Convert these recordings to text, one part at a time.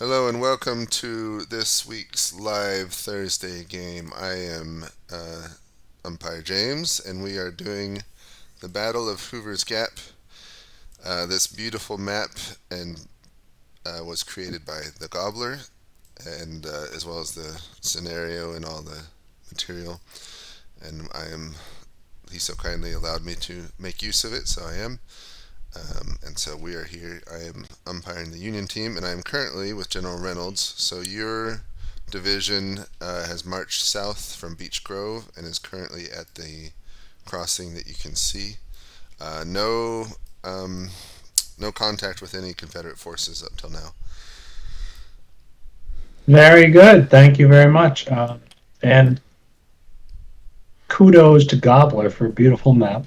Hello and welcome to this week's live Thursday game. I am Umpire James, and we are doing the Battle of Hoover's Gap. This beautiful map and was created by the Gobbler, and as well as the scenario and all the material. And he so kindly allowed me to make use of it, so I am. And so we are here. I am umpiring the Union team, and I am currently with General Reynolds. So your division has marched south from Beech Grove and is currently at the crossing that you can see. No, no contact with any Confederate forces up till now. Very good. Thank you very much. And kudos to Gobbler for a beautiful map.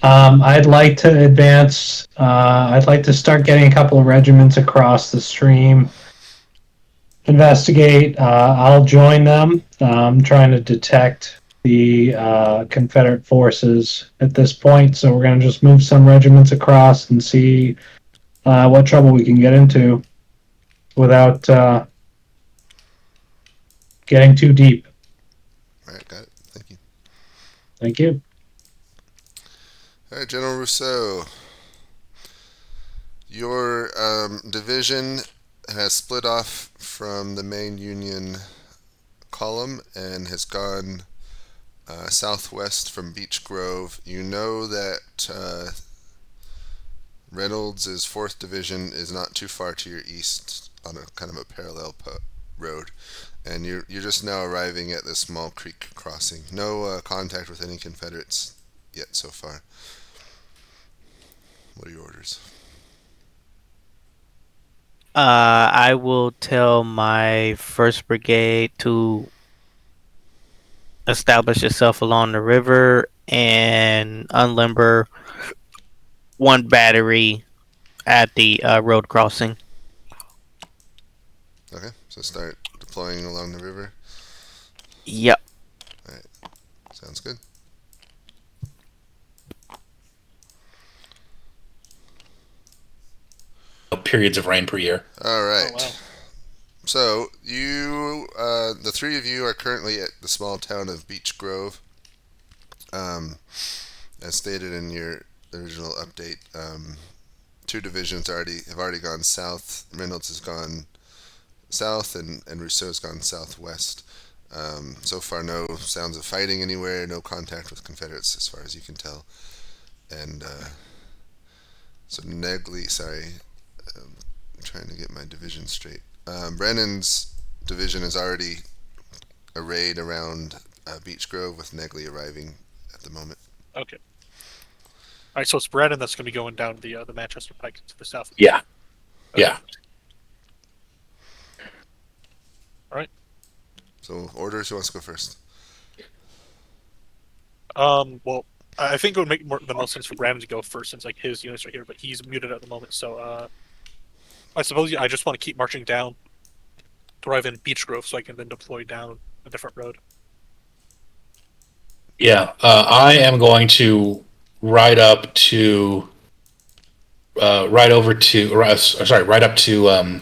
I'd like to advance. I'd like to start getting a couple of regiments across the stream. Investigate. I'll join them. I'm trying to detect the Confederate forces at this point. So we're going to just move some regiments across and see what trouble we can get into without getting too deep. All right, got it. Thank you. Thank you. All right, General Rousseau. Your division has split off from the main Union column and has gone southwest from Beech Grove. You know that Reynolds' 4th Division is not too far to your east on a kind of a parallel road. And you're just now arriving at this small creek crossing. No contact with any Confederates yet so far. What are your orders? I will tell my first brigade to establish itself along the river and unlimber one battery at the road crossing. Okay, so start deploying along the river. Yep. Alright, sounds good. Periods of rain per year. Alright. Oh, wow. So, the three of you are currently at the small town of Beech Grove. As stated in your original update, 2 divisions have already gone south. Reynolds has gone south, and Rousseau's gone southwest. So far, no sounds of fighting anywhere, no contact with Confederates as far as you can tell. And so I'm trying to get my division straight. Brennan's division is already arrayed around Beech Grove, with Negley arriving at the moment. Okay. All right, so it's Brandon that's going to be going down the Manchester Pike to the south. Yeah. Okay. Yeah. All right. So orders. Who wants to go first? Well, I think it would make the most sense for Brandon to go first, since like his units are here, but he's muted at the moment. So I suppose I just want to keep marching down to arrive in Beech Grove, so I can then deploy down a different road. Yeah. I am going to ride up to right over to right up to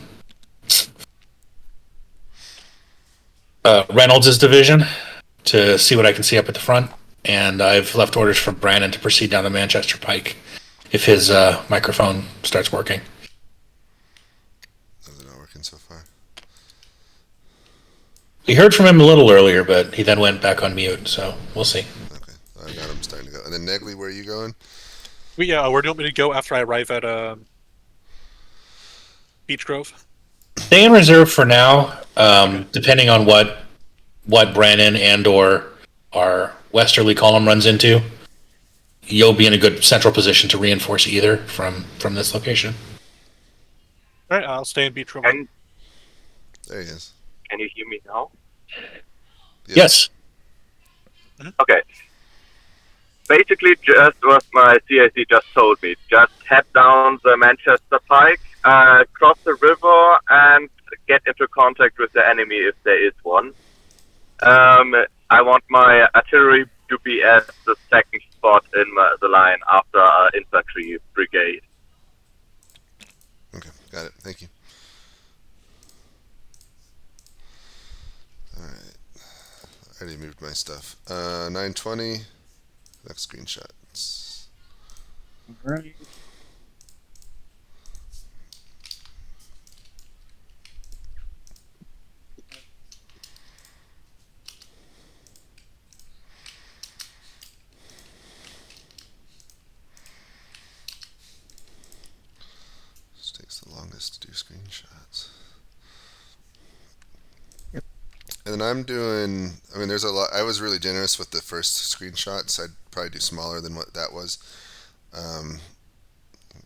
Reynolds' division to see what I can see up at the front, and I've left orders for Brandon to proceed down the Manchester Pike if his microphone starts working. How's it not working so far? We heard from him a little earlier, but he then went back on mute, so we'll see. Okay, I got him starting to go. And then Negley, where are you going? Where do you want me to go after I arrive at Beech Grove? Stay in reserve for now, depending on what Brandon and or our westerly column runs into. You'll be in a good central position to reinforce either from this location. All right, I'll stay in Beech Grove. There he is. Can you hear me now? Yes. Okay. Basically, just what my CIC just told me. Just head down the Manchester Pike, cross the river, and get into contact with the enemy if there is one. I want my artillery to be at the second spot in the line after our infantry brigade. Okay, got it. Thank you. already moved my stuff. 920. Next screenshots. Right. This takes the longest to do screenshots. Yep. And then I'm doing. I mean, there's a lot. I was really generous with the first screenshots. I'd probably do smaller than what that was. Um,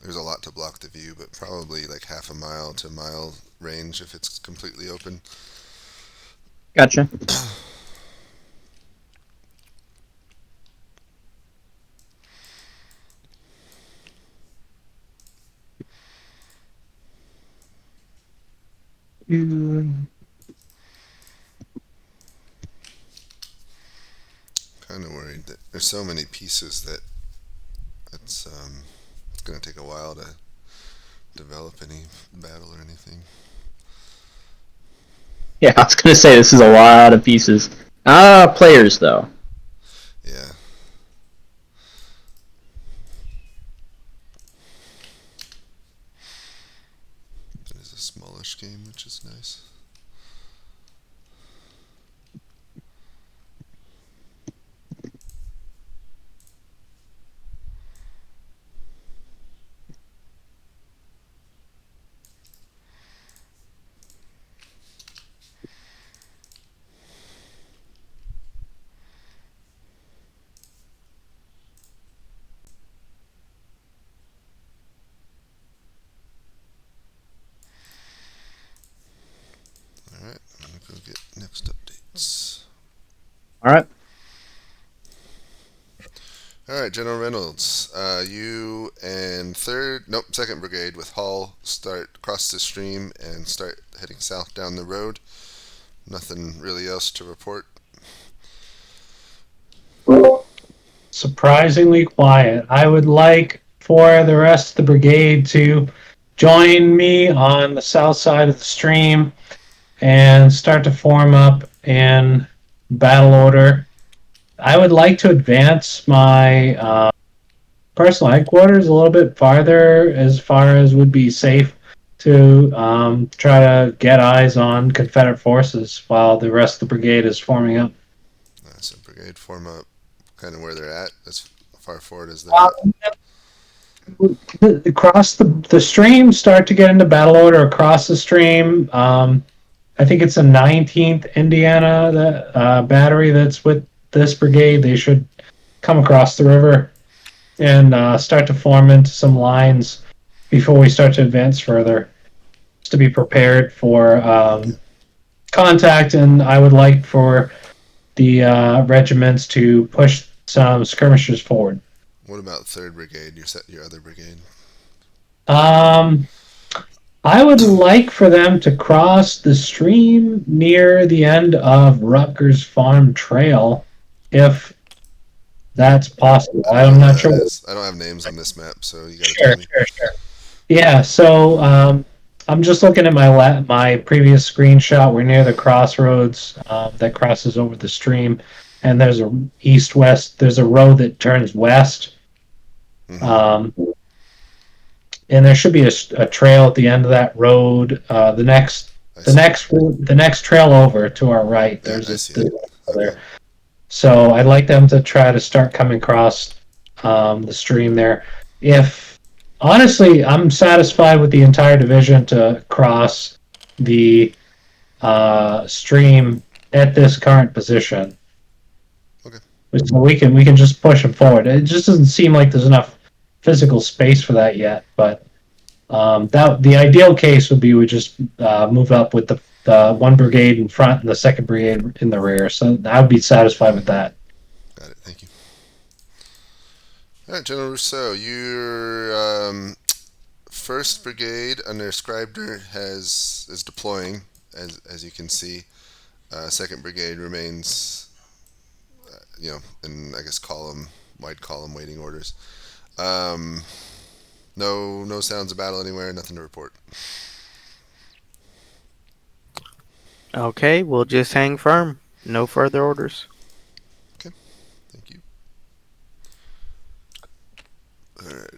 there's a lot to block the view, but probably like half a mile to a mile range if it's completely open. Gotcha. Kind of worried that there's so many pieces that it's going to take a while to develop any battle or anything. Yeah, I was gonna say this is a lot of pieces. Players though. Yeah. It is a smallish game, which is nice. Alright, I'm going to go get next updates. All right. Alright, General Reynolds, you and second brigade with Hall start cross the stream and start heading south down the road. Nothing really else to report. Surprisingly quiet. I would like for the rest of the brigade to join me on the south side of the stream and start to form up in battle order. I would like to advance my personal headquarters a little bit farther, as far as would be safe, to try to get eyes on Confederate forces while the rest of the brigade is forming up. So brigade form up kind of where they're at, as far forward as they're at. Across the stream, start to get into battle order across the stream. I think it's the 19th Indiana battery that's with this brigade. They should come across the river and start to form into some lines before we start to advance further, just to be prepared for contact. And I would like for the regiments to push some skirmishers forward. What about 3rd Brigade, your other brigade? I would like for them to cross the stream near the end of Rutgers Farm Trail, if that's possible. I'm not sure. I don't have names on this map, so you gotta Sure, tell me. sure. Yeah, so I'm just looking at my previous screenshot. We're near the crossroads that crosses over the stream, and there's a east-west. There's a road that turns west. Mhm. And there should be a trail at the end of that road. The next trail over to our right. Yeah, There's I see it. there. So I'd like them to try to start coming across the stream there. If honestly, I'm satisfied with the entire division to cross the stream at this current position. Okay. So we can just push them forward. It just doesn't seem like there's enough physical space for that yet, but the ideal case would be we just move up with the one brigade in front and the second brigade in the rear. So I would be satisfied with that. Got it. Thank you. All right, General Rousseau, your 1st Brigade under Scribner is deploying, as you can see. 2nd Brigade remains, in I guess wide column waiting orders. No sounds of battle anywhere. Nothing to report. Okay, we'll just hang firm. No further orders.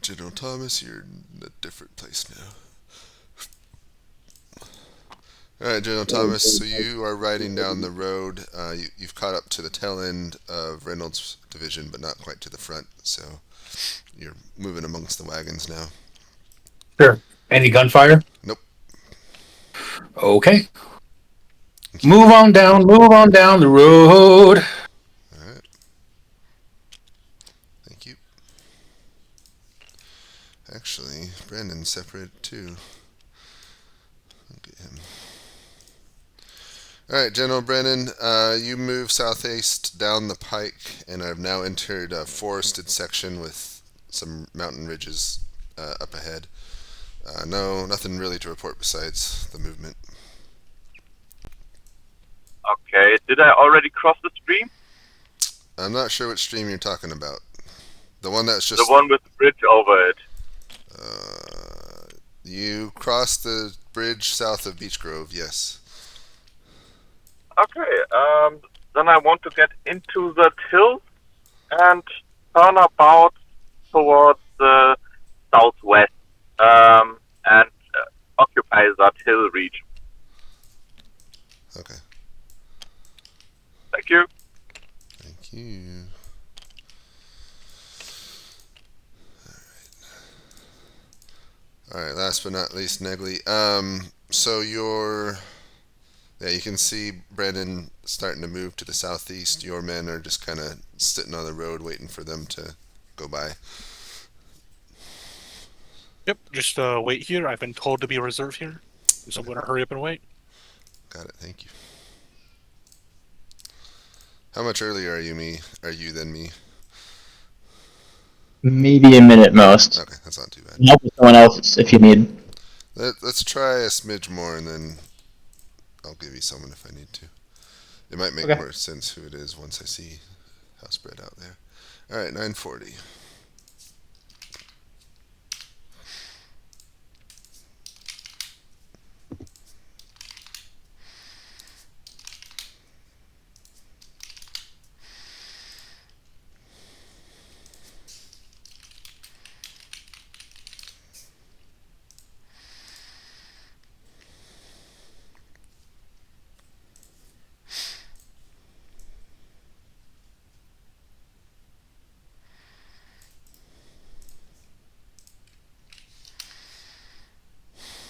Alright, General Thomas, you're in a different place now. Alright, General Thomas, so you are riding down the road. You've caught up to the tail end of Reynolds' division, but not quite to the front, so you're moving amongst the wagons now. Sure. Any gunfire? Nope. Okay. Move on down the road. Alright. Thank you. Actually, Brandon's separate too. Look at him. Alright, General Brennan, you move southeast down the pike and have now entered a forested section with some mountain ridges up ahead. No, nothing really to report besides the movement. Okay, did I already cross the stream? I'm not sure which stream you're talking about. The one that's just... The one with the bridge over it. You crossed the bridge south of Beech Grove, yes. Okay, then I want to get into the hill and turn about towards the southwest and occupy that hill region. Okay. Thank you. Thank you. Alright, last but not least, Negley. So you're... Yeah, you can see Brandon starting to move to the southeast. Your men are just kind of sitting on the road waiting for them to go by. Yep, just wait here. I've been told to be reserved here, so I'm going to hurry up and wait. Got it, thank you. How much earlier are you than me? Maybe a minute most. Okay, that's not too bad. Help with someone else if you need. Let's try a smidge more, and then I'll give you someone if I need to. It might make more sense who it is once I see how spread out there. All right, 940.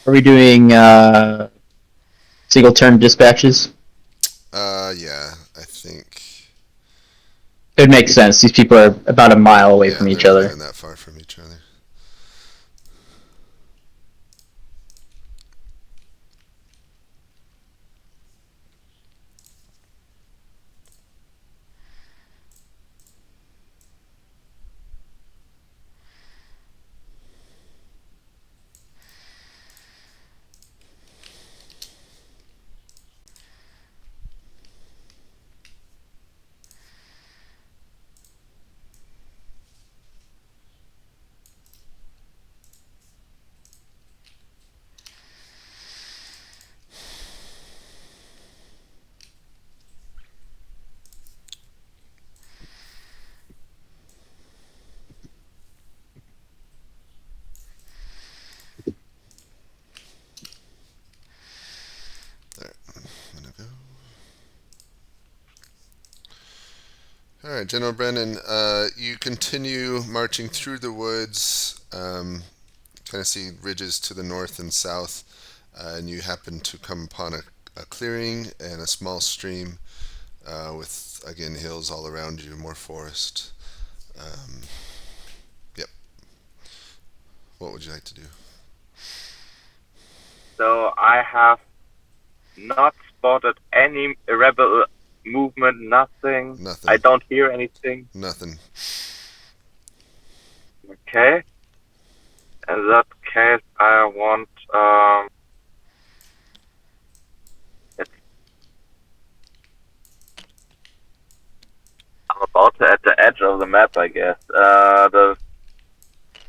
Are we doing single turn dispatches? Yeah, I think. It makes sense. These people are about a mile away from each they're other. not even that far from each other. All right, General Brennan, you continue marching through the woods, kind of see ridges to the north and south, and you happen to come upon a clearing and a small stream with, again, hills all around you, more forest. Yep. What would you like to do? So I have not spotted any rebel movement, nothing. Nothing. I don't hear anything. Nothing. Okay. In that case, I want. I'm about to at the edge of the map, I guess.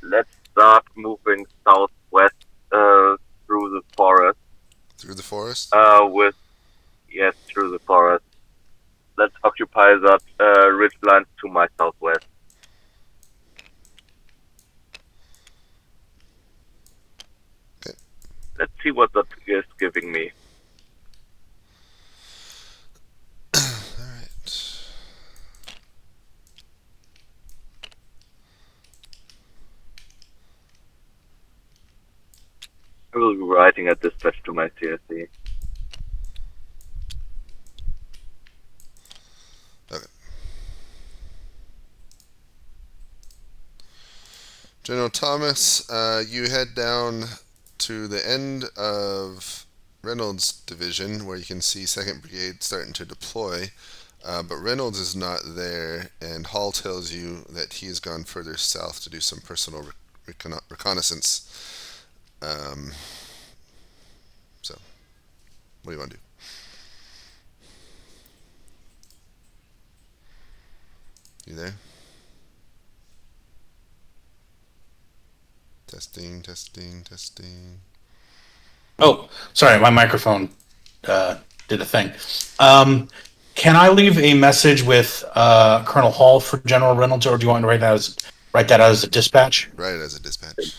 Let's start moving southwest through the forest. Through the forest? Through the forest. Let's occupy that ridgeline to my southwest. Let's see what that is giving me. Alright. I will be writing a dispatch to my CSE. General Thomas, you head down to the end of Reynolds' division where you can see 2nd Brigade starting to deploy, but Reynolds is not there, and Hall tells you that he has gone further south to do some personal reconnaissance. So, what do you want to do? You there? Testing, testing, testing. Oh, sorry, my microphone did a thing. Can I leave a message with Colonel Hall for General Reynolds, or do you want me to write that out as a dispatch? Write it as a dispatch.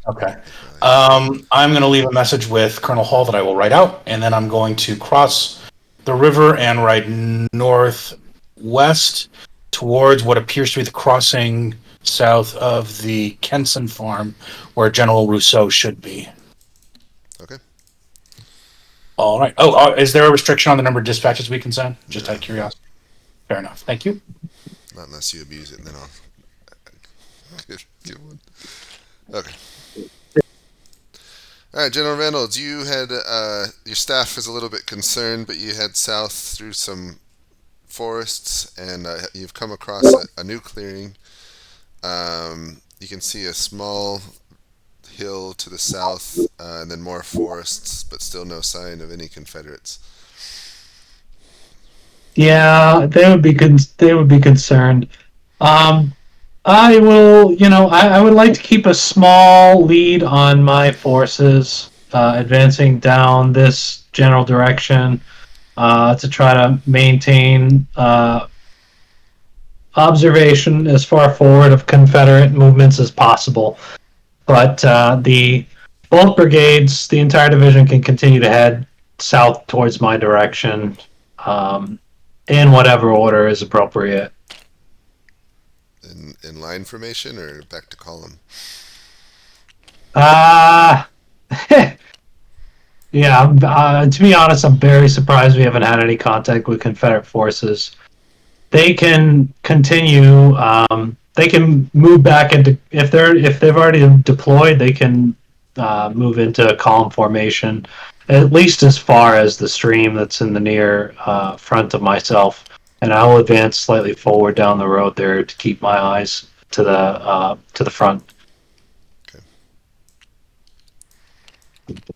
Okay. I'm going to leave a message with Colonel Hall that I will write out, and then I'm going to cross the river and ride northwest towards what appears to be the crossing south of the Kenson farm, where General Rousseau should be. Okay. All right. Oh, is there a restriction on the number of dispatches we can send? Just out of curiosity. Fair enough. Thank you. Not unless you abuse it, and then I'll give one. Okay. All right, General Reynolds, you had your staff is a little bit concerned, but you head south through some forests, and you've come across a new clearing. You can see a small hill to the south, and then more forests, but still no sign of any Confederates. Yeah, they would be concerned. I will, I would like to keep a small lead on my forces advancing down this general direction to try to maintain observation as far forward of Confederate movements as possible. But both brigades, the entire division, can continue to head south towards my direction in whatever order is appropriate. In line formation or back to column? Yeah, to be honest, I'm very surprised we haven't had any contact with Confederate forces. They can continue. They can move back into if they've already deployed. They can move into column formation, at least as far as the stream that's in the near front of myself, and I will advance slightly forward down the road there to keep my eyes to the front. Okay. Thank you.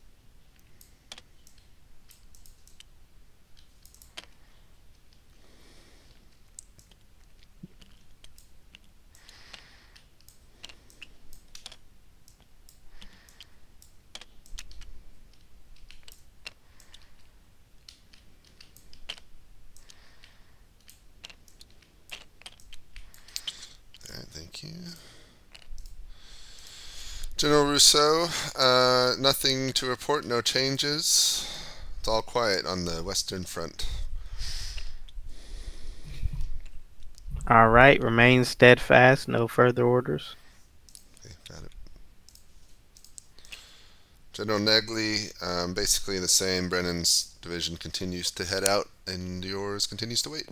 General Rousseau, nothing to report, no changes. It's all quiet on the Western Front. All right, remain steadfast, no further orders. Okay, got it. General Negley, basically the same. Brennan's division continues to head out, and yours continues to wait.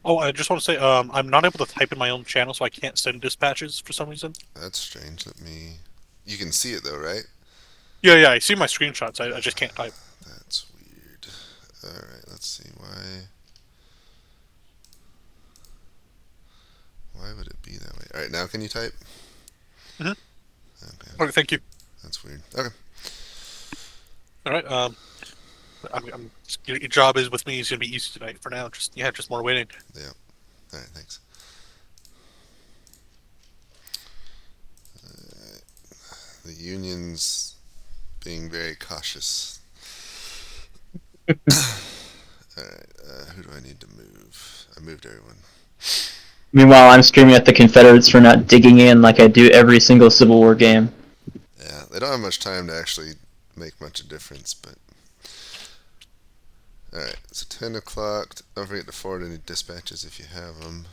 Oh, I just want to say, I'm not able to type in my own channel, so I can't send dispatches for some reason. That's strange. You can see it though, right? Yeah, I see my screenshots. I just can't type. That's weird. Alright, let's see. Why would it be that way? Alright, now can you type? Mhm. Okay. Okay, thank you. That's weird. Okay. All right. Your job is with me is gonna be easy tonight. For now, just more waiting. Yeah. Alright, thanks. The Union's being very cautious. Alright, who do I need to move? I moved everyone. Meanwhile, I'm screaming at the Confederates for not digging in like I do every single Civil War game. Yeah, they don't have much time to actually make much of a difference. But all right, so 10 o'clock. Don't forget to forward any dispatches if you have them.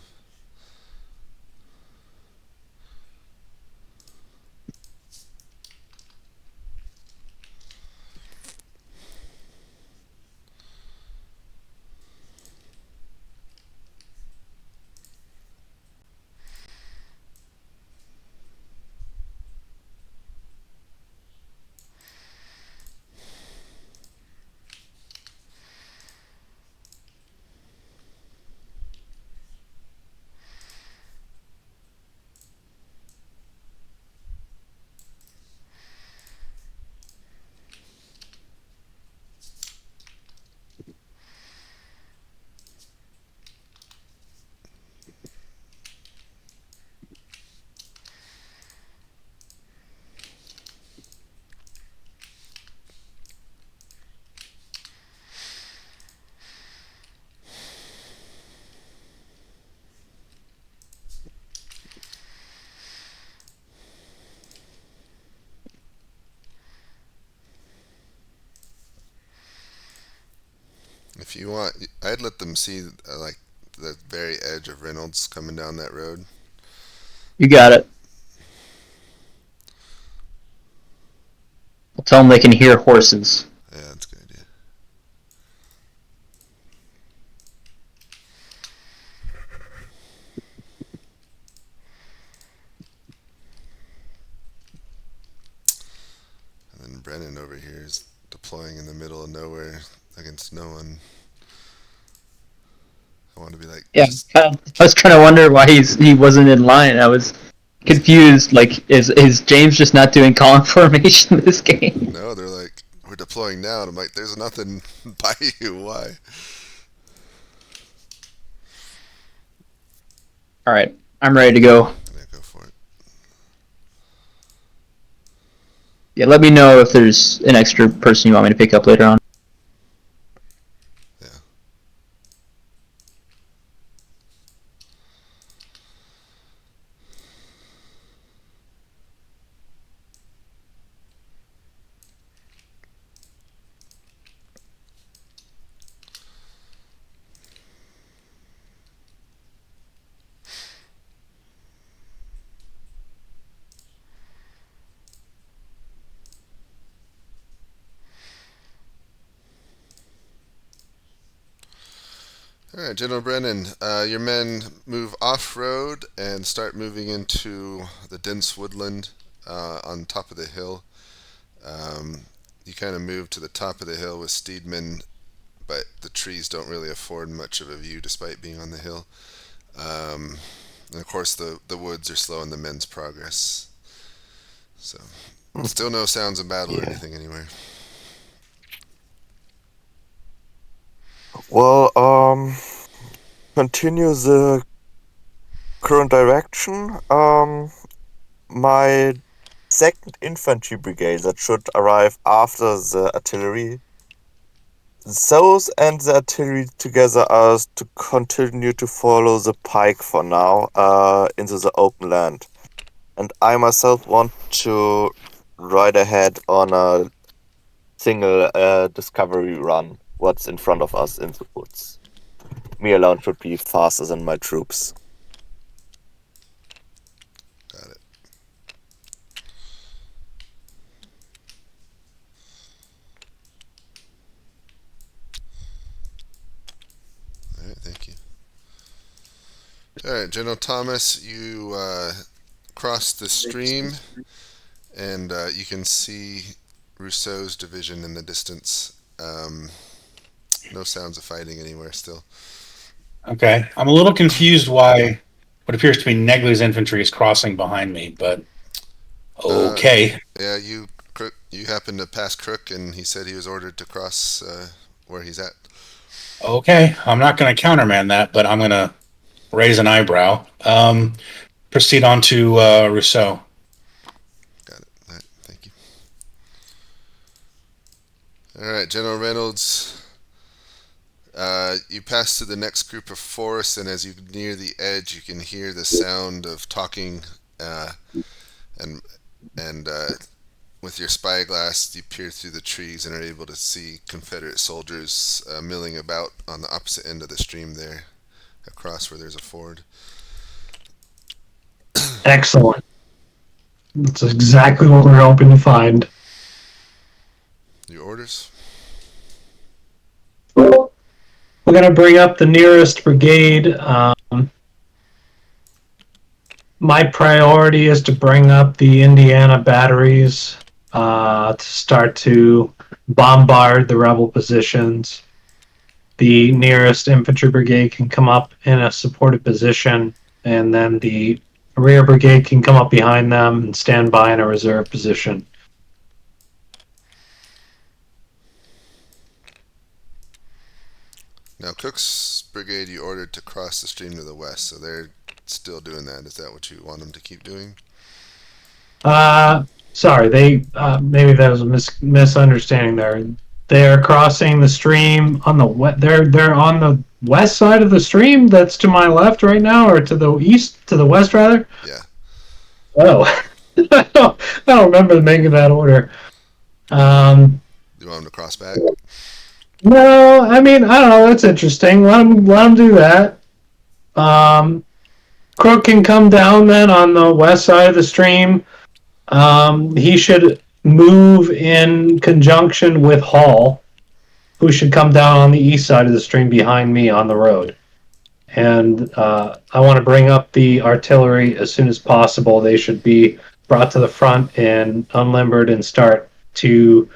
If you want, I'd let them see like the very edge of Reynolds coming down that road. You got it. I'll tell them they can hear horses. Yeah, that's a good idea. And then Brennan over here is deploying in the middle of nowhere against no one. I want to be like, Yeah, just, I was trying to wonder why he wasn't in line. I was confused. Like, is James just not doing column formation this game? no, they're like, we're deploying now. And I'm like, there's nothing by you. Why? All right, I'm ready to go. Yeah, go for it. Yeah, let me know if there's an extra person you want me to pick up later on. Yeah. All right, General Brennan, your men move off-road and start moving into the dense woodland on top of the hill. You kind of move to the top of the hill with Steedman, but the trees don't really afford much of a view despite being on the hill. And of course, the woods are slowing the men's progress. So, still no sounds of battle or anything anywhere. Well, continue the current direction. My second infantry brigade that should arrive after the artillery. Those and the artillery together are to continue to follow the pike for now, into the open land. And I myself want to ride ahead on a single discovery run. What's in front of us in the woods. Me alone should be faster than my troops. Got it. All right, thank you. All right, General Thomas, you cross the stream, and you can see Rousseau's division in the distance. No sounds of fighting anywhere still. Okay. I'm a little confused why what appears to be Negley's infantry is crossing behind me, but okay. Yeah, you happened to pass Crook, and he said he was ordered to cross where he's at. Okay. I'm not going to countermand that, but I'm going to raise an eyebrow. Proceed on to Rousseau. Got it. All right, thank you. All right, General Reynolds. You pass to the next group of forests, and as you near the edge, you can hear the sound of talking and with your spyglass, you peer through the trees and are able to see Confederate soldiers milling about on the opposite end of the stream there, across where there's a ford. Excellent. That's exactly what we're hoping to find. Your orders? We're going to bring up the nearest brigade. My priority is to bring up the Indiana batteries to start to bombard the rebel positions. The nearest infantry brigade can come up in a supported position, and then the rear brigade can come up behind them and stand by in a reserve position. Now, Cook's brigade you ordered to cross the stream to the west, so they're still doing that. Is that what you want them to keep doing? Sorry, they maybe that was a misunderstanding there. They're crossing the stream on the they're on the west side of the stream. That's to my left right now, or to the west rather. Yeah. Oh, I don't remember making that order. You want them to cross back? No, I mean I don't know. That's interesting. Let them do that. Crook can come down then on the west side of the stream. He should move in conjunction with Hall, who should come down on the east side of the stream behind me on the road. And I want to bring up the artillery as soon as possible. They should be brought to the front and unlimbered and start to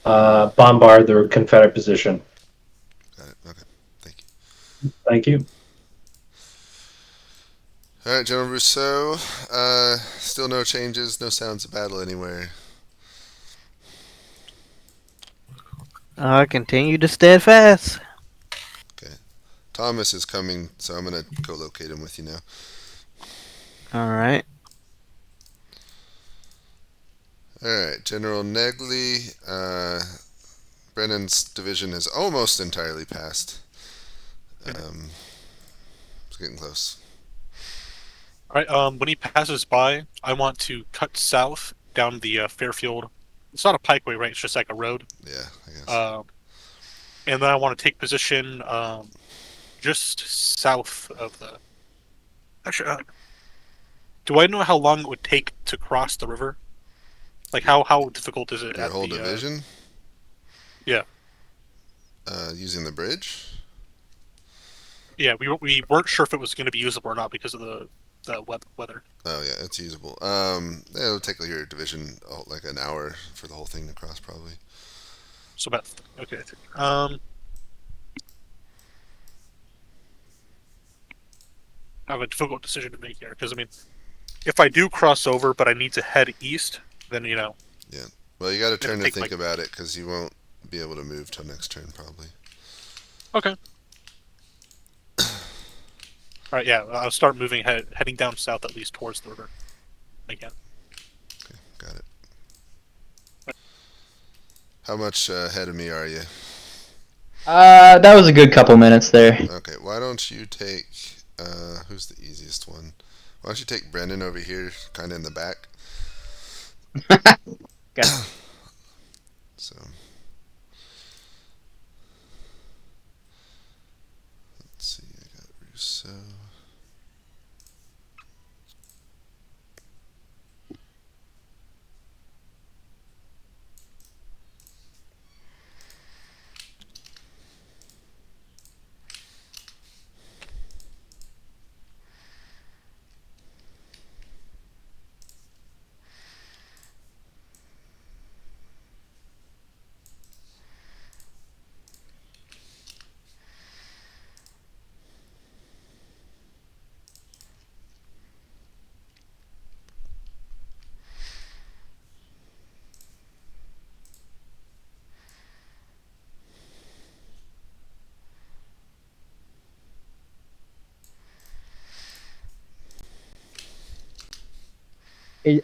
bombard the Confederate position. Got it. Okay. Thank you. Thank you. All right, General Rousseau. Still no changes, no sounds of battle anywhere. Continue to steadfast. Okay. Thomas is coming, so I'm going to co-locate him with you now. All right. All right, General Negley. Brennan's division is almost entirely passed. It's getting close. All right. When he passes by, I want to cut south down the Fairfield. It's not a pikeway, right? It's just like a road. Yeah, I guess. And then I want to take position just south of the. Actually, do I know how long it would take to cross the river? Like how difficult is it? Your at whole the, division? Yeah. Using the bridge? Yeah, we weren't sure if it was going to be usable or not because of the weather. Oh yeah, it's usable. It'll take your division like an hour for the whole thing to cross, probably. So about okay. I have a difficult decision to make here because I mean, if I do cross over, but I need to head east, then Yeah. Well, you got a turn to take, think like- about it because you won't be able to move till next turn, probably. Okay. All right. Yeah, I'll start moving heading down south at least towards the river. Again. Okay, got it. How much ahead of me are you? That was a good couple minutes there. Okay, why don't you take who's the easiest one? Why don't you take Brendan over here, kind of in the back? Okay. So let's see. I got Rousseau.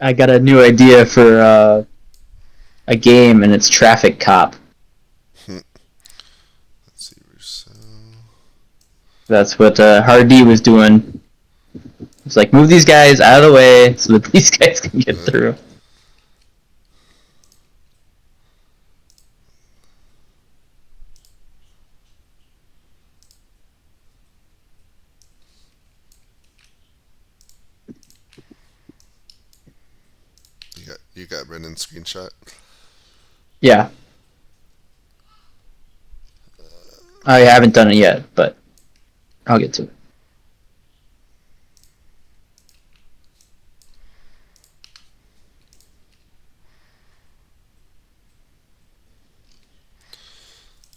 I got a new idea for a game, and it's Traffic Cop. Let's see, Rousseau. That's what Hardee was doing. It's like, move these guys out of the way so that these guys can get through. got Brennan's screenshot? Yeah. I haven't done it yet, but I'll get to it.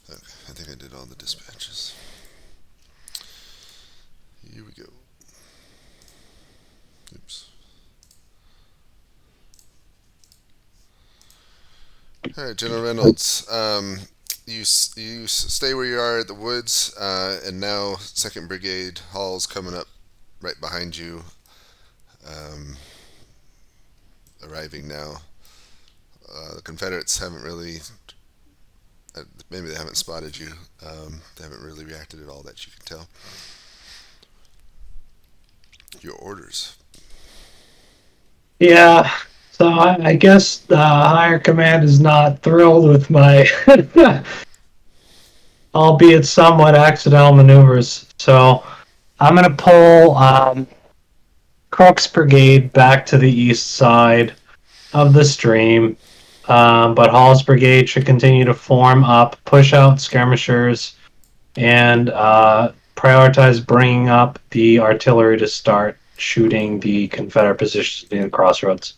Okay, I think I did all the dispatches. Here we go. Oops. All right, General Reynolds. You stay where you are at the woods, and now 2nd Brigade Hall's coming up right behind you. Arriving now. The Confederates haven't really. Maybe they haven't spotted you. They haven't really reacted at all that you can tell. Your orders. Yeah. So I guess the higher command is not thrilled with my, albeit somewhat accidental maneuvers. So I'm going to pull Crook's brigade back to the east side of the stream. But Hall's brigade should continue to form up, push out skirmishers, and prioritize bringing up the artillery to start shooting the Confederate positions near the crossroads.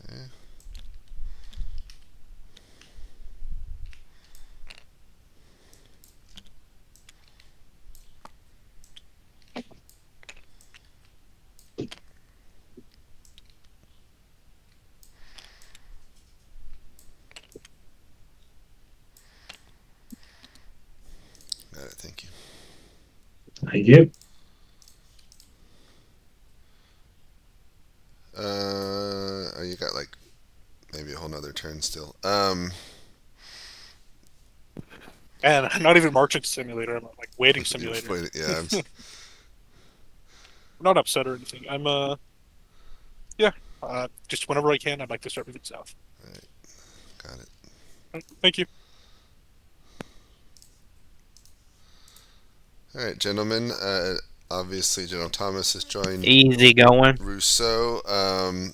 Okay. Got it. Thank you. Thank you. You got like maybe a whole nother turn still. And I'm not even marching simulator. I'm like waiting simulator. Yeah. I'm not upset or anything. I'm just whenever I can, I'd like to start moving south. Right. Got it. Right, thank you. All right, gentlemen. Obviously, General Thomas has joined Easy going. Rousseau.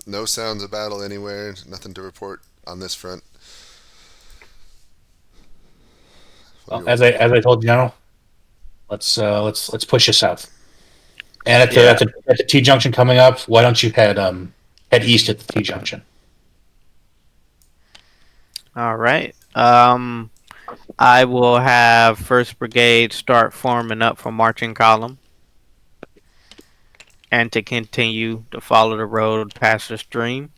No sounds of battle anywhere. Nothing to report on this front. Well, as I told General, let's push you south. And at the T junction coming up, why don't you head east at the T junction? All right. I will have 1st Brigade start forming up for marching column, and to continue to follow the road past the stream.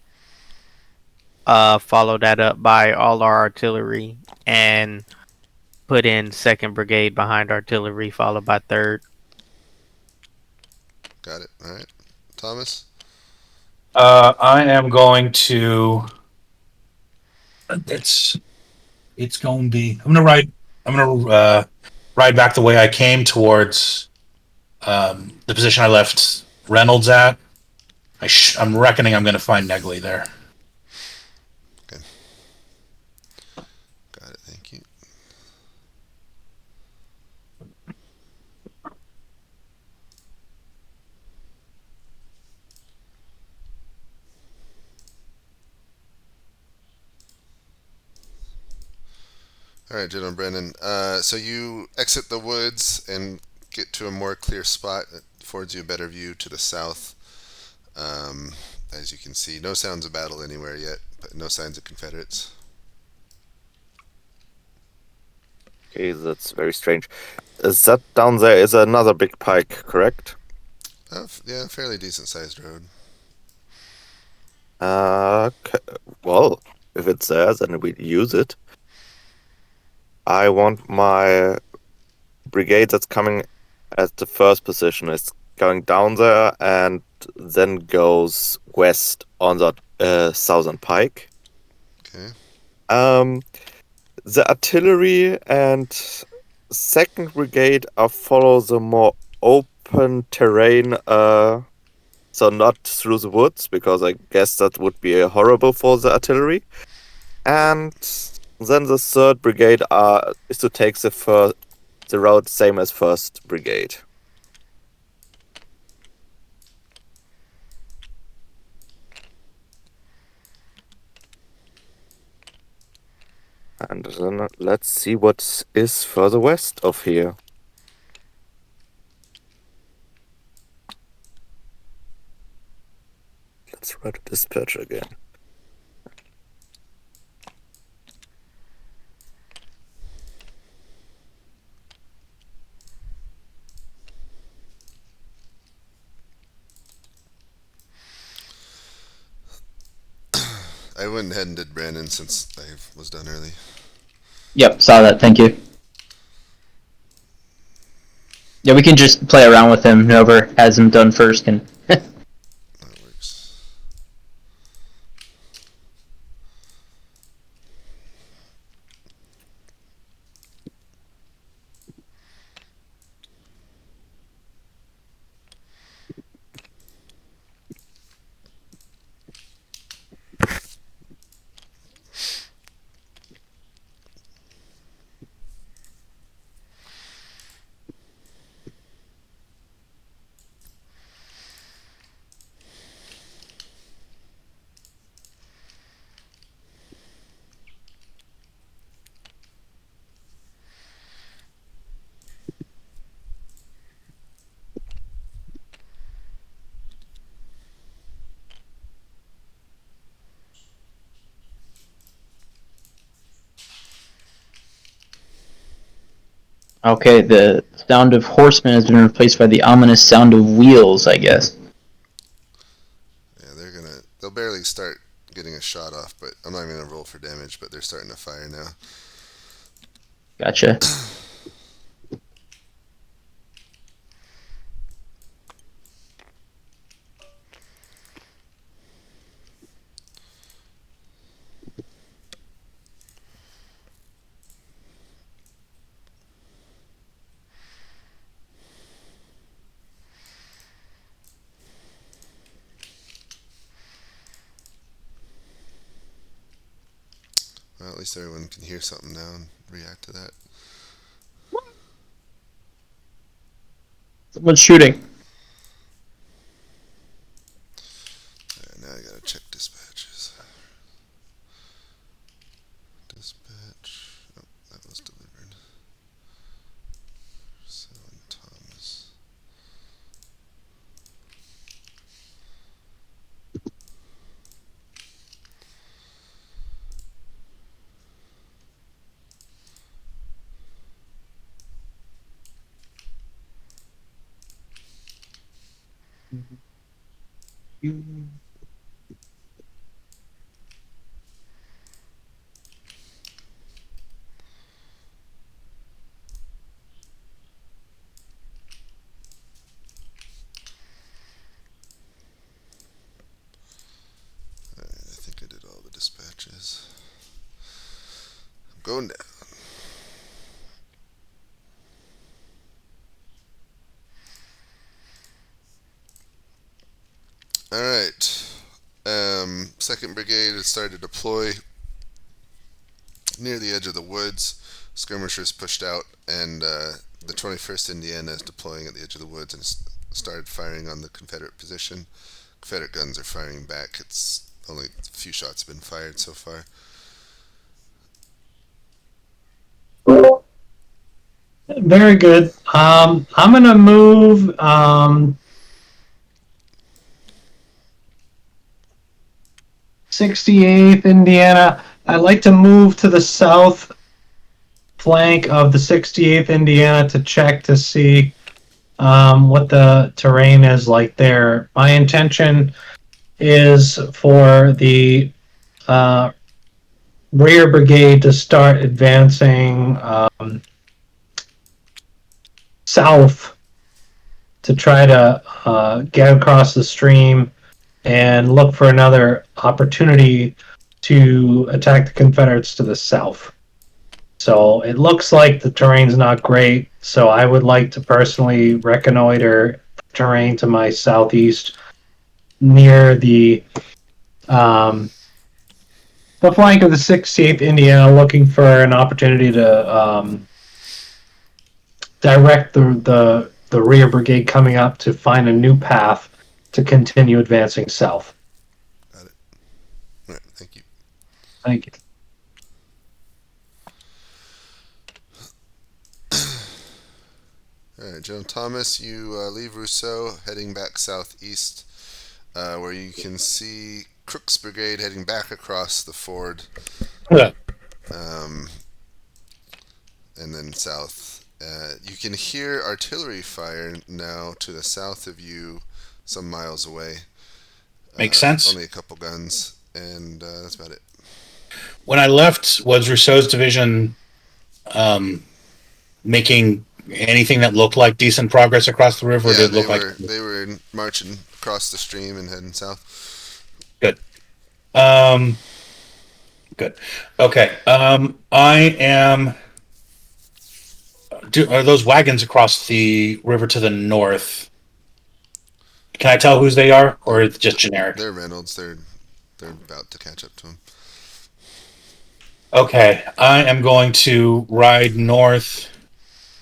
Follow that up by all our artillery, and put in 2nd Brigade behind artillery, followed by 3rd. Got it. All right, Thomas. I am going to. It's going to be. I'm going to ride back the way I came towards the position I left Reynolds at. I'm reckoning I'm going to find Negley there. Okay. Got it. Thank you. All right, General Brennan. So you exit the woods and get to a more clear spot that affords you a better view to the south. As you can see, no sounds of battle anywhere yet, but no signs of Confederates. Okay, that's very strange. Is that down there is another big pike, correct? Yeah, fairly decent-sized road. Well, if it's there, then we use it. I want my brigade that's coming at the first position is going down there and then goes west on the southern pike. Okay. The artillery and 2nd Brigade follow the more open terrain, so not through the woods, because I guess that would be horrible for the artillery. And then the 3rd Brigade is to take the route same as 1st Brigade. And then let's see what is further west of here. Let's write a dispatch again. I went ahead and did Brandon since I was done early. Yep, saw that. Thank you. Yeah, we can just play around with him. Whoever has him done first can. That works. Okay, the sound of horsemen has been replaced by the ominous sound of wheels, I guess. Yeah, they'll barely start getting a shot off, but I'm not even gonna roll for damage, but they're starting to fire now. Gotcha. Well, at least everyone can hear something now and react to that. Someone's shooting. Alright, now I gotta check dispatches. Dispatch. Oh, that was delivered. So, and Thomas. Alright, I think I did all the dispatches. I'm going down. Alright. Second Brigade has started to deploy near the edge of the woods. Skirmishers pushed out, and the 21st Indiana is deploying at the edge of the woods and started firing on the Confederate position. Confederate guns are firing back. It's only a few shots have been fired so far. Very good. I'm gonna move 68th Indiana. I'd like to move to the south flank of the 68th Indiana to check to see what the terrain is like there. My intention is for the rear brigade to start advancing south to try to get across the stream and look for another opportunity to attack the Confederates to the south. So it looks like the terrain's not great, so I would like to personally reconnoiter terrain to my southeast near the flank of the 68th Indiana, looking for an opportunity to direct the rear brigade coming up to find a new path to continue advancing south. Got it. Alright, thank you. Thank you. All right, General Thomas, you leave Rousseau, heading back southeast, where you can see Crook's brigade heading back across the ford, Yeah. and then south. You can hear artillery fire now to the south of you, some miles away. Makes sense. Only a couple guns, and that's about it. When I left, was Rousseau's division making anything that looked like decent progress across the river? Or did it look like they were marching across the stream and heading south. good? Good. Okay. I am. Are those wagons across the river to the north? Can I tell whose they are, or it's just generic? They're Reynolds. They're about to catch up to him. Okay, I am going to ride north.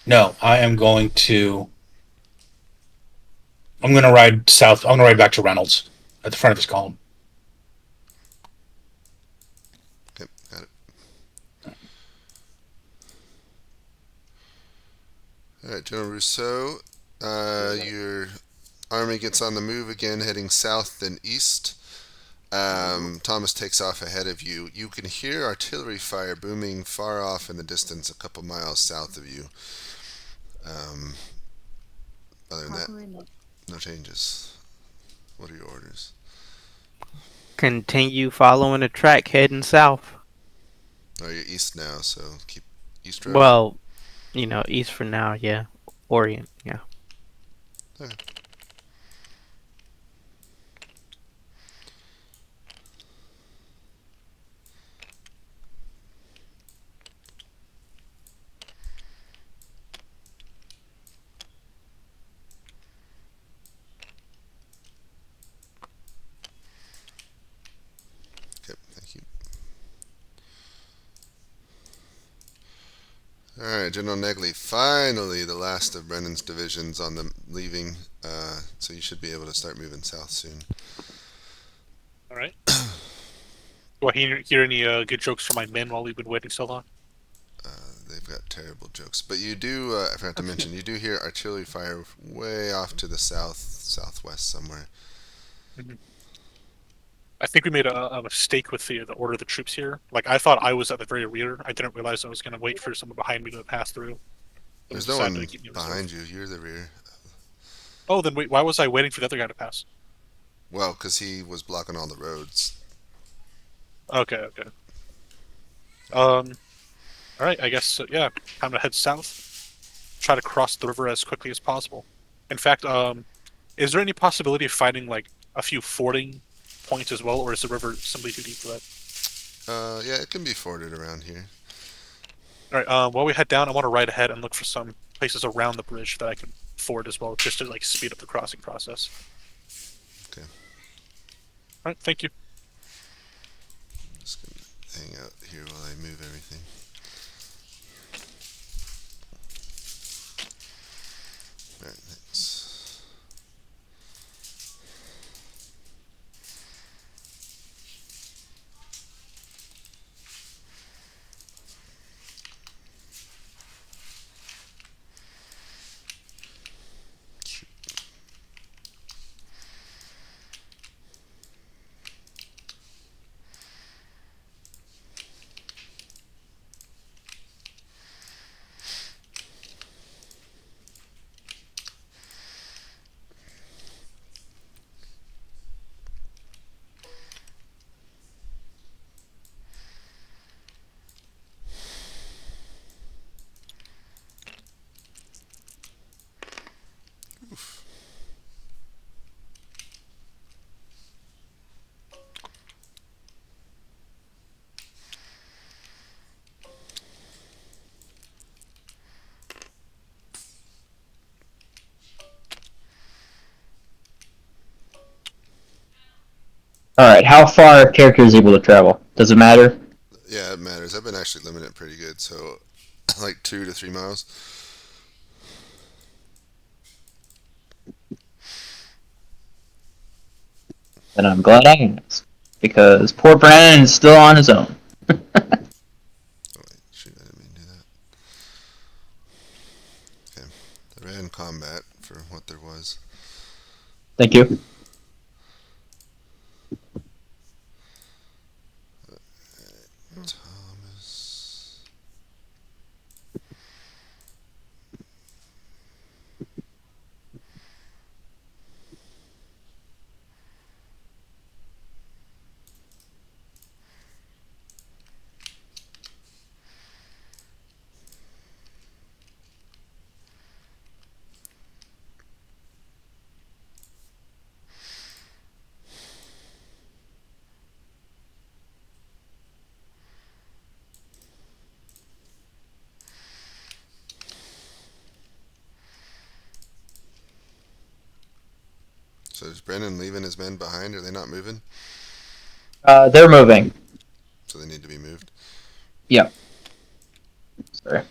No, I'm going to ride south. I'm going to ride back to Reynolds at the front of his column. Okay, got it. All right, General Rousseau, your army gets on the move again, heading south then east. Thomas takes off ahead of you. You can hear artillery fire booming far off in the distance, a couple miles south of you. Other than that, no changes. What are your orders? Continue following the track heading south. Oh, you're east now, so keep east road. Well, east for now, yeah. Orient, yeah. Okay. Thank you. Alright, General Negley, finally the last of Brennan's divisions on the leaving, so you should be able to start moving south soon. Alright. Do I hear any good jokes from my men while we've been waiting so long? They've got terrible jokes. But you do, I forgot to mention, you do hear artillery fire way off to the southwest somewhere. Mm-hmm. I think we made a mistake with the order of the troops here. Like, I thought I was at the very rear. I didn't realize I was going to wait for someone behind me to pass through. There's no one behind you. You're the rear. Oh, then wait, why was I waiting for the other guy to pass? Well, because he was blocking all the roads. Okay. Alright, I guess, yeah, time to head south. Try to cross the river as quickly as possible. In fact, is there any possibility of finding, like, a few fording points as well, or is the river simply too deep for that? Yeah, it can be forded around here. Alright, while we head down, I want to ride ahead and look for some places around the bridge that I can ford as well, just to, like, speed up the crossing process. Okay. Alright, thank you. Just gonna hang out here while I move everything. Alright, thanks. Alright, how far a character is able to travel? Does it matter? Yeah, it matters. I've been actually limiting it pretty good, so like 2 to 3 miles. And I'm glad I asked. Because poor Brandon is still on his own. Oh wait, shoot, I didn't mean to do that. Okay, the Ran combat for what there was. Thank you. Thomas. So is Brennan leaving his men behind? Are they not moving? They're moving. So they need to be moved. Yep. Sorry.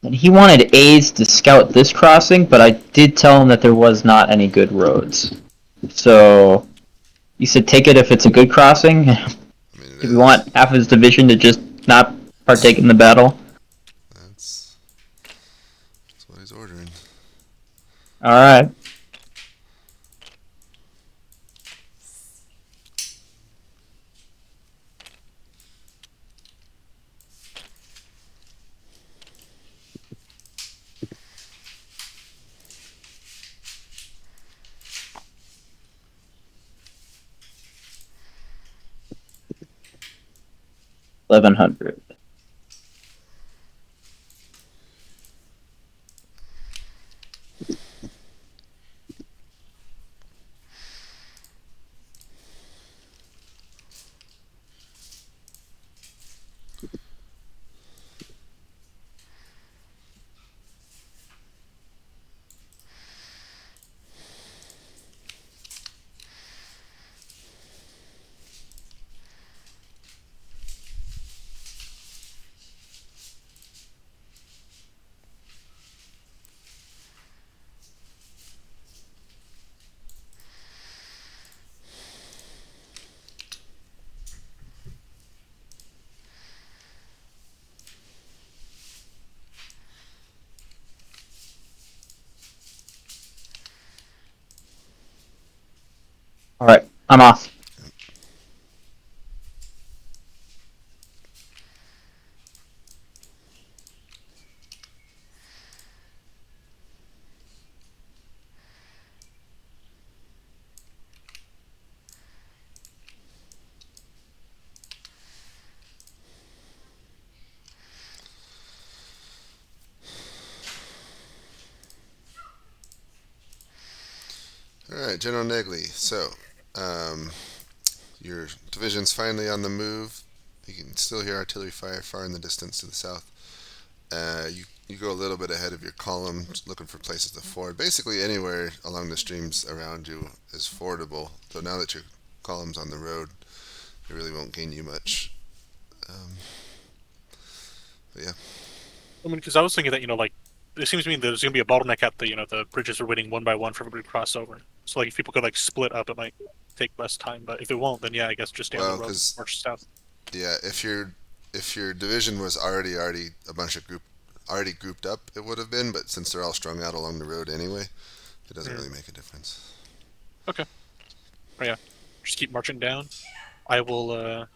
And he wanted A's to scout this crossing, but I did tell him that there was not any good roads. So he said take it if it's a good crossing. I mean, it If is. you want half his division to just not partake in the battle. That's what he's ordering. Alright. $1,100. Alright, I'm off. All right, General Negley. So, your division's finally on the move. You can still hear artillery fire far in the distance to the south. You go a little bit ahead of your column, looking for places to ford. Basically, anywhere along the streams around you is fordable. So now that your column's on the road, it really won't gain you much. But yeah. I mean, because I was thinking that like it seems to me there's going to be a bottleneck at the the bridges are waiting one by one for everybody to cross over. So like if people could like split up, it might take less time. But if it won't, then yeah, I guess just stay on Well, the road, 'cause- march south. Yeah, if your division was already a bunch of already grouped up, it would have been. But since they're all strung out along the road anyway, it doesn't really make a difference. Okay. Oh yeah, just keep marching down. I will.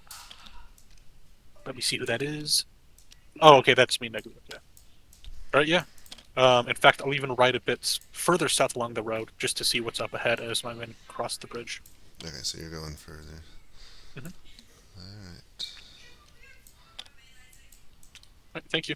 Let me see who that is. Oh, okay, that's me. Negative. Yeah. All right. Yeah. In fact, I'll even ride a bit further south along the road just to see what's up ahead as my men cross the bridge. Okay, so you're going further. Mhm. All right. All right, thank you.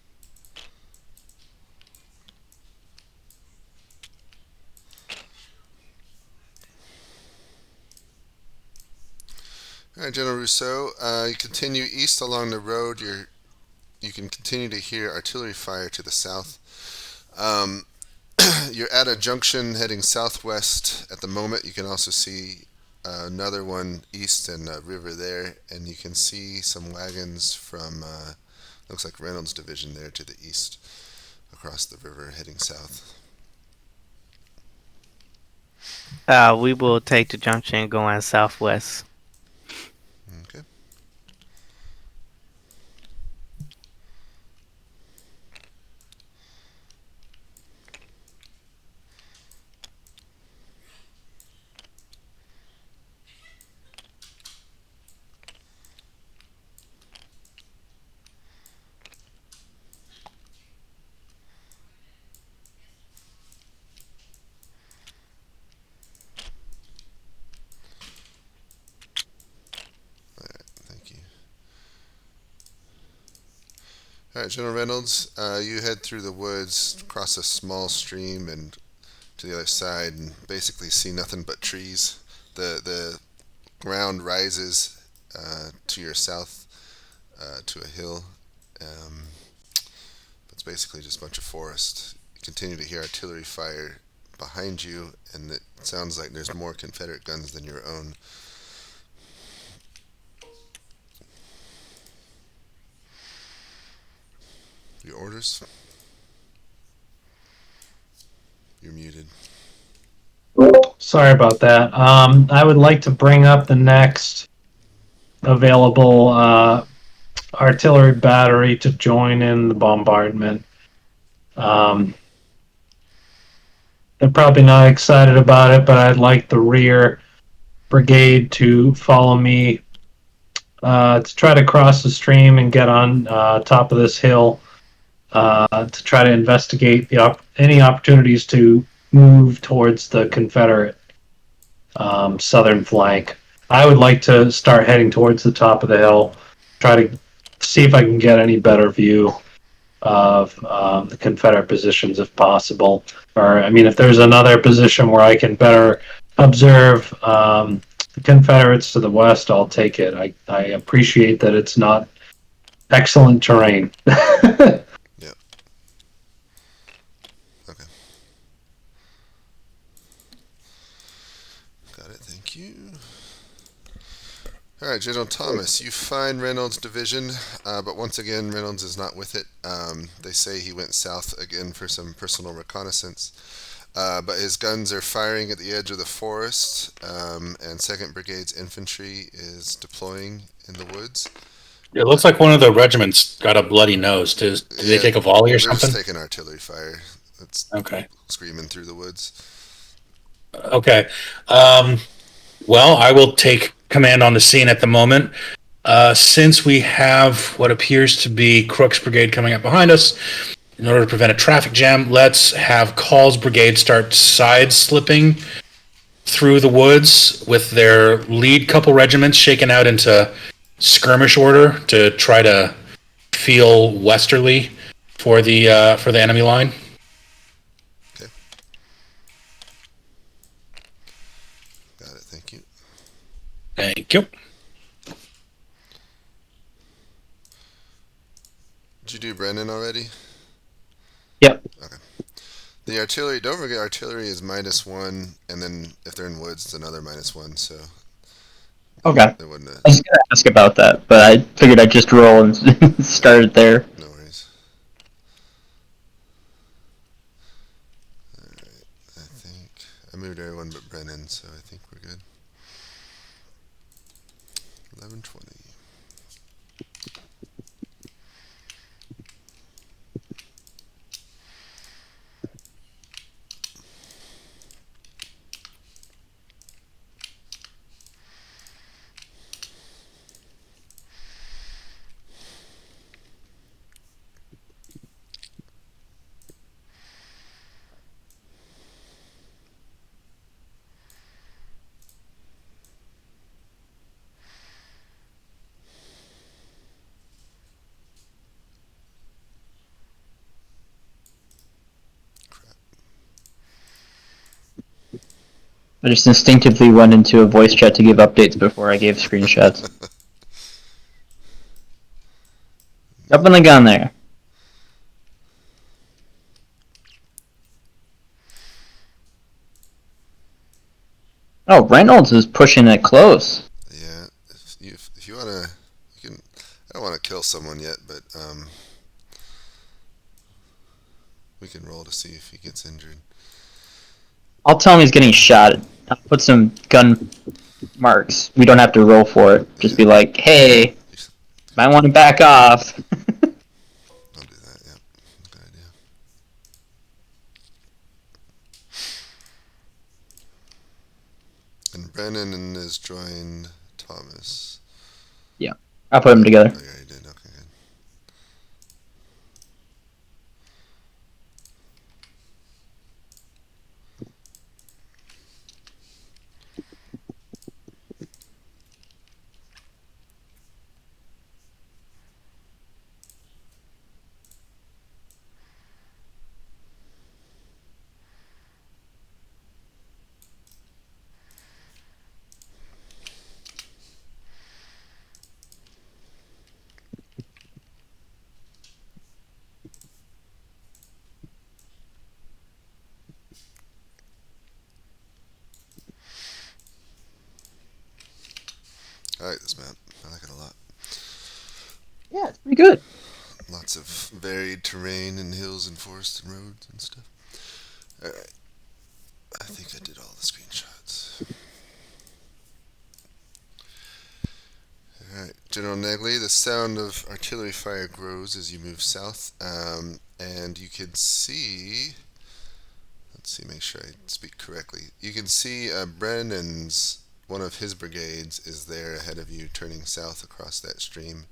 All right, General Rousseau. You continue east along the road. You can continue to hear artillery fire to the south. You're at a junction heading southwest at the moment. You can also see another one east and a river there, and you can see some wagons from looks like Reynolds' division there to the east across the river heading south. We will take the junction going southwest. Okay. All right, General Reynolds, you head through the woods, cross a small stream, and to the other side, and basically see nothing but trees. The ground rises to your south to a hill. It's basically just a bunch of forest. You continue to hear artillery fire behind you, and it sounds like there's more Confederate guns than your own. Your orders? You're muted. Sorry about that. I would like to bring up the next available artillery battery to join in the bombardment. They're probably not excited about it, but I'd like the rear brigade to follow me to try to cross the stream and get on top of this hill to try to investigate any opportunities to move towards the Confederate southern flank. I would like to start heading towards the top of the hill, try to see if I can get any better view of the Confederate positions if possible. Or, I mean, if there's another position where I can better observe the Confederates to the west, I'll take it. I appreciate that it's not excellent terrain. Yeah. Okay. Got it. Thank you. All right, General Thomas, you find Reynolds' division, but once again, Reynolds is not with it. They say he went south again for some personal reconnaissance. But his guns are firing at the edge of the forest, and 2nd Brigade's infantry is deploying in the woods. It looks like one of the regiments got a bloody nose. Did they take a volley or they're something? just taking artillery fire. It's Okay. screaming through the woods. Okay. Well, I will take command on the scene at the moment. Since we have what appears to be Crook's brigade coming up behind us, in order to prevent a traffic jam, let's have Call's brigade start side slipping through the woods with their lead couple regiments shaken out into skirmish order to try to feel westerly for the enemy line. Okay. Got it. Thank you. Thank you. Did you do Brennan already? Yep. Okay. The artillery, don't forget artillery is -1, and then if they're in woods, it's another -1, so. Okay. It wouldn't. I was gonna ask about that, but I figured I'd just roll and start it there. No worries. Alright, I think I moved everyone but Brennan, so I think we're good. 11:20. I just instinctively went into a voice chat to give updates before I gave screenshots. Jumping the gun there. Oh, Reynolds is pushing it close. Yeah, if you wanna, you can. I don't want to kill someone yet, but we can roll to see if he gets injured. I'll tell him he's getting shot. I'll put some gun marks. We don't have to roll for it. Just be like, hey, might want to back off. I'll do that. Yep, good idea. And Brennan has joined Thomas. I'll put them together. Oh, yeah, he did. Okay, good. I like this map. I like it a lot. Yeah, it's pretty good. Lots of varied terrain and hills and forests and roads and stuff. Alright. I think I did all the screenshots. Alright, General Negley, the sound of artillery fire grows as you move south, and you can see. Let's see, make sure I speak correctly. You can see Brennan's, one of his brigades, is there ahead of you, turning south across that stream.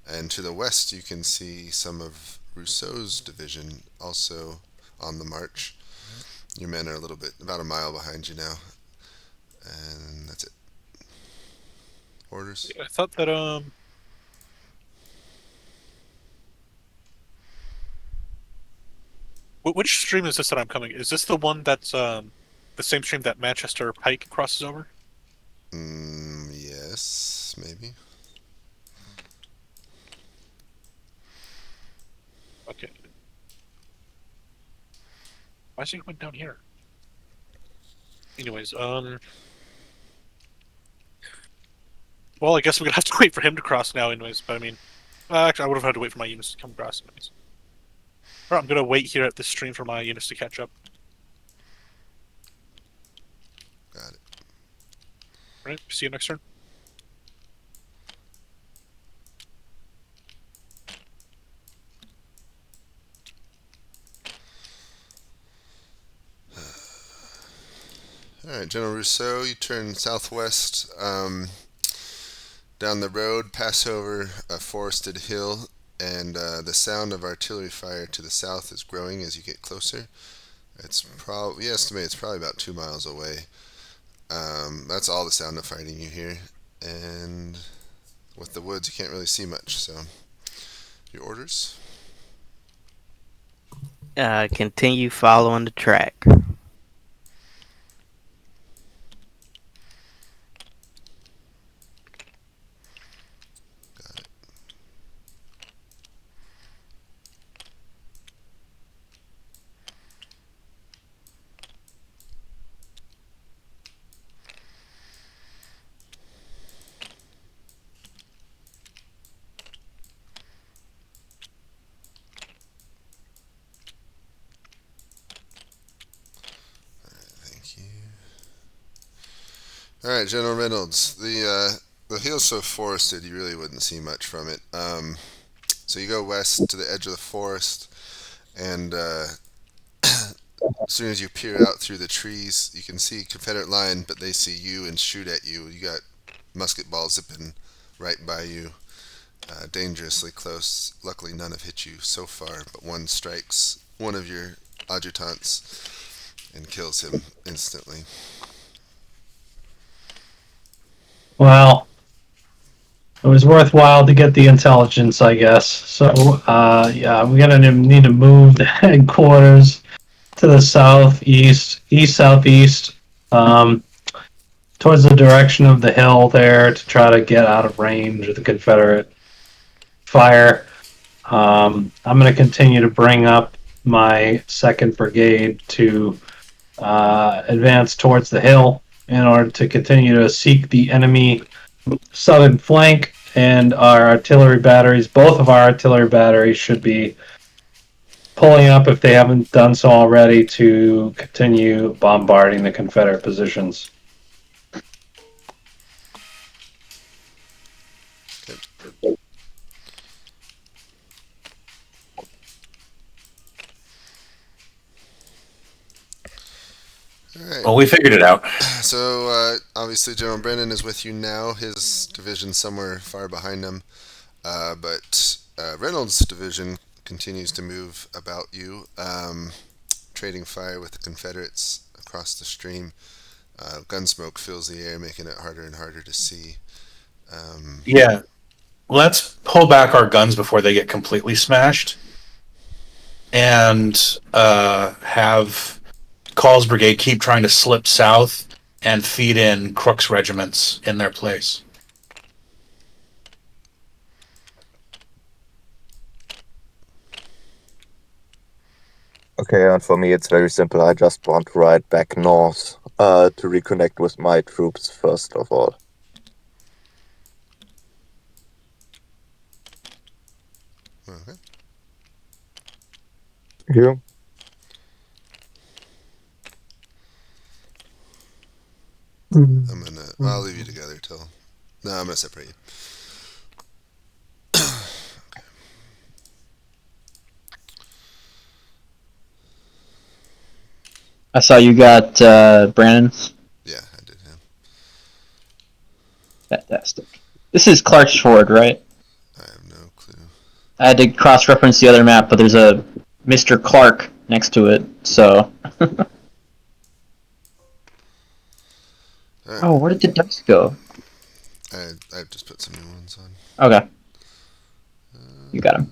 And to the west, you can see some of Rousseau's division also on the march. Your men are a little bit, about a mile behind you now. And that's it. Orders? I thought that which stream is this that I'm coming? Is this the one that's the same stream that Manchester Pike crosses over? Yes, maybe. Okay. Why is he going down here? Anyways, well, I guess we're gonna have to wait for him to cross now, anyways. But I mean, actually, I would have had to wait for my units to come across, anyways. Alright, I'm gonna wait here at this stream for my units to catch up. Got it. Alright, see you next turn. Alright, General Rousseau, you turn southwest down the road, pass over a forested hill, and the sound of artillery fire to the south is growing as you get closer. We estimate it's probably about 2 miles away. That's all the sound of fighting you hear. And with the woods, you can't really see much, so your orders? Continue following the track. Thank you. Alright, General Reynolds, the hill's so forested you really wouldn't see much from it. So you go west to the edge of the forest, and as soon as you peer out through the trees, you can see Confederate line, but they see you and shoot at you. You got musket balls zipping right by you, dangerously close. Luckily, none have hit you so far, but one strikes one of your adjutants and kills him instantly. Well, it was worthwhile to get the intelligence, I guess. So, yeah, we're gonna need to move the headquarters to the southeast, towards the direction of the hill there to try to get out of range of the Confederate fire. I'm going to continue to bring up my 2nd Brigade to advance towards the hill in order to continue to seek the enemy southern flank, and our artillery batteries, both of our artillery batteries, should be pulling up, if they haven't done so already, to continue bombarding the Confederate positions. Alright. Well, we figured it out. So, obviously, General Brennan is with you now. His division's somewhere far behind him. But Reynolds' division continues to move about you, trading fire with the Confederates across the stream. Gunsmoke fills the air, making it harder and harder to see. Yeah. Let's pull back our guns before they get completely smashed. And have Call's brigade keep trying to slip south and feed in Crook's regiments in their place. Okay, and for me it's very simple. I just want to ride back north to reconnect with my troops first of all. Okay. You? I'll leave you together till. No, I'm gonna separate you. I saw you got Brandon. Yeah, I did. Yeah. Fantastic. This is Clark's Ford, right? I have no clue. I had to cross-reference the other map, but there's a Mr. Clark next to it, so... Right. Oh, where did the dice go? I've just put some new ones on. Okay. You got him.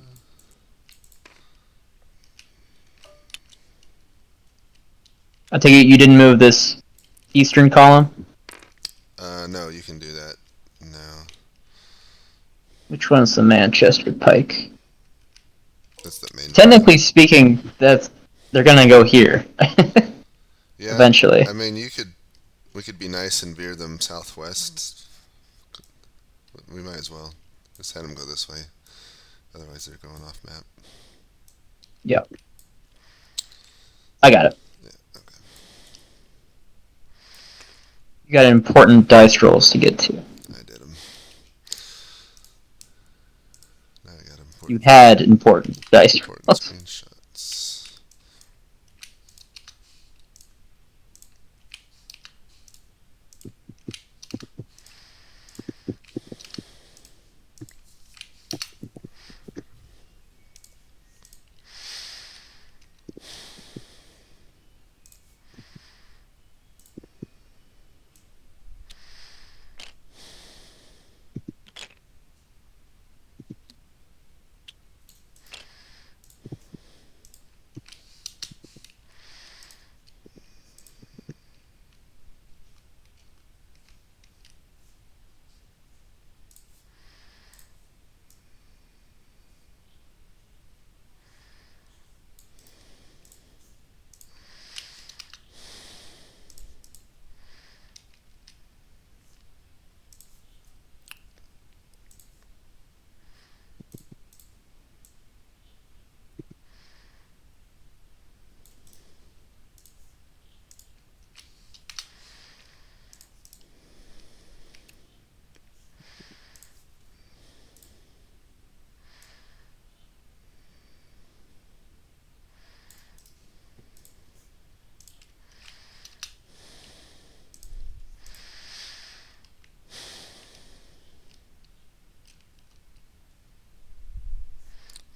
I take it you didn't move this eastern column? No, you can do that. No, Which one's the Manchester Pike? that's the main. Technically speaking, they're gonna go here. Yeah. Eventually. I mean, we could be nice and veer them southwest. We might as well. Just have them go this way. Otherwise, they're going off map. Yep. I got it. Yeah, okay. You got important dice rolls to get to. I did them. Now I got important. You had important dice Important rolls. screenshots.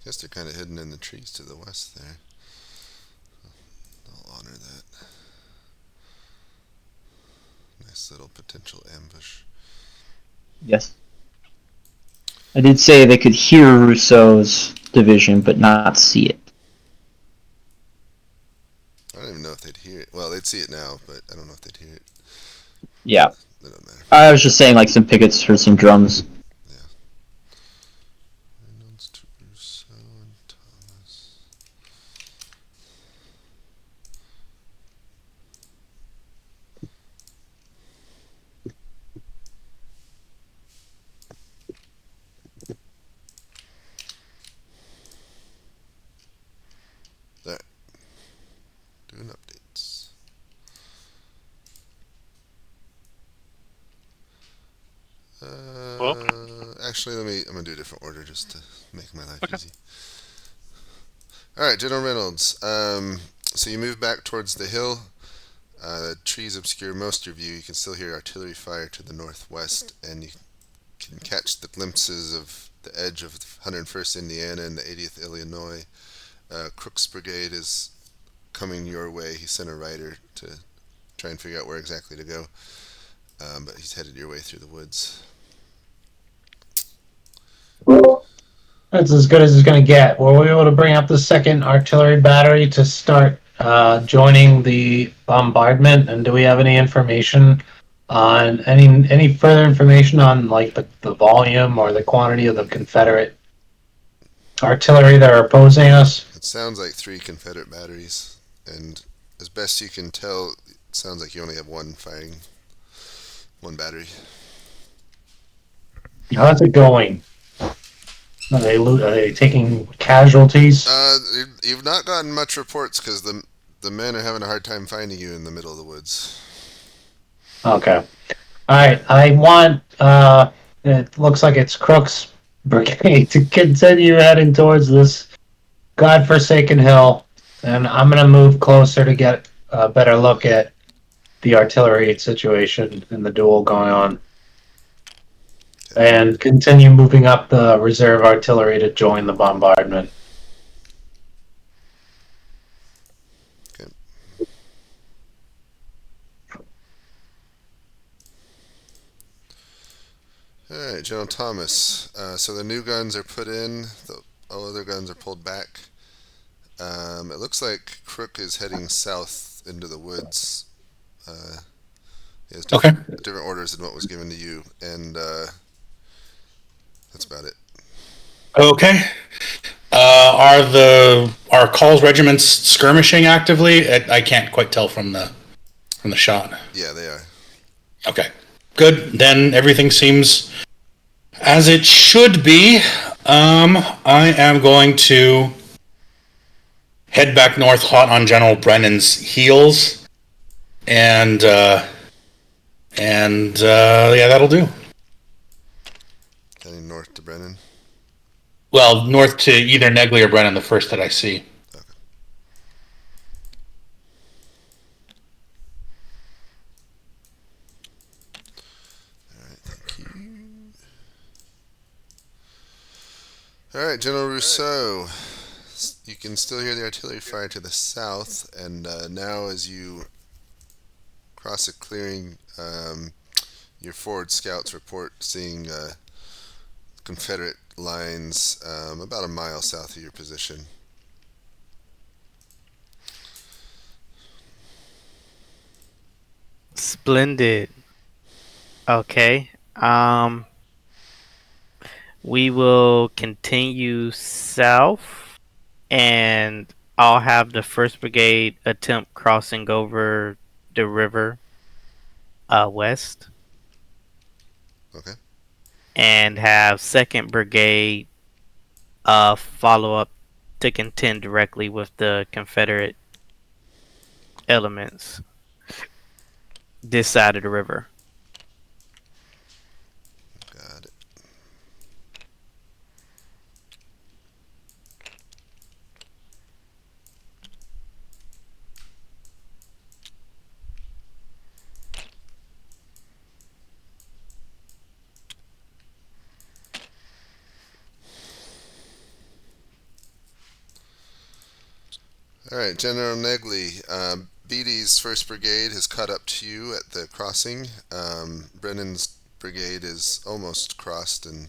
Guess they're kind of hidden in the trees to the west there. I'll honor that. Nice little potential ambush. Yes. I did say they could hear Rousseau's division, but not see it. I don't even know if they'd hear it. Well, they'd see it now, but I don't know if they'd hear it. Yeah. That don't matter. I was just saying, like, some pickets heard some drums. Reynolds to Rousseau and Thomas. There. Doing updates. Actually, I'm gonna do a different order just to make my life easy. All right, General Reynolds. So you move back towards the hill. The trees obscure most of your view. You can still hear artillery fire to the northwest, and you can catch the glimpses of the edge of 101st Indiana and the 80th Illinois. Crook's brigade is coming your way. He sent a rider to try and figure out where exactly to go, but he's headed your way through the woods. That's as good as it's going to get. Were we able to bring up the second artillery battery to start joining the bombardment? And do we have any information on any further information on like the volume or the quantity of the Confederate artillery that are opposing us? It sounds like 3 Confederate batteries, and as best you can tell, it sounds like you only have one battery. How's it going? Are they taking casualties? You've not gotten much reports because the men are having a hard time finding you in the middle of the woods. Okay. All right. I want. It looks like it's Crook's brigade to continue heading towards this godforsaken hill, and I'm gonna move closer to get a better look at the artillery situation and the duel going on, and continue moving up the reserve artillery to join the bombardment. Okay. All right, General Thomas. So the new guns are put in. The all other guns are pulled back. It looks like Crook is heading south into the woods. He has Okay. different orders than what was given to you, and that's about it. Okay. Are Call's regiments skirmishing actively? I can't quite tell from the shot. Yeah, they are. Okay. Good. Then everything seems as it should be. I am going to head back north hot on General Brennan's heels. And yeah, that'll do. Heading north to Brennan. Well, north to either Negley or Brennan, the first that I see. Okay. All right, thank you. All right, General Rousseau. You can still hear the artillery fire to the south, and now as you cross a clearing, your forward scouts report seeing Confederate lines about a mile south of your position. Splendid. Okay. We will continue south, and I'll have the first brigade attempt crossing over the river west, Okay. and have second brigade follow up to contend directly with the Confederate elements this side of the river. Got it. All right, General Negley. Beatty's 1st Brigade has caught up to you at the crossing. Brennan's brigade is almost crossed and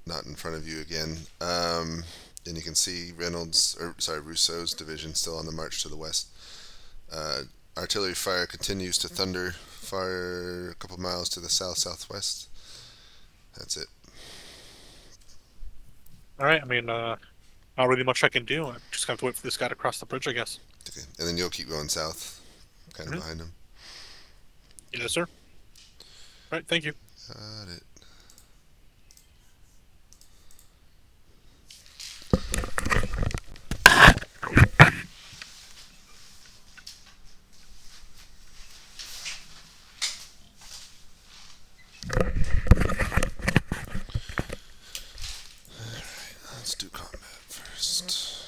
not in front of you again. And you can see Rousseau's division still on the march to the west. Artillery fire continues to thunder far a couple miles to the south-southwest. That's it. All right. I mean, not really much I can do. I just have to wait for this guy to cross the bridge, I guess. Okay. And then you'll keep going south, kind of behind him. Yes, sir. All right. Thank you. Got it. Let's do combat first.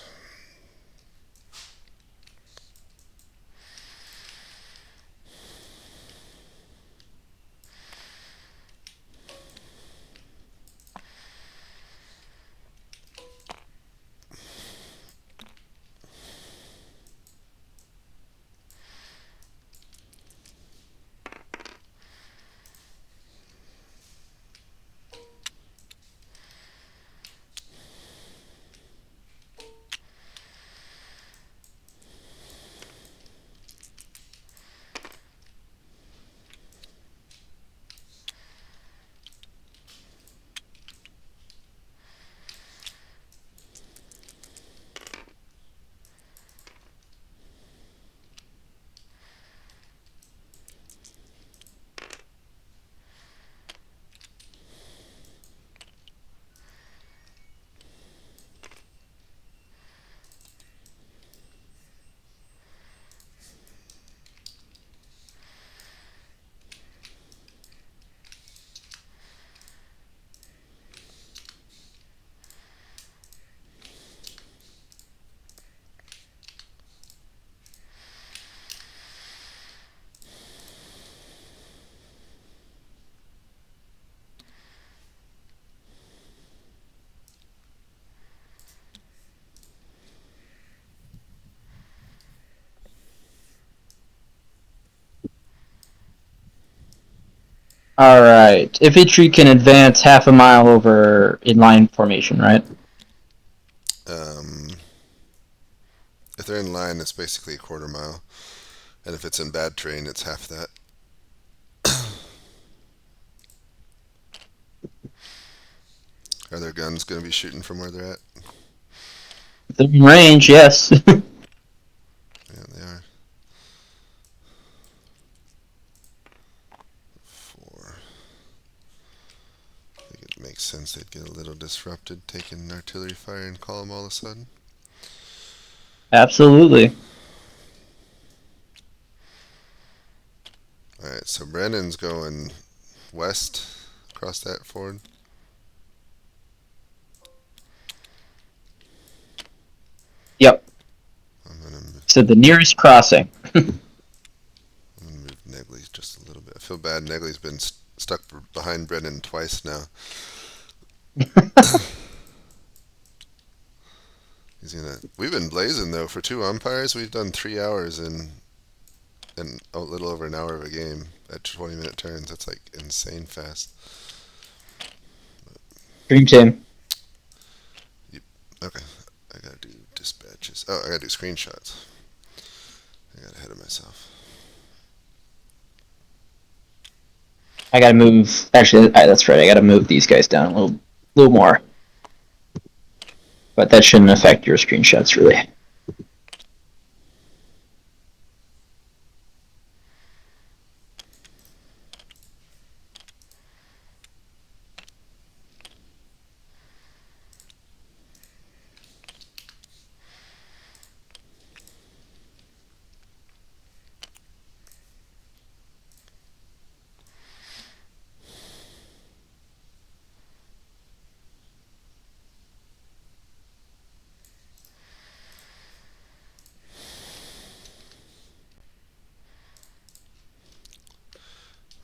Alright. Infantry can advance half a mile over in line formation, right? If they're in line, it's basically a quarter mile. And if it's in bad terrain, it's half that. Are their guns going to be shooting from where they're at? If they're in range, yes. Yeah, they are. 4. I think it makes sense they'd get a little disrupted taking artillery fire and call them all of a sudden. Absolutely. Alright, so Brennan's going west across that ford. Yep. I'm gonna So the nearest crossing. move Negley just a little bit. I feel bad. Negley's been stuck behind Brennan twice now. We've been blazing though for 2 umpires. We've done 3 hours in a little over an hour of a game at 20-minute turns. That's like insane fast. Dream team. Okay, I gotta do dispatches. Oh, I gotta do screenshots. I got ahead of myself. I gotta move. Actually, that's right. I gotta move these guys down a little more. But that shouldn't affect your screenshots, really.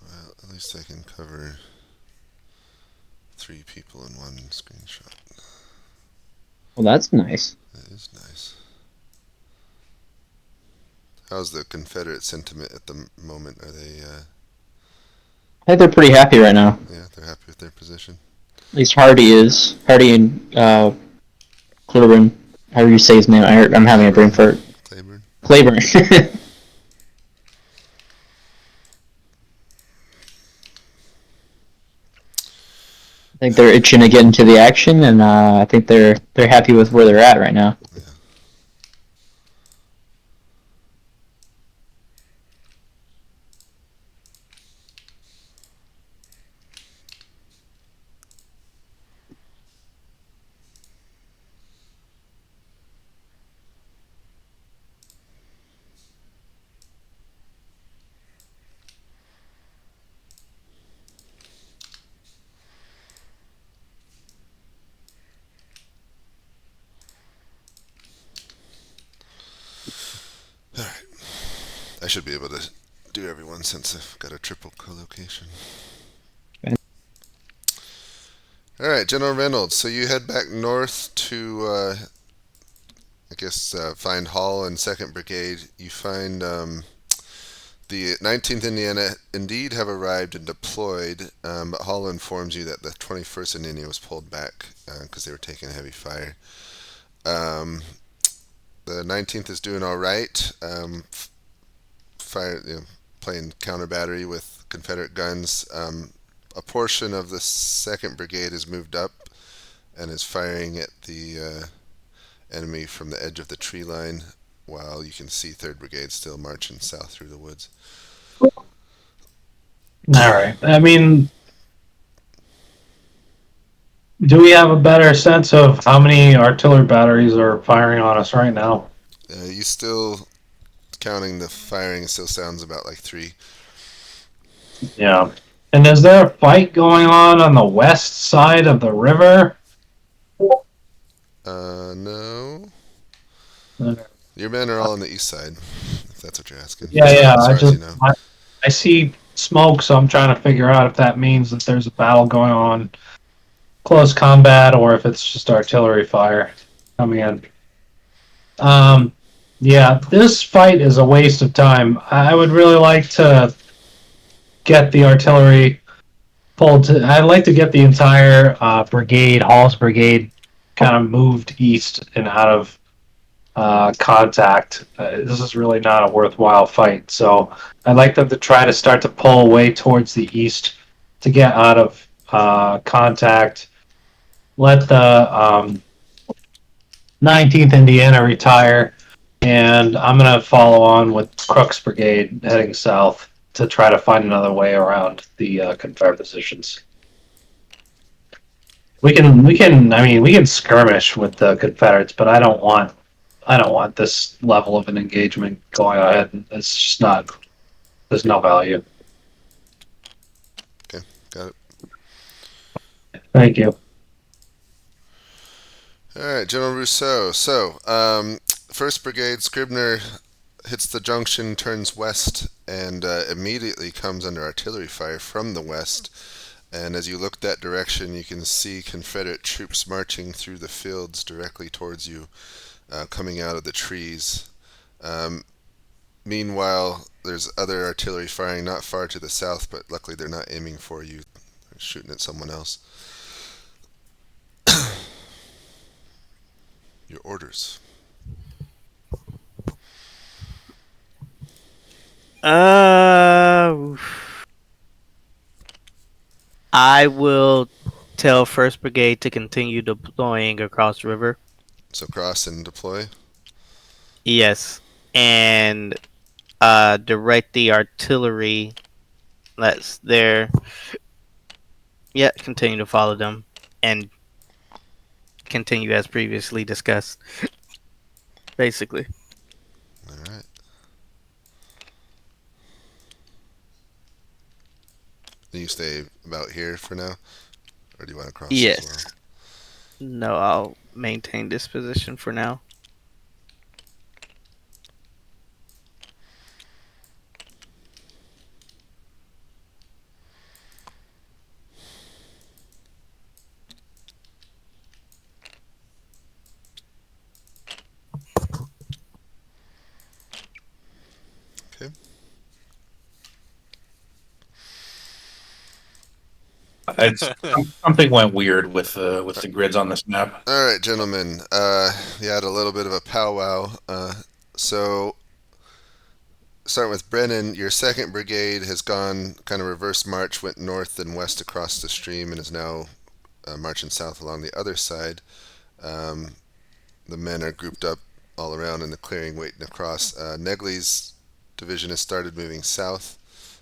Well, at least I can cover 3 people in one screenshot. Well, that's nice. That is nice. How's the Confederate sentiment at the moment? Are they, I think they're pretty happy right now. yeah, they're happy with their position? At least Hardee is. Hardee and Claiborne, however you say his name. I'm having a brain fart. Claiborne? Claiborne. I think they're itching to get into the action, and I think they're happy with where they're at right now. Yeah. Alright. I should be able to do everyone since I've got a triple co-location. Okay. Alright, General Reynolds, so you head back north to, find Hall and 2nd Brigade. You find the 19th Indiana indeed have arrived and deployed, but Hall informs you that the 21st Indiana was pulled back because they were taking heavy fire. The 19th is doing all right. Playing counter battery with Confederate guns. A portion of the 2nd Brigade is moved up and is firing at the enemy from the edge of the tree line, while you can see 3rd Brigade still marching south through the woods. Alright. I mean, do we have a better sense of how many artillery batteries are firing on us right now? You still, counting the firing, it still sounds about like 3. Yeah. And is there a fight going on the west side of the river? No. Okay. Your men are all on the east side, if that's what you're asking. Yeah, As far as you know. I see smoke, so I'm trying to figure out if that means that there's a battle going on, close combat, or if it's just artillery fire coming in. Yeah, this fight is a waste of time. I would really like to get the artillery pulled. I'd like to get the entire brigade, Hall's brigade, kind of moved east and out of contact. This is really not a worthwhile fight. So I'd like them to try to start to pull away towards the east to get out of contact. Let the 19th Indiana retire, and I'm going to follow on with Crook's brigade heading south to try to find another way around the Confederate positions. We can skirmish with the Confederates, but I don't want this level of an engagement going ahead. It's just not. There's no value. Okay, got it. Thank you. All right, General Rousseau. So, 1st Brigade, Scribner hits the junction, turns west, and immediately comes under artillery fire from the west. And as you look that direction, you can see Confederate troops marching through the fields directly towards you, coming out of the trees. Meanwhile, there's other artillery firing not far to the south, but luckily they're not aiming for you. They're shooting at someone else. Your orders. I will tell 1st Brigade to continue deploying across the river. So cross and deploy. Yes. And direct the artillery that's there. Yeah, continue to follow them. And continue as previously discussed. Basically. All right. You stay about here for now? Or do you want to cross Yes. as well? No, I'll maintain this position for now. Okay. Something went weird with the grids on this map. All right, gentlemen. We had a little bit of a powwow. So, starting with Brennan, your 2nd Brigade has gone kind of reverse march, went north and west across the stream, and is now marching south along the other side. The men are grouped up all around in the clearing, waiting across. Negley's division has started moving south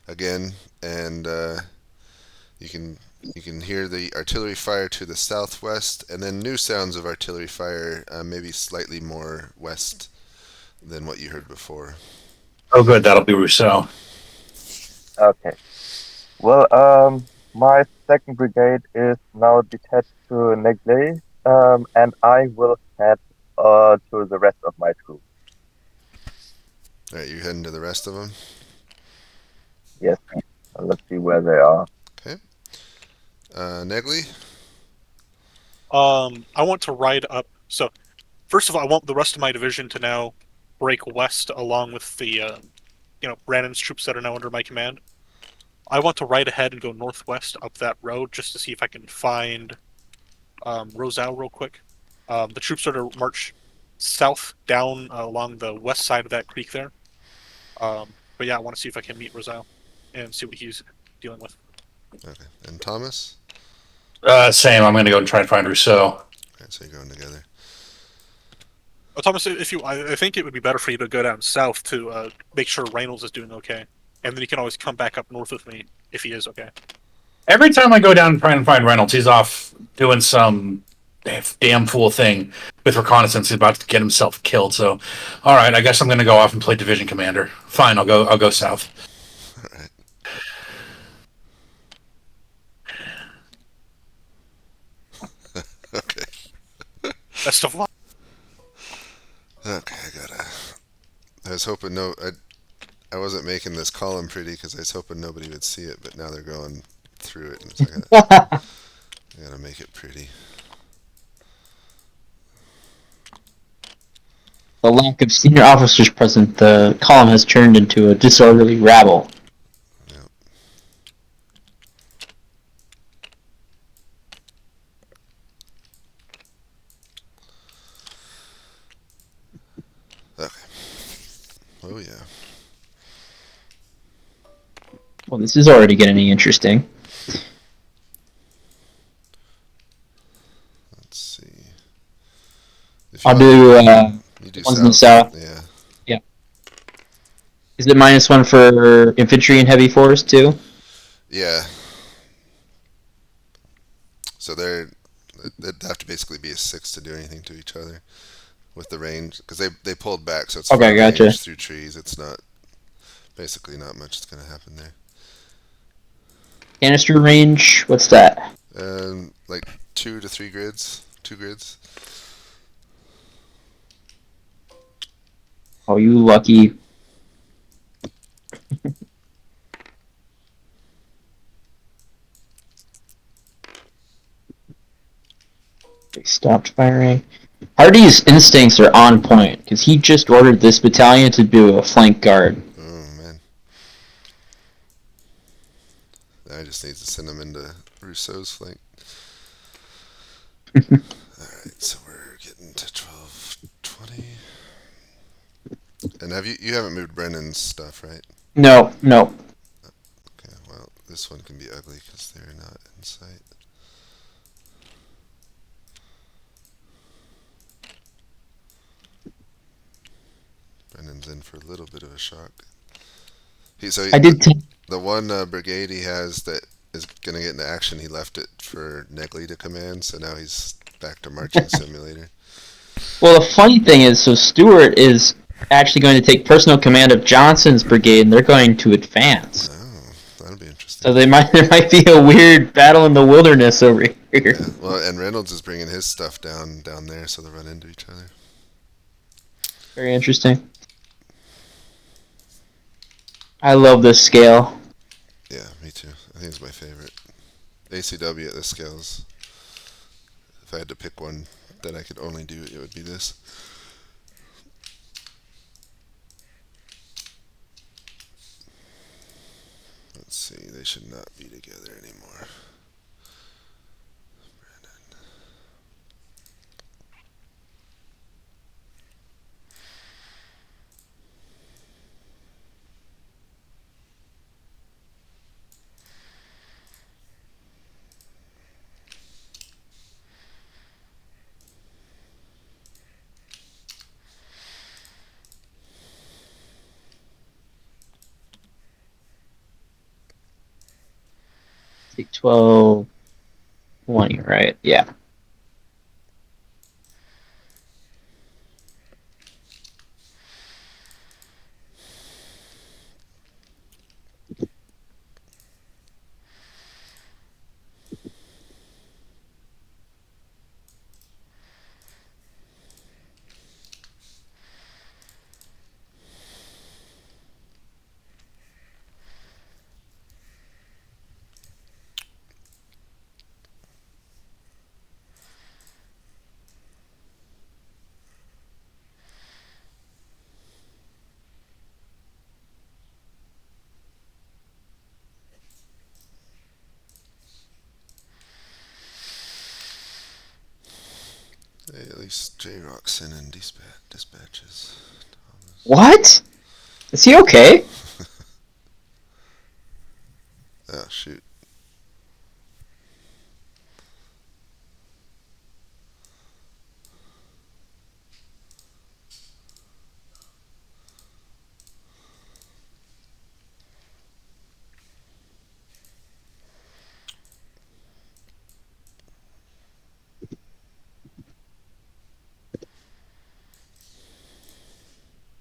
again, and you can hear the artillery fire to the southwest, and then new sounds of artillery fire, maybe slightly more west than what you heard before. Oh, good. That'll be Rousseau. Okay. Well, my 2nd Brigade is now detached to Negley, and I will head to the rest of my troop. All right, you're heading to the rest of them? Yes. Let's see where they are. Okay. Negley? I want to ride up. So, first of all, I want the rest of my division to now break west along with the, Brandon's troops that are now under my command. I want to ride ahead and go northwest up that road just to see if I can find Roselle real quick. The troops are to march south down along the west side of that creek there. But yeah, I want to see if I can meet Roselle and see what he's dealing with. Okay. And Thomas? Same. I'm going to go and try and find Rousseau. Okay, so you're going together. Thomas, I think it would be better for you to go down south to make sure Reynolds is doing okay, and then you can always come back up north with me if he is okay. Every time I go down and try and find Reynolds, he's off doing some damn fool thing with reconnaissance. He's about to get himself killed. So, all right, I guess I'm going to go off and play division commander. Fine, I'll go south. All right. Okay. Best of luck. Okay, I was hoping I wasn't making this column pretty because I was hoping nobody would see it, but now they're going through it, and it's like I gotta make it pretty. The lack of senior officers present, the column has turned into a disorderly rabble. Yep. Oh yeah. Well, this is already getting interesting. Let's see. If you I'll want, do you do ones in the south. south. Yeah. Yeah. Is it -1 for infantry and heavy force too? Yeah. So they'd have to basically be a 6 to do anything to each other with the range, because they pulled back, so it's Okay, free gotcha. range through trees. It's not basically not much that's gonna happen there. Canister range, what's that? Like 2 to 3 grids, 2 grids. Oh, you lucky. They stopped firing. Hardee's instincts are on point because he just ordered this battalion to do a flank guard. Oh man. I just need to send them into Rousseau's flank. Alright, so we're getting to 12:20. And you haven't moved Brennan's stuff, right? No. Okay, well, this one can be ugly because they're not in sight. Brennan's in for a little bit of a shock. I did. The one brigade he has that is going to get into action, he left it for Negley to command, so now he's back to marching simulator. Well, the funny thing is, so Stewart is actually going to take personal command of Johnson's brigade, and they're going to advance. Oh, that'll be interesting. So there might be a weird battle in the wilderness over here. Yeah, well, and Reynolds is bringing his stuff down there, so they'll run into each other. Very interesting. I love this scale. Yeah, me too. I think it's my favorite. ACW at this scales. If I had to pick one that I could only do, it would be this. Let's see, they should not be together anymore. Brandon. Take 12, 20, right? Yeah. Hey, at least J-Rock's sending dispatches. What? Is he okay? Oh, shoot.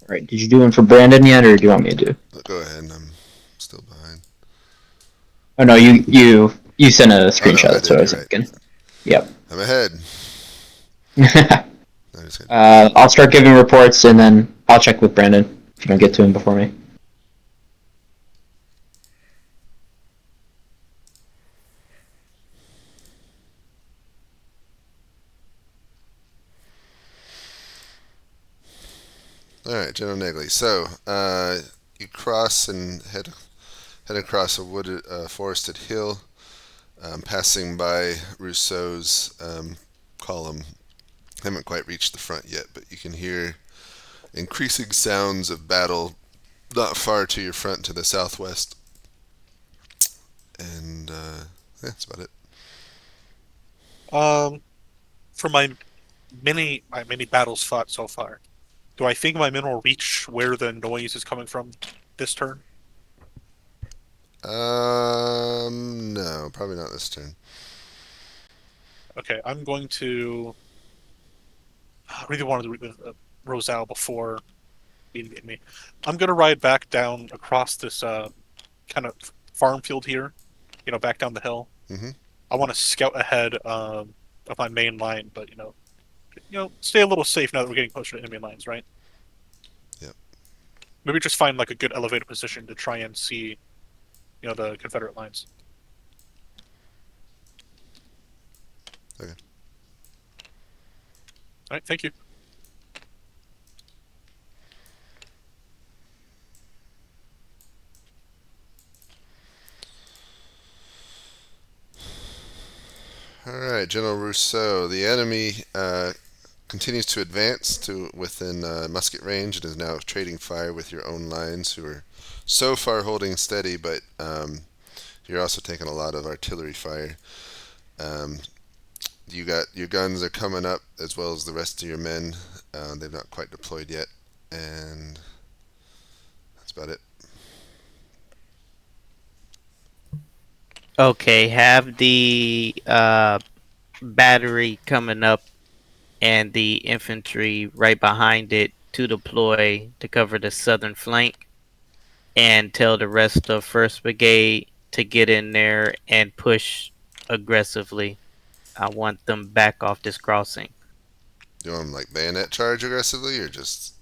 All right. Did you do one for Brandon yet, or do you want me to do? Go ahead, I'm still behind. Oh no, you sent a screenshot. I That's did, what I was you're right. thinking. Yep. I'm ahead. I just got I'll start giving reports, and then I'll check with Brandon if you don't get to him before me. Alright, General Negley. So, you cross and head across a wooded, forested hill, passing by Rousseau's column. Haven't quite reached the front yet, but you can hear increasing sounds of battle not far to your front to the southwest. And that's about it. For my many battles fought so far, do I think my men will reach where the noise is coming from this turn? No, probably not this turn. Okay, I'm going to. I really wanted to read with Rosal before beating me. I'm going to ride back down across this kind of farm field here, back down the hill. Mm-hmm. I want to scout ahead of my main line, but stay a little safe now that we're getting closer to enemy lines, right? Yep. Maybe just find like a good elevated position to try and see, the Confederate lines. Okay. All right, thank you. All right, General Rousseau. The enemy continues to advance to within musket range and is now trading fire with your own lines, who are so far holding steady, but you're also taking a lot of artillery fire. You got your guns are coming up as well as the rest of your men. They've not quite deployed yet, and that's about it. Okay, have the battery coming up and the infantry right behind it to deploy to cover the southern flank, and tell the rest of 1st Brigade to get in there and push aggressively. I want them back off this crossing. You want them like bayonet charge aggressively, or just?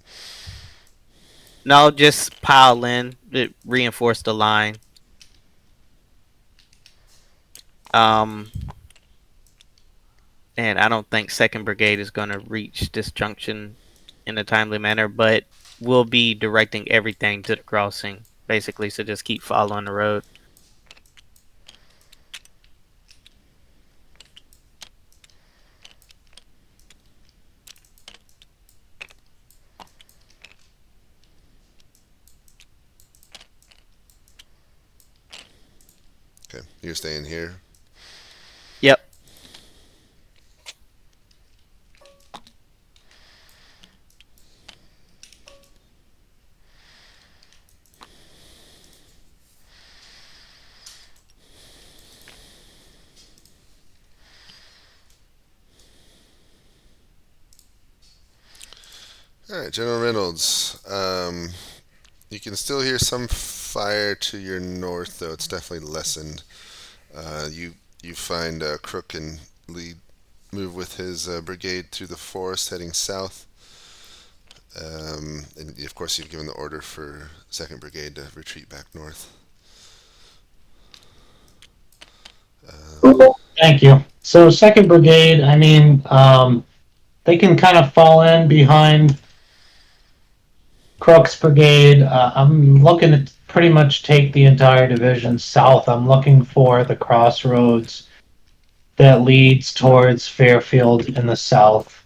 No, just pile in, reinforce the line. And I don't think 2nd Brigade is going to reach this junction in a timely manner, but we'll be directing everything to the crossing, basically, so just keep following the road. Okay, you're staying here. Yep. All right, General Reynolds. You can still hear some fire to your north, though it's definitely lessened. You find Crook and Lee move with his brigade through the forest, heading south. And of course, you've given the order for 2nd Brigade to retreat back north. Thank you. So 2nd Brigade, I mean, they can kind of fall in behind Crook's brigade. I'm looking to pretty much take the entire division south. I'm looking for the crossroads that leads towards Fairfield in the south.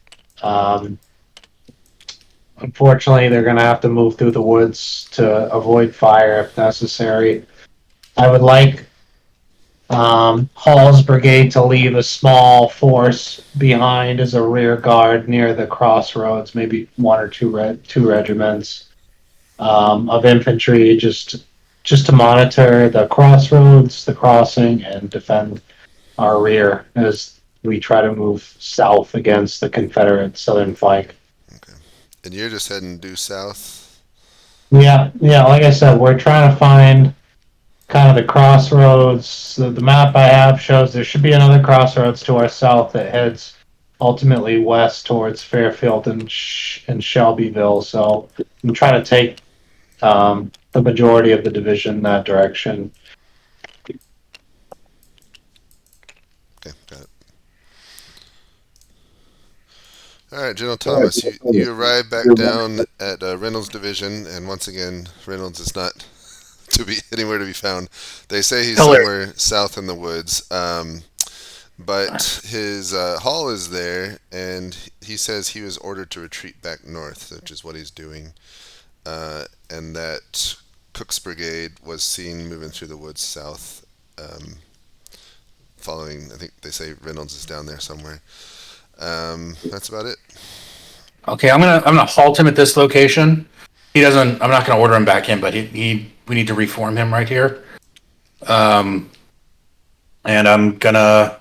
Unfortunately, they're going to have to move through the woods to avoid fire if necessary. I would like Hall's brigade to leave a small force behind as a rear guard near the crossroads, maybe one or two regiments of infantry, just to monitor the crossroads, the crossing, and defend our rear as we try to move south against the Confederate southern flank. Okay. And you're just heading due south? Yeah, like I said, we're trying to find kind of the crossroads. The map I have shows there should be another crossroads to our south that heads ultimately west towards Fairfield and Shelbyville. So I'm trying to take the majority of the division that direction. Okay, got it. All right, General Thomas, you arrive back down at Reynolds' division, and once again, Reynolds is not anywhere to be found. They say he's somewhere south in the woods. But his hall is there, and he says he was ordered to retreat back north, which is what he's doing. And that Cook's brigade was seen moving through the woods south, following. I think they say Reynolds is down there somewhere. That's about it. Okay, I'm gonna halt him at this location. He doesn't. I'm not gonna order him back in, but we need to reform him right here. And I'm gonna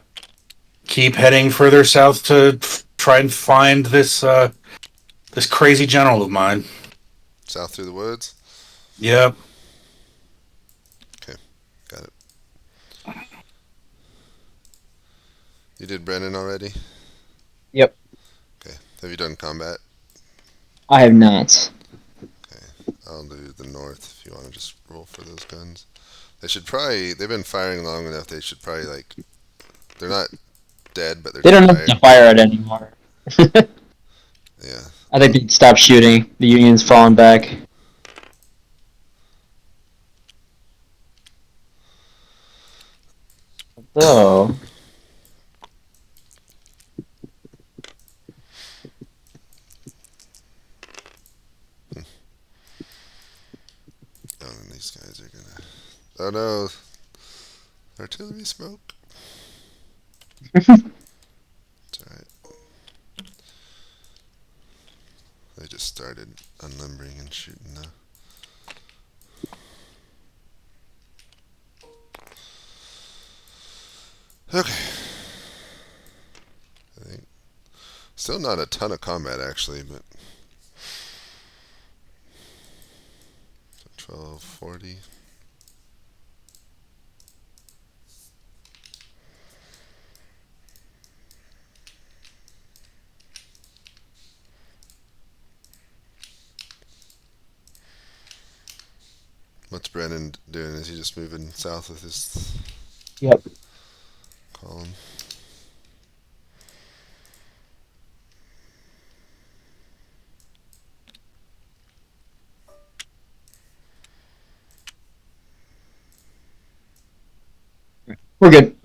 keep heading further south to try and find this this crazy general of mine. South through the woods. Yep. Okay, got it. You did Brennan already? Yep. Okay. Have you done combat? I have not. Okay. I'll do the north if you want to just roll for those guns. They should probably. They've been firing long enough. They should probably like. They're not dead, but they're. They don't have tired. to fire it anymore. Yeah. I think they stopped shooting. The Union's fallen back. So, Oh, and these guys are gonna. Oh no! Artillery smoke. It's alright. They just started unlimbering and shooting now. Okay. I think still not a ton of combat actually, but 1240. What's Brennan doing? Is he just moving south with his yep. column? We're good.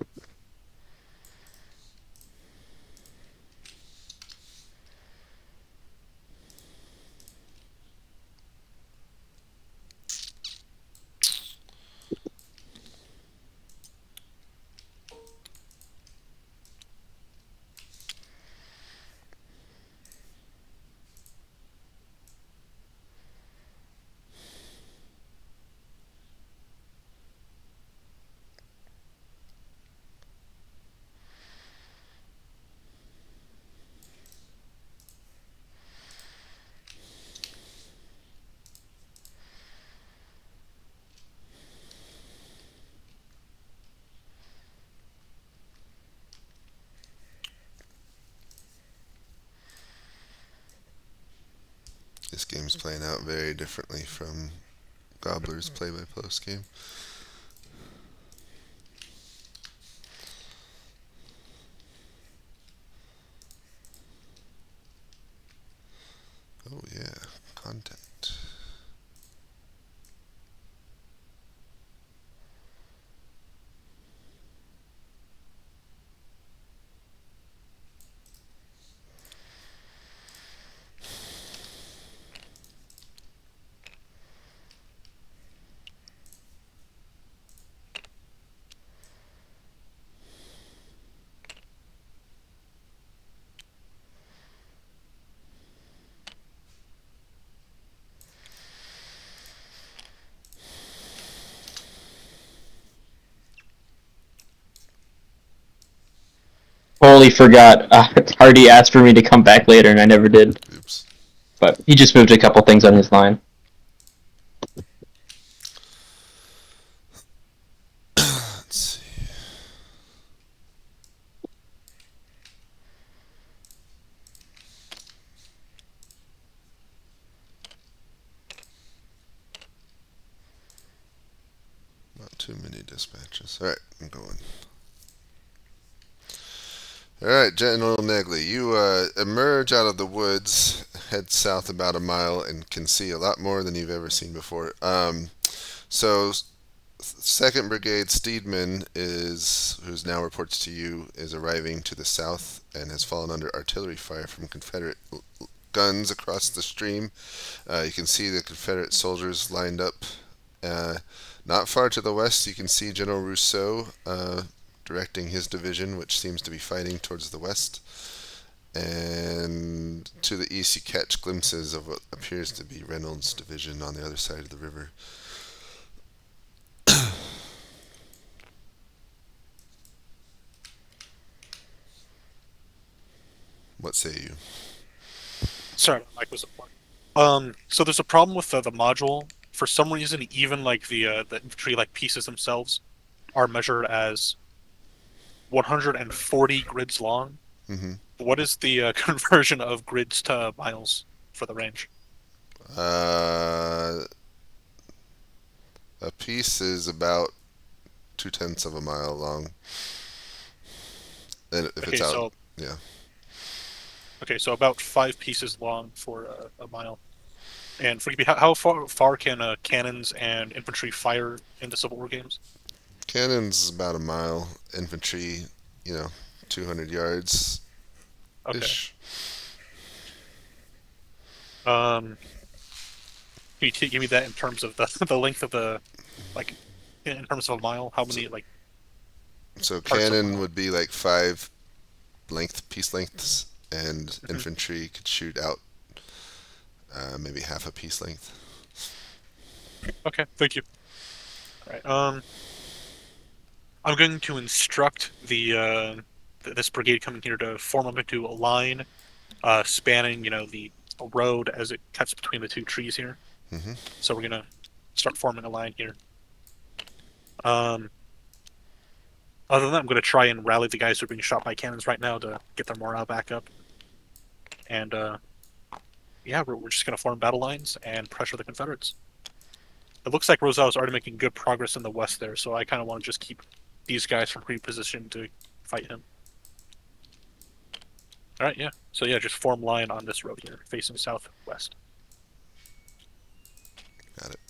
This game's playing out very differently from Gobbler's play-by-post game. Oh yeah, content. Totally forgot. Hardee asked for me to come back later, and I never did. Oops. But he just moved a couple things on his line. Let's see. Not too many dispatches. Alright, I'm going. Alright, General Negley, you emerge out of the woods, head south about a mile, and can see a lot more than you've ever seen before. So, 2nd Brigade Steedman who's now reports to you, is arriving to the south and has fallen under artillery fire from Confederate guns across the stream. You can see the Confederate soldiers lined up. Not far to the west, you can see General Rousseau directing his division, which seems to be fighting towards the west. And to the east, you catch glimpses of what appears to be Reynolds' division on the other side of the river. What say you? Sorry, my mic was up. So there's a problem with the module. For some reason, even like the infantry like pieces themselves are measured as 140 grids long. Mm-hmm. What is the conversion of grids to miles for the range? A piece is about 0.2 of a mile long. And if Okay, it's out, so yeah. okay, so about 5 pieces long for a mile. And forgive me, how far can cannons and infantry fire in the Civil War games? Cannon's about a mile. Infantry, 200 yards. Okay. Ish. Can you give me that in terms of the length of the, like, in terms of a mile? How many like? So Parts of a cannon mile. would be like 5 piece lengths, and Mm-hmm. infantry could shoot out maybe half a piece length. Okay, thank you. All right. I'm going to instruct this brigade coming here to form up into a line, spanning the road as it cuts between the 2 trees here. Mm-hmm. So we're gonna start forming a line here. Other than that, I'm gonna try and rally the guys who are being shot by cannons right now to get their morale back up. And yeah, we're just gonna form battle lines and pressure the Confederates. It looks like Roselle is already making good progress in the west there, so I kind of want to just keep these guys from repositioned to fight him. All right, yeah. So yeah, just form line on this road here, facing southwest. Got it.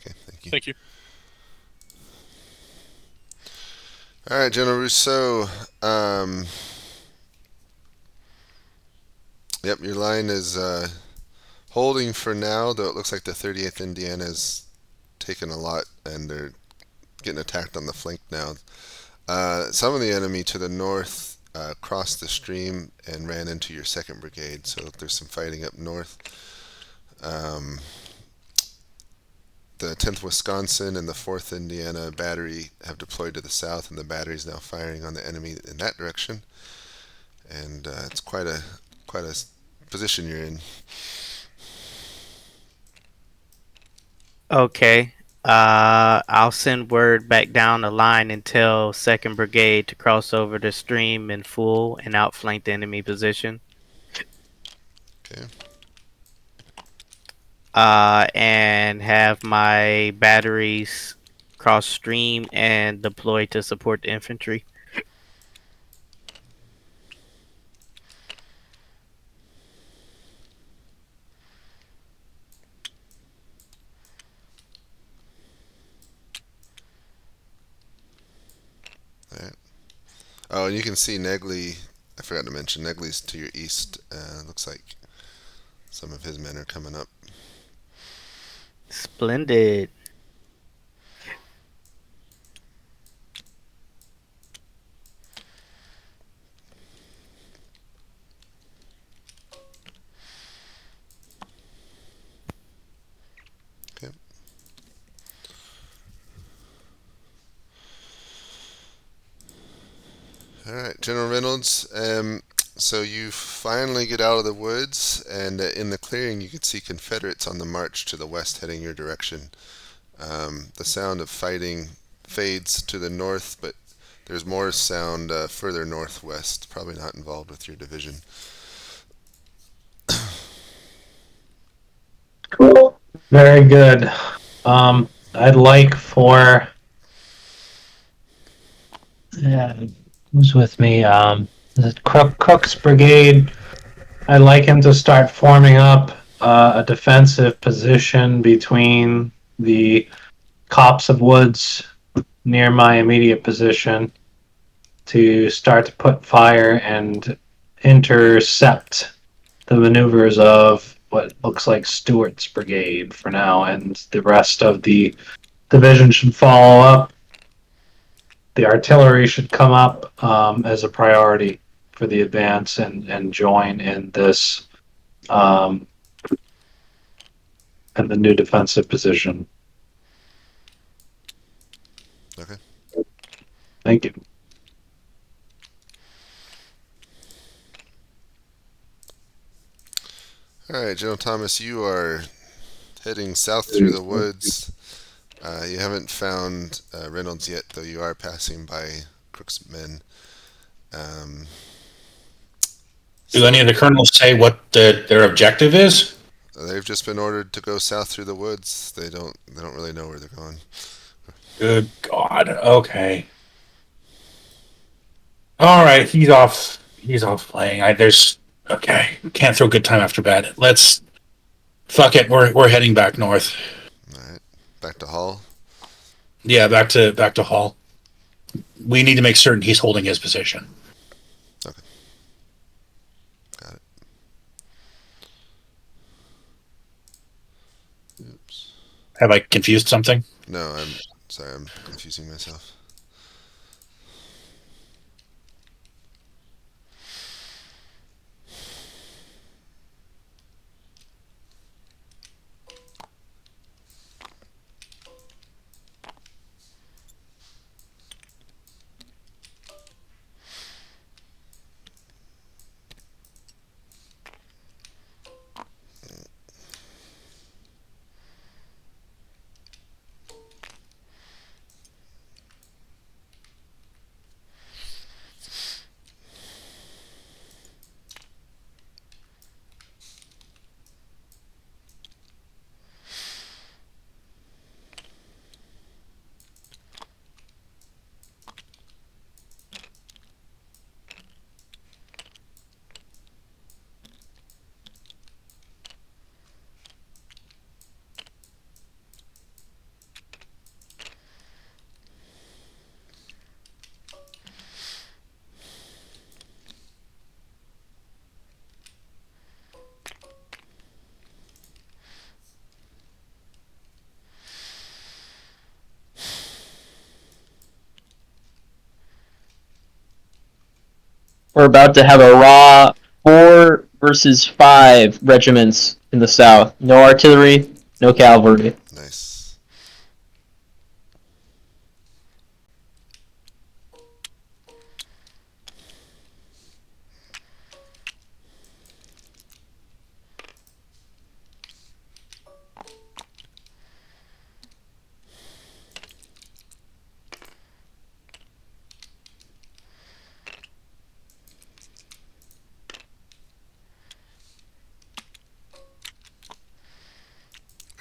Okay, thank you. Thank you. All right, General Rousseau. Yep, your line is holding for now, though it looks like the 38th Indiana's taken a lot, and they're getting attacked on the flank now. Some of the enemy to the north crossed the stream and ran into your 2nd Brigade, so there's some fighting up north. The 10th Wisconsin and the 4th Indiana battery have deployed to the south, and the battery is now firing on the enemy in that direction. And it's quite a position you're in. Okay. I'll send word back down the line and tell 2nd Brigade to cross over the stream in full and outflank the enemy position. Okay. And have my batteries cross stream and deploy to support the infantry. All right. Oh, and you can see Negley. I forgot to mention Negley's to your east. Looks like some of his men are coming up. Splendid. Okay. All right, General Reynolds. So you finally get out of the woods, and in the clearing you can see Confederates on the march to the west heading your direction. The sound of fighting fades to the north, but there's more sound further northwest, probably not involved with your division. Very good. I'd like for who's with me? The Cook's brigade. I'd like him to start forming up a defensive position between the copse of woods near my immediate position to start to put fire and intercept the maneuvers of what looks like Stewart's brigade for now, and the rest of the division should follow up. The artillery should come up as a priority for the advance and join in this in the new defensive position. Okay. Thank you. All right, General Thomas, you are heading south through the woods. You haven't found Reynolds yet, though you are passing by Crook's men. Do any of the colonels say what their objective is? They've just been ordered to go south through the woods. They don't really know where they're going. Good God. Okay. All right. He's off. He's off playing. Okay. Can't throw good time after bad. Let's. Fuck it. We're heading back north. All right, back to Hull. Yeah, back to Hall. We need to make certain he's holding his position. Okay. Got it. Oops. Have I confused something? No, I'm sorry. I'm confusing myself. We're about to have a raw 4 versus 5 regiments in the south. No artillery, no cavalry. Nice.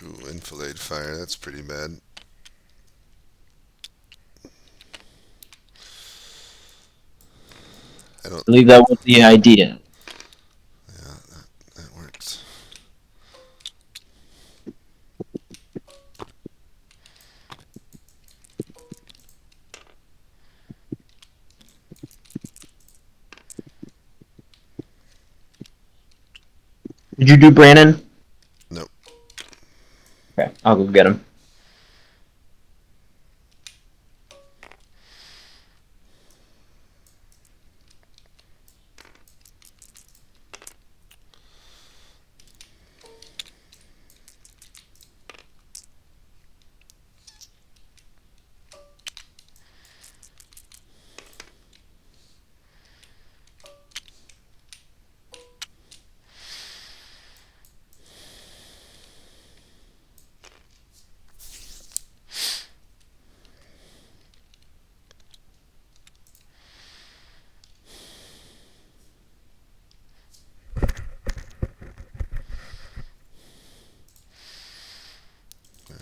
Ooh, enfilade fire. That's pretty bad. I don't. I believe that was the idea. Yeah, that works. Did you do Brandon? Nope. Okay, I'll go get him.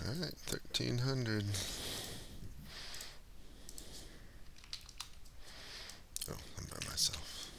All right, 1,300. Oh, I'm by myself.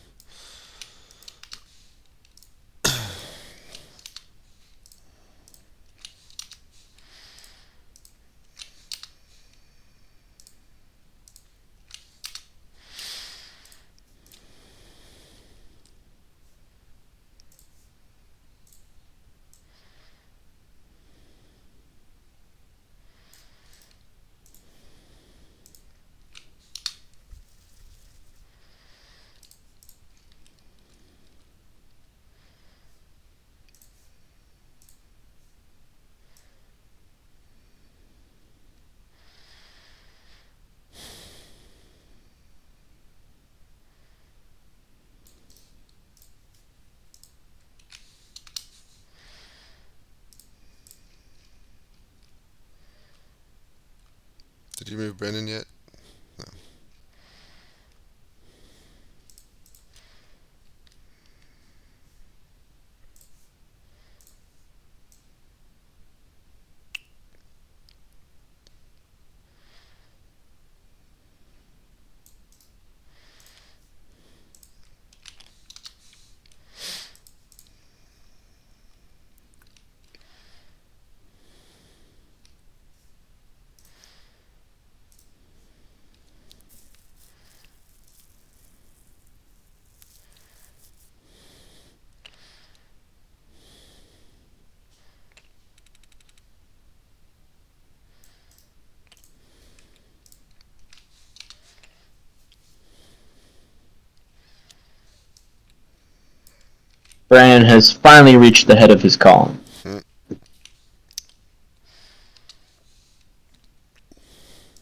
Did you move Brennan yet? No. Brandon has finally reached the head of his column.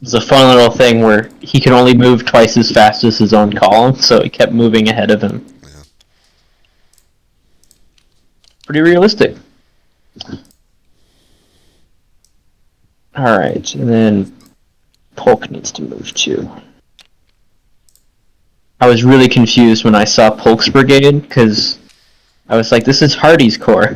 It's a fun little thing where he could only move twice as fast as his own column, so he kept moving ahead of him. Yeah. Pretty realistic. Alright, and then Polk needs to move too. I was really confused when I saw Polk's brigade, because I was like, this is Hardee's corps.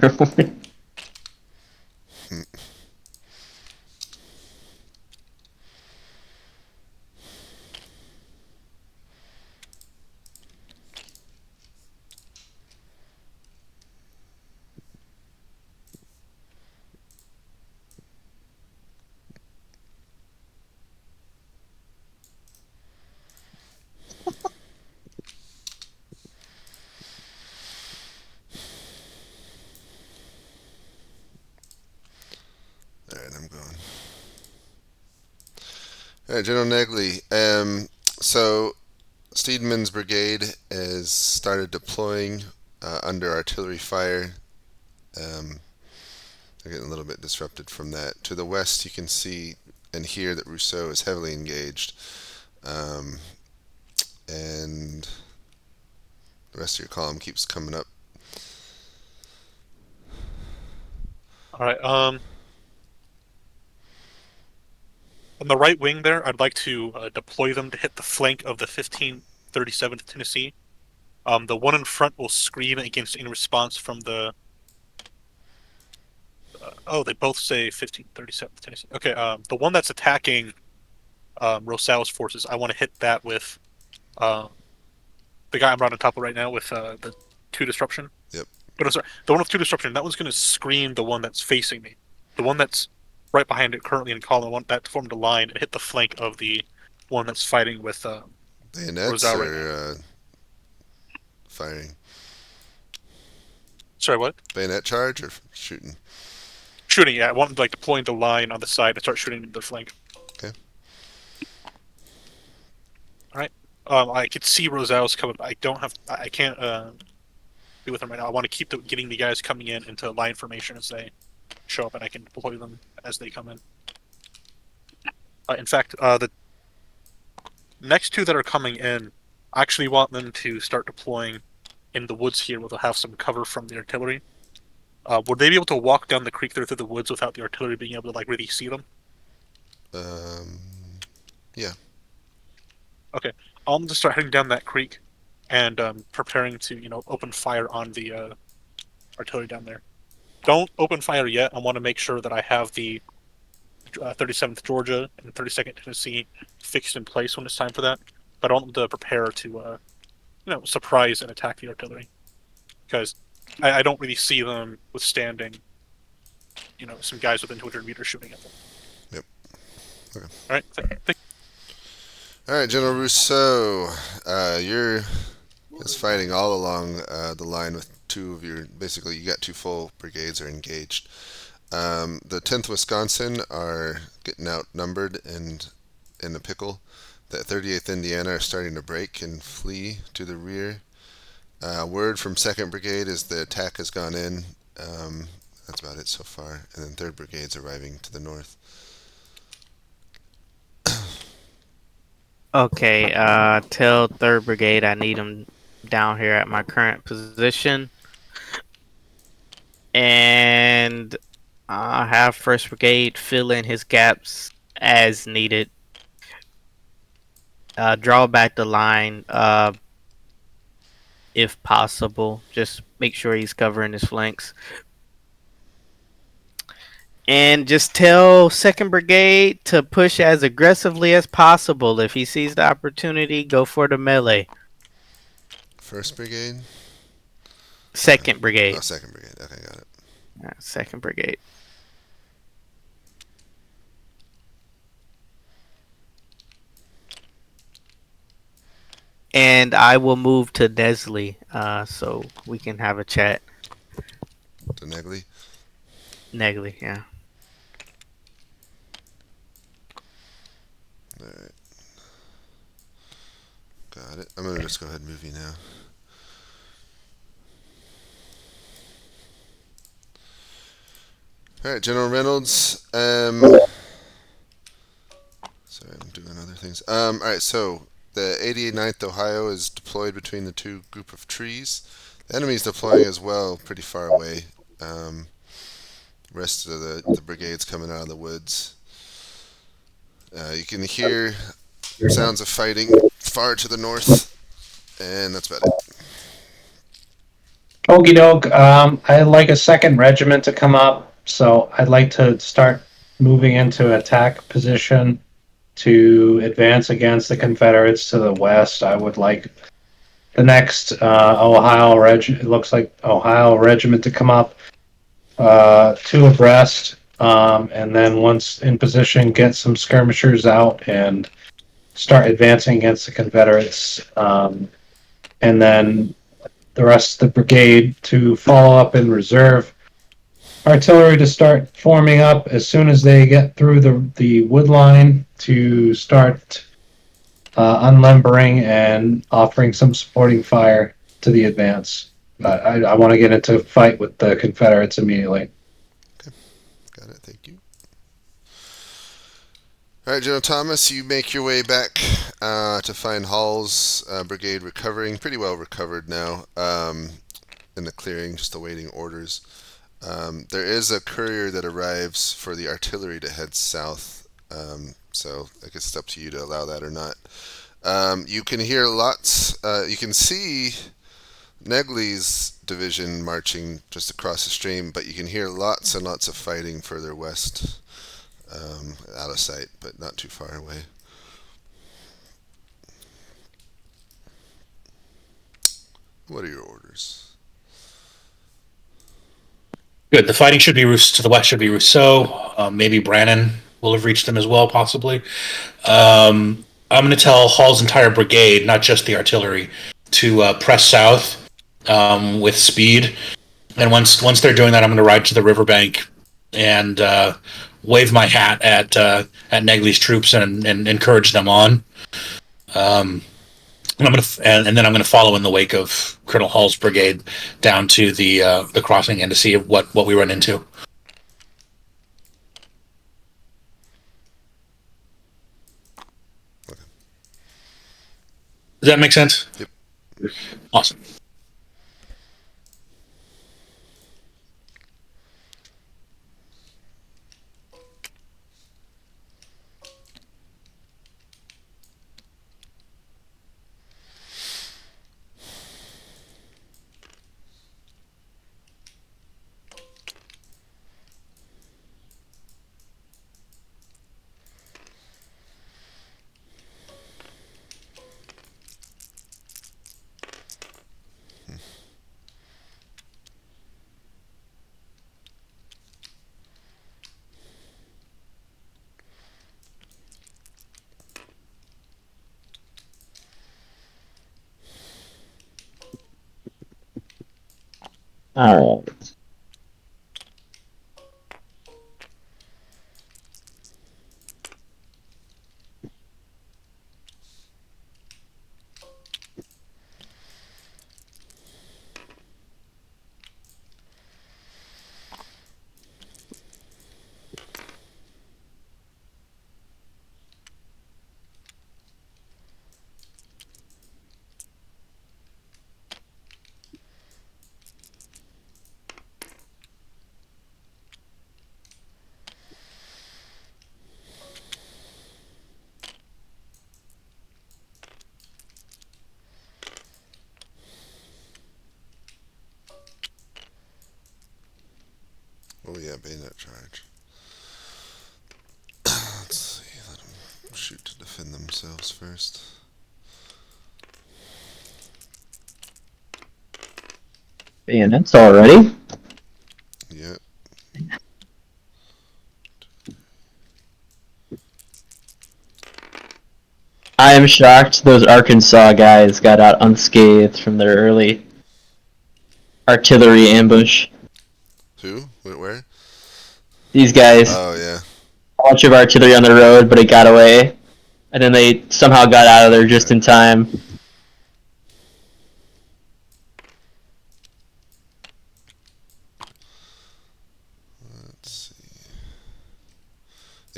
Alright, I'm going. Alright, General Negley. So, Steedman's brigade has started deploying under artillery fire. They're getting a little bit disrupted from that. To the west, you can see and hear that Rousseau is heavily engaged. And the rest of your column keeps coming up. Alright, on the right wing there, I'd like to deploy them to hit the flank of the 1537th Tennessee. The one in front will scream against any response from the... they both say 1537th Tennessee. Okay, the one that's attacking Rosales' forces, I want to hit that with the guy I'm on top of right now with the 2 disruption. Yep. But I'm sorry, the one with 2 disruption, that one's going to scream the one that's facing me. The one that's right behind it currently in column, I want that to form a line and hit the flank of the one that's fighting with bayonets Rosal or firing? Sorry, what? Bayonet charge or shooting? Shooting, yeah. I want like deploying the line on the side and start shooting the flank. Okay. Alright. I could see Rosales coming, but I can't be with them right now. I want to keep getting the guys coming in into line formation as they show up, and I can deploy them as they come in. In fact, the next 2 that are coming in, I actually want them to start deploying in the woods here where they'll have some cover from the artillery. Would they be able to walk down the creek there through the woods without the artillery being able to like really see them? Yeah. Okay, I'll just start heading down that creek and preparing to open fire on the artillery down there. Don't open fire yet. I want to make sure that I have the 37th Georgia and 32nd Tennessee fixed in place when it's time for that. But I want them to prepare to surprise and attack the artillery, because I don't really see them withstanding some guys within 200 meters shooting at them. Yep. Okay. All right. All right, General Rousseau, you're just fighting all along the line with 2 of your, basically you got 2 full brigades are engaged. The 10th Wisconsin are getting outnumbered and in a pickle. The 38th Indiana are starting to break and flee to the rear. Word from 2nd Brigade is the attack has gone in. That's about it so far. And then 3rd Brigade's arriving to the north. Okay, tell 3rd Brigade I need them down here at my current position. And have 1st Brigade fill in his gaps as needed draw back the line if possible. Just make sure he's covering his flanks. And just tell 2nd Brigade to push as aggressively as possible. If he sees the opportunity, go for the melee. 1st Brigade? 2nd Brigade. Oh, 2nd Brigade. Okay, got it. 2nd Brigade. And I will move to Nesley so we can have a chat. To Negley? Negley, yeah. Alright. Got it. I'm going to just go ahead and move you now. Alright, General Reynolds. Sorry, I'm doing other things. Alright, so the 89th Ohio is deployed between the two group of trees. The enemy's deploying as well, pretty far away. Rest of the brigade's coming out of the woods. You can hear sounds of fighting far to the north, and that's about it. Okie doke. I'd like a 2nd regiment to come up, so I'd like to start moving into attack position to advance against the Confederates to the west. I would like the next Ohio regiment. It looks like Ohio regiment to come up 2 abreast, and then once in position, get some skirmishers out and start advancing against the Confederates, and then the rest of the brigade to follow up in reserve. Artillery to start forming up as soon as they get through the wood line to start unlimbering and offering some supporting fire to the advance. I want to get into fight with the Confederates immediately. Okay, got it. Thank you. Alright, General Thomas, you make your way back to find Hall's brigade recovering. Pretty well recovered now in the clearing, just awaiting orders. There is a courier that arrives for the artillery to head south, so I guess it's up to you to allow that or not. You can hear lots, you can see Negley's division marching just across the stream, but you can hear lots and lots of fighting further west, out of sight, but not too far away. What are your orders? Good. The fighting should be to the west should be Rousseau. Maybe Brannon will have reached them as well, possibly. I'm going to tell Hall's entire brigade, not just the artillery, to press south with speed. And once they're doing that, I'm going to ride to the riverbank and wave my hat at Negley's troops and encourage them on. And then I'm going to follow in the wake of Colonel Hall's brigade down to the crossing and to see what we run into. Okay. Does that make sense? Yep. Awesome. All right. Oh yeah, bayonet charge. Let's see. Let them shoot to defend themselves first. Bayonets already? Yep. I am shocked those Arkansas guys got out unscathed from their early artillery ambush. Who? Where? These guys, Oh yeah. a bunch of artillery on the road, but it got away. And then they somehow got out of there just in time. Let's see.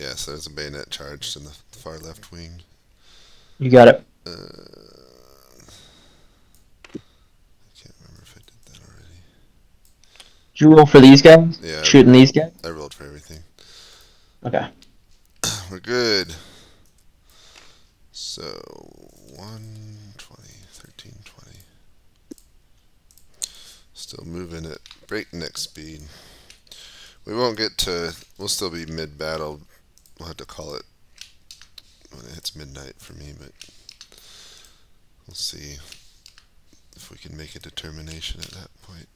Yeah, so there's a bayonet charged in the far left wing. You got it. I can't remember if I did that already. Did you roll for these guys? Yeah. Shooting these guys? I rolled for everything. Okay. We're good. So 120, 13, 20. Still moving at breakneck speed. We won't get to. We'll still be mid-battle. We'll have to call it when it hits midnight for me, but we'll see if we can make a determination at that point.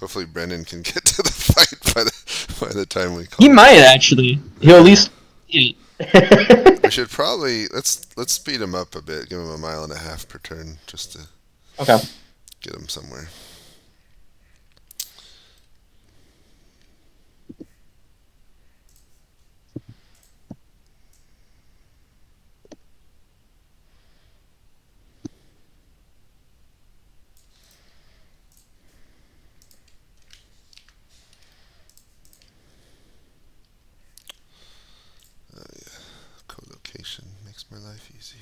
Hopefully, Brennan can get to the fight by the time we call. He might actually. He'll at least. We should probably let's speed him up a bit. Give him a mile and a half per turn, just to Okay. get him somewhere. Co-location makes my life easy.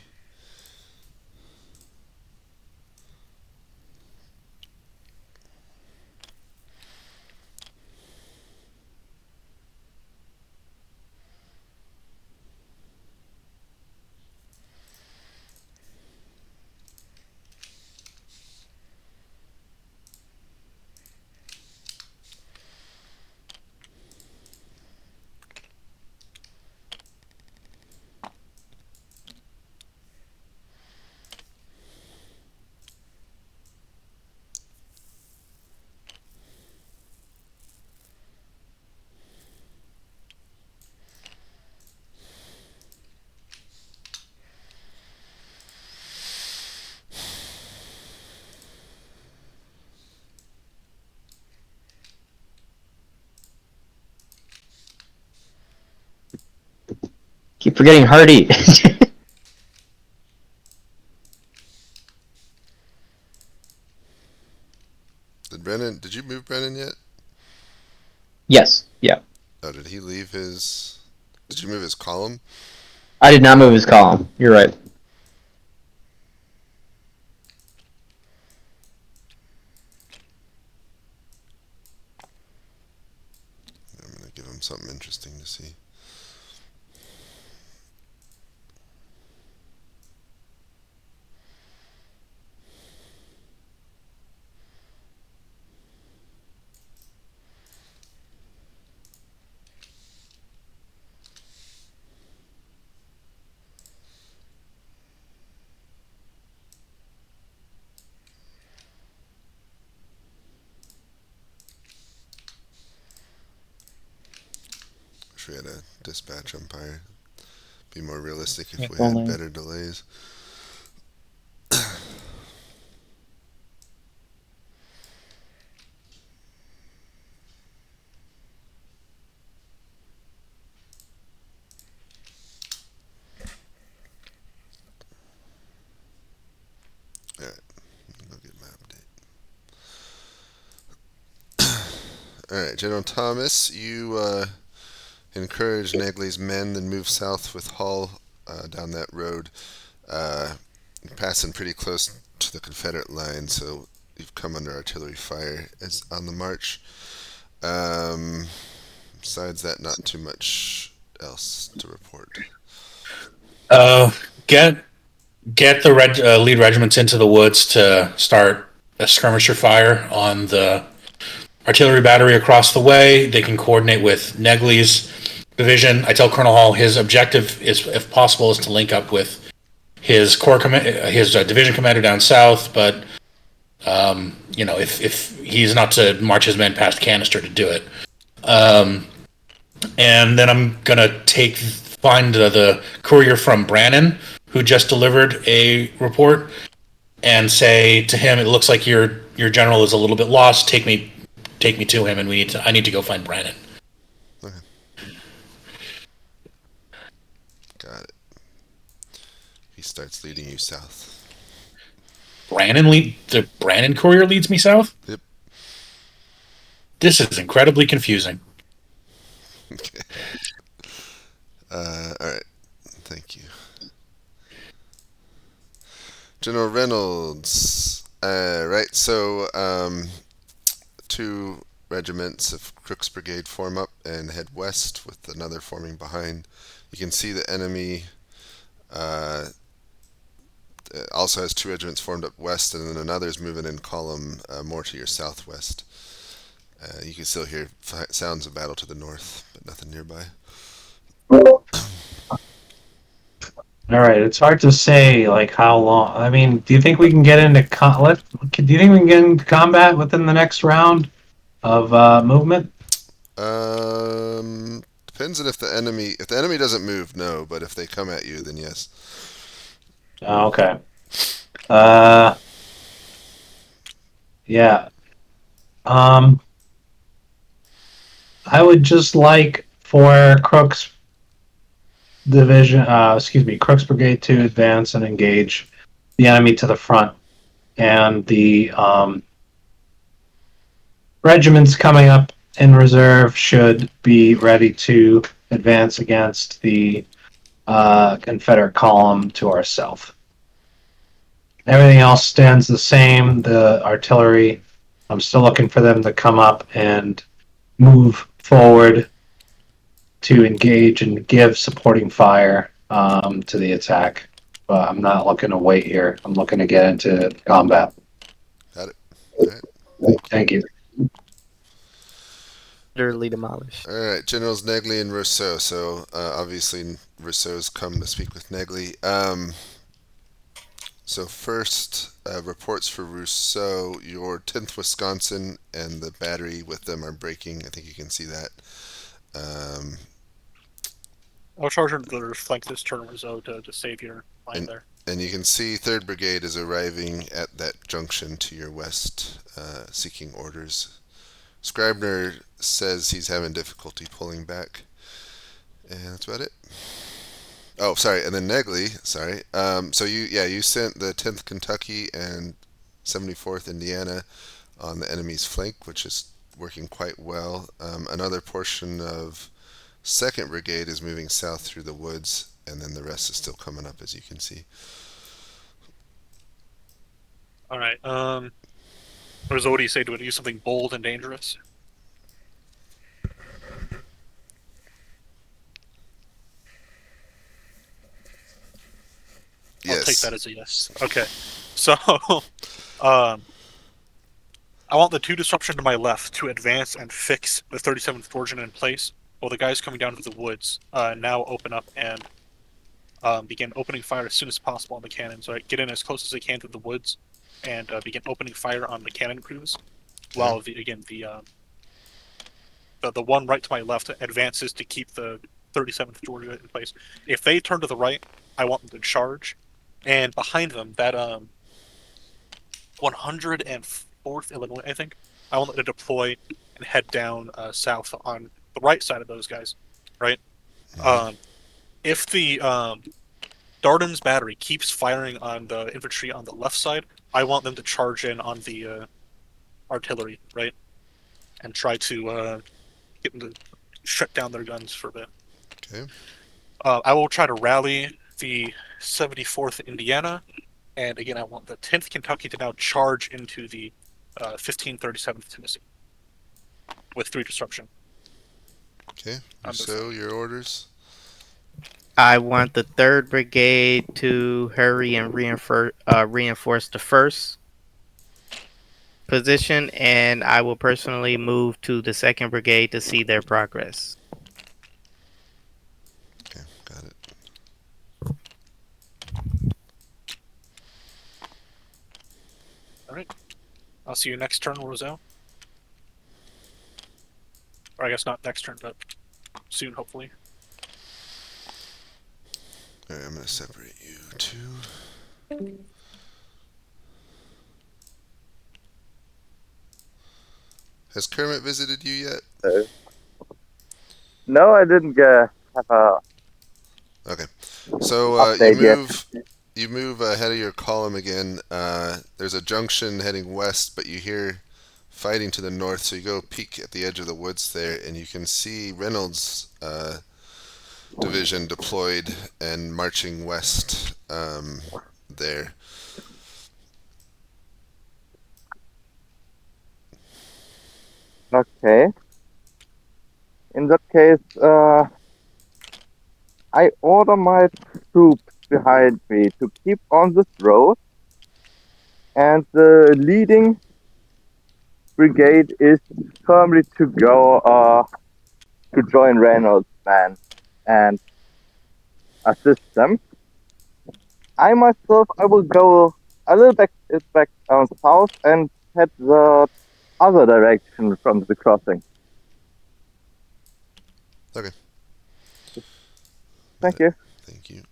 Keep forgetting Hardee. Did you move Brennan yet? Yes. Yeah. Oh, did he leave his? Did you move his column? I did not move his column. You're right. I'm gonna give him something interesting to see. Wish we had a dispatch umpire. Be more realistic if If we had only. better delays. Alright, go get my update. Alright, General Thomas, you encourage Negley's men, then move south with Hall down that road. Passing pretty close to the Confederate line, so you've come under artillery fire as on the march. Besides that, not too much else to report. Get the lead regiments into the woods to start a skirmisher fire on the artillery battery across the way. They can coordinate with Negley's division. I tell Colonel Hall his objective is, if possible, is to link up with his his division commander down south. But if he's not to march his men past Canister to do it. And then I'm gonna find the courier from Brannon who just delivered a report and say to him, "It looks like your general is a little bit lost. Take me to him, and I need to go find Brannon." Okay. Got it. He starts leading you south. The Brannon courier leads me south? Yep. This is incredibly confusing. Okay. Alright. Thank you. General Reynolds. Right, so 2 regiments of Crook's Brigade form up and head west with another forming behind. You can see the enemy also has 2 regiments formed up west, and then another's moving in column more to your southwest. You can still hear sounds of battle to the north, but nothing nearby. All right, it's hard to say like how long. I mean, do you think we can get into do you think we can get into combat within the next round of movement? Depends on if the enemy doesn't move, no, but if they come at you, then yes. Oh, okay. Yeah. I would just like for Crook's division, Crook's Brigade to advance and engage the enemy to the front, and the regiments coming up in reserve should be ready to advance against the Confederate column to our south. Everything else stands the same. The artillery, I'm still looking for them to come up and move forward to engage and give supporting fire to the attack. But I'm not looking to wait here. I'm looking to get into combat. Got it. All right. Thank you. Utterly demolished. All right, Generals Negley and Rousseau. So obviously Rousseau's come to speak with Negley. So first, reports for Rousseau. Your 10th Wisconsin and the battery with them are breaking. I think you can see that. I'll charge the flank this turn, Rousseau, to save your line there. And you can see 3rd Brigade is arriving at that junction to your west, seeking orders. Scribner says he's having difficulty pulling back. And that's about it. Oh, sorry, and then Negley, sorry. So you sent the 10th Kentucky and 74th Indiana on the enemy's flank, which is working quite well. Another portion of 2nd Brigade is moving south through the woods, and then the rest is still coming up, as you can see. All right. Rousseau, what do you say? Do we do something bold and dangerous? Yes. I'll take that as a yes. Okay. So, I want the 2 disruption to my left to advance and fix the 37th Georgian in place, while the guys coming down to the woods now open up and begin opening fire as soon as possible on the cannons. So I get in as close as they can to the woods and begin opening fire on the cannon crews, while the one right to my left advances to keep the 37th Georgia in place. If they turn to the right, I want them to charge, and behind them, that 104th Illinois, I think, I want them to deploy and head down south on the right side of those guys, right? If the Darden's battery keeps firing on the infantry on the left side, I want them to charge in on the artillery, right? And try to get them to shut down their guns for a bit. Okay. I will try to rally the 74th Indiana, and again, I want the 10th Kentucky to now charge into the 1537th Tennessee with 3 disruption. Okay. So your orders. I want the 3rd Brigade to hurry and reinforce the 1st. position, and I will personally move to the 2nd Brigade to see their progress. Okay, got it. All right. I'll see you next turn, Roselle. Or I guess not next turn, but soon, hopefully. Alright, I'm gonna separate you two. Has Kermit visited you yet? No, I didn't have a Okay. So update yet. you move ahead of your column again. There's a junction heading west, but you hear fighting to the north, so you go peek at the edge of the woods there, and you can see Reynolds' division deployed and marching west there. Okay. In that case, I order my troops behind me to keep on this road, and the leading brigade is firmly to go to join Reynolds' man and assist them. I myself, I will go a little back south and head the other direction from the crossing. Okay. Thank you. Thank you.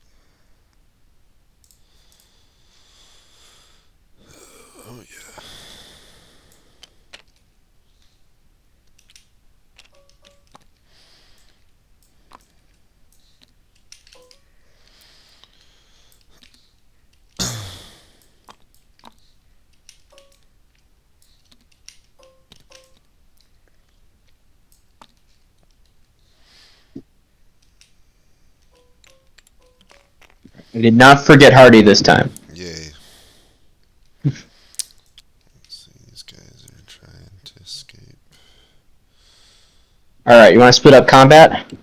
Oh yeah. I did not forget Hardee this time. Yay. Let's see, these guys are trying to escape. Alright, you want to split up combat?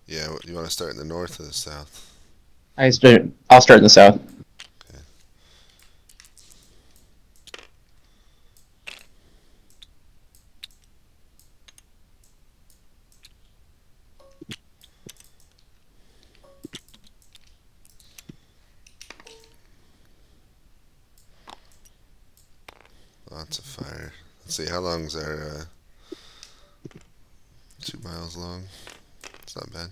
Yeah, you want to start in the north or the south? I'll start in the south. Okay. Lots of fire. Let's see, how long's our 2 miles long? It's not bad.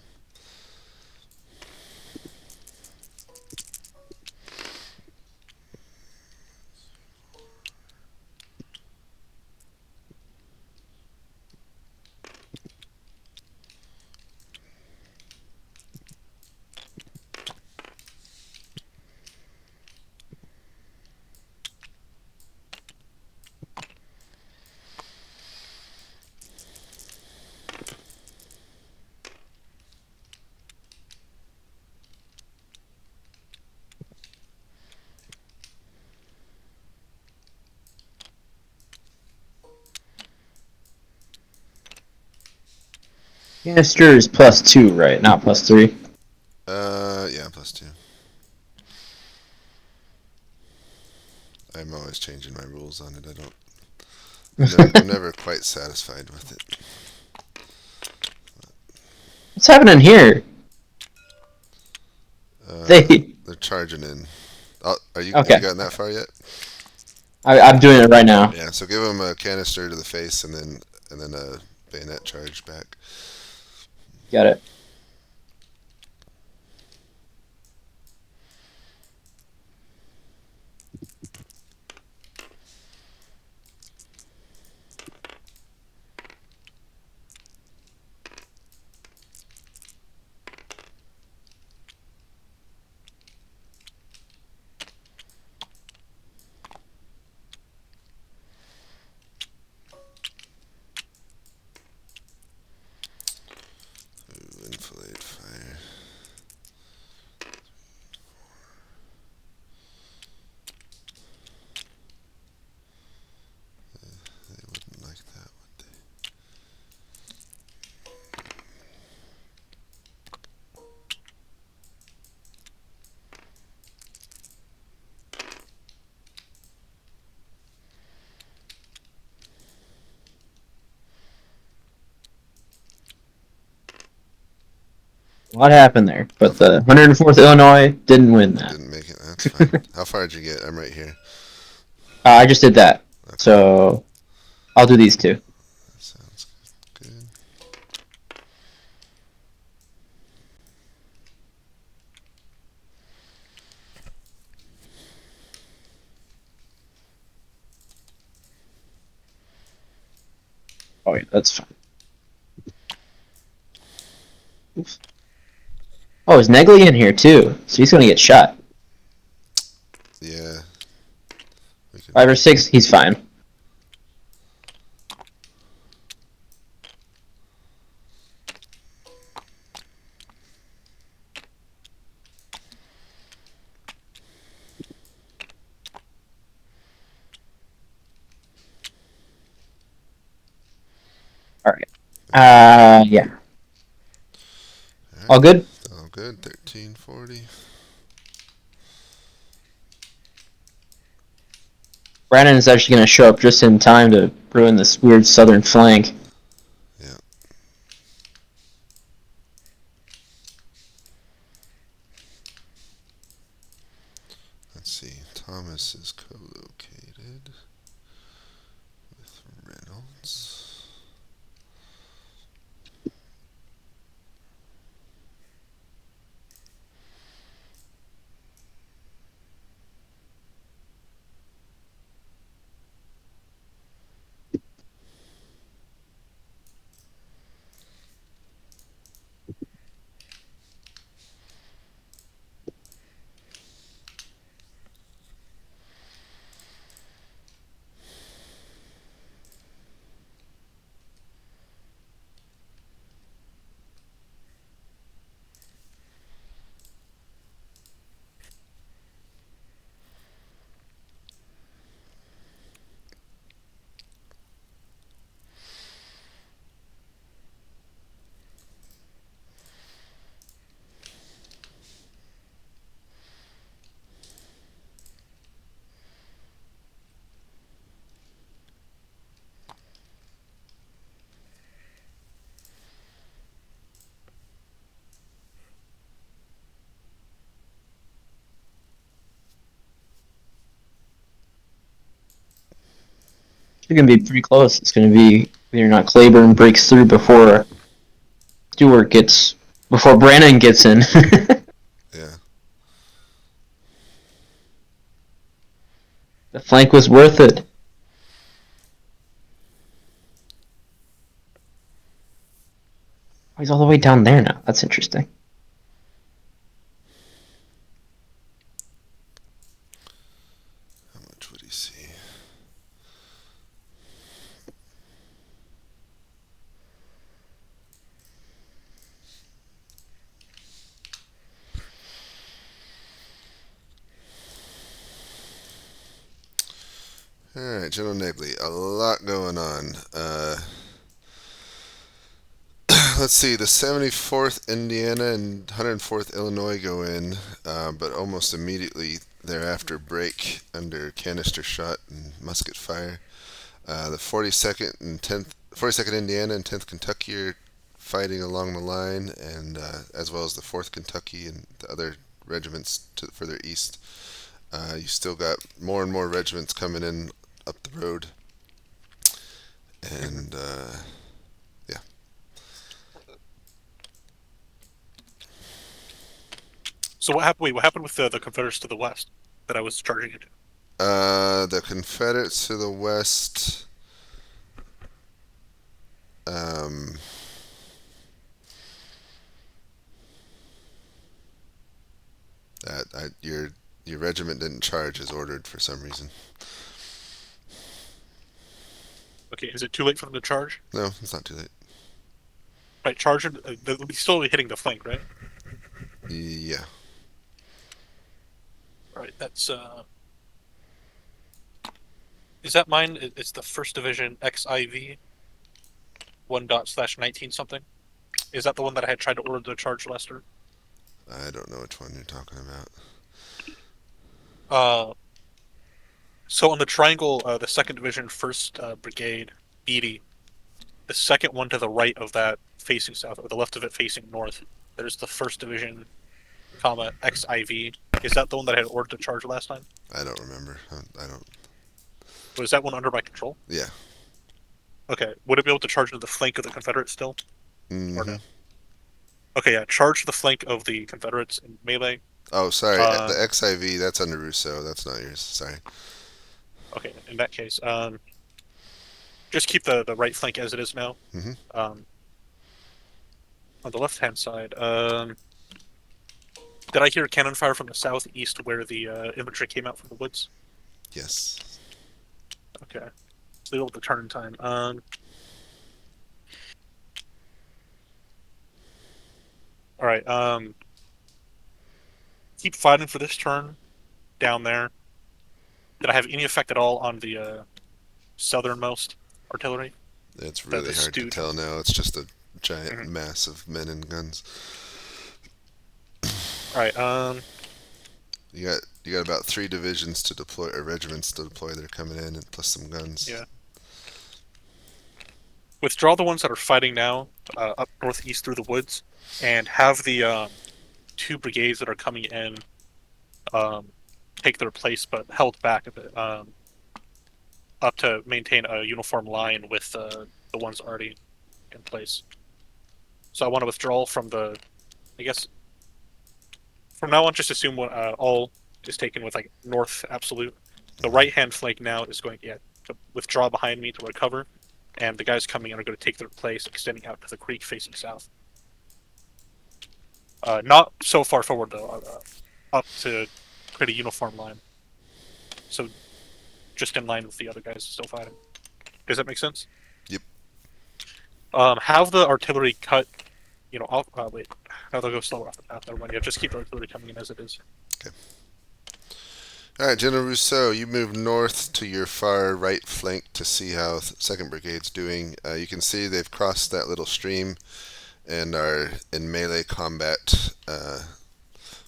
Canister is +2, right? Not +3. Yeah, +2. I'm always changing my rules on it. I'm never quite satisfied with it. What's happening here? They're charging in. Oh, have you Okay. gotten that far yet? I'm doing it right now. Yeah, so give them a canister to the face and then a bayonet charge back. Got it. What happened there? But the 104th Illinois didn't win that. Didn't make it. That's fine. How far did you get? I'm right here. I just did that. Okay. So I'll do these two. That sounds good. Oh, yeah, that's fine. Oops. Oh, is Negley in here too? So he's gonna get shot. Yeah. We could, 5 or 6, he's fine. Alright. Yeah. All good? all good. 1340. Brandon is actually going to show up just in time to ruin this weird southern flank. Yeah. Let's see. Thomas is co-located with Reynolds. It's going to be pretty close. It's going to be either not Claiborne breaks through before before Brandon gets in. Yeah. The flank was worth it. Oh, he's all the way down there now. That's interesting. How much would he see? Alright, General Negley, a lot going on. Let's see, the 74th Indiana and 104th Illinois go in, but almost immediately thereafter break under canister shot and musket fire. The 42nd and 42nd Indiana and 10th Kentucky are fighting along the line, and as well as the 4th Kentucky and the other regiments further east. You still got more and more regiments coming in up the road, and yeah. So what happened? Wait, what happened with the Confederates to the west that I was charging into? The Confederates to the west. Your regiment didn't charge as ordered for some reason. Okay, is it too late for them to charge? No, it's not too late. Right, charge. They'll be slowly hitting the flank, right? Yeah. Right, that's is that mine? It's the 1st Division XIV 1./19 something. Is that the one that I had tried to order to charge Lester? I don't know which one you're talking about. So on the triangle, the 2nd Division 1st Brigade, Beatty, the second one to the right of that facing south, or the left of it facing north, there's the 1st Division, XIV. Is that the one that I had ordered to charge last time? I don't remember. I don't. Was that one under my control? Yeah. Okay. Would it be able to charge into the flank of the Confederates still? Mm-hmm. Or no? Okay, yeah. Charge the flank of the Confederates in melee. Oh, sorry. The XIV, that's under Rousseau. That's not yours. Sorry. Okay, in that case, just keep the right flank as it is now. Mm-hmm. On the left-hand side, did I hear cannon fire from the southeast where the infantry came out from the woods? Yes. Okay. So they'll have the turn time. Alright, keep fighting for this turn down there. Did I have any effect at all on the southernmost artillery? It's really hard to tell now. It's just a giant mass of men and guns. Alright, You got about 3 divisions to deploy, or regiments to deploy that are coming in, and plus some guns. Yeah. Withdraw the ones that are fighting now, up northeast through the woods, and have the 2 brigades that are coming in take their place, but held back a bit, up to maintain a uniform line with the ones already in place. So I want to withdraw from the, I guess, from now on, just assume all is taken with like north absolute. The right-hand flank now is going to withdraw behind me to recover, and the guys coming in are going to take their place, extending out to the creek facing south. Not so far forward though, up to create a uniform line. So just in line with the other guys still fighting. Does that make sense? Yep. Have the artillery cut. Wait. No, they'll go slower off the path. Never mind. Yeah, just keep the artillery coming in as it is. Okay. All right, General Rousseau, you move north to your far right flank to see how 2nd Brigade's doing. You can see they've crossed that little stream and are in melee combat.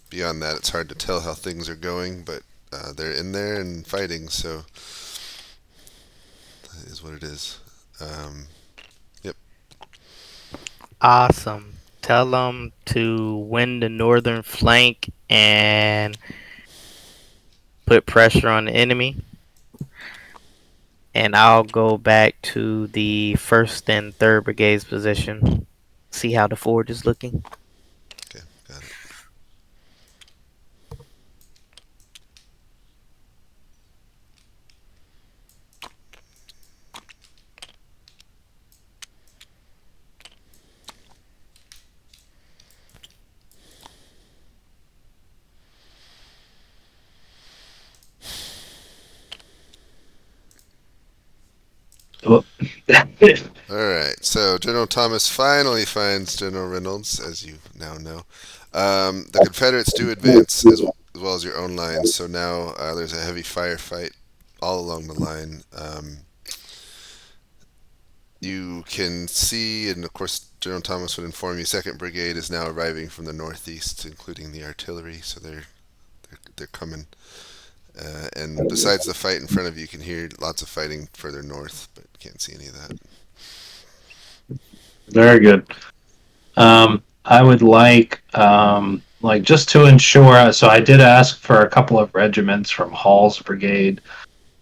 Beyond that, it's hard to tell how things are going, but they're in there and fighting, so that is what it is. Yep. Awesome. Tell them to win the northern flank and put pressure on the enemy. And I'll go back to the 1st and 3rd Brigade's position. See how the forward is looking. Okay, got it. Alright, so General Thomas finally finds General Reynolds, as you now know. The Confederates do advance as well as your own lines, so now there's a heavy firefight all along the line. You can see, and of course General Thomas would inform you, 2nd Brigade is now arriving from the northeast, including the artillery, so they're coming. And besides the fight in front of you, you can hear lots of fighting further north, but can't see any of that. Very good. I would like just to ensure. So I did ask for a couple of regiments from Hall's brigade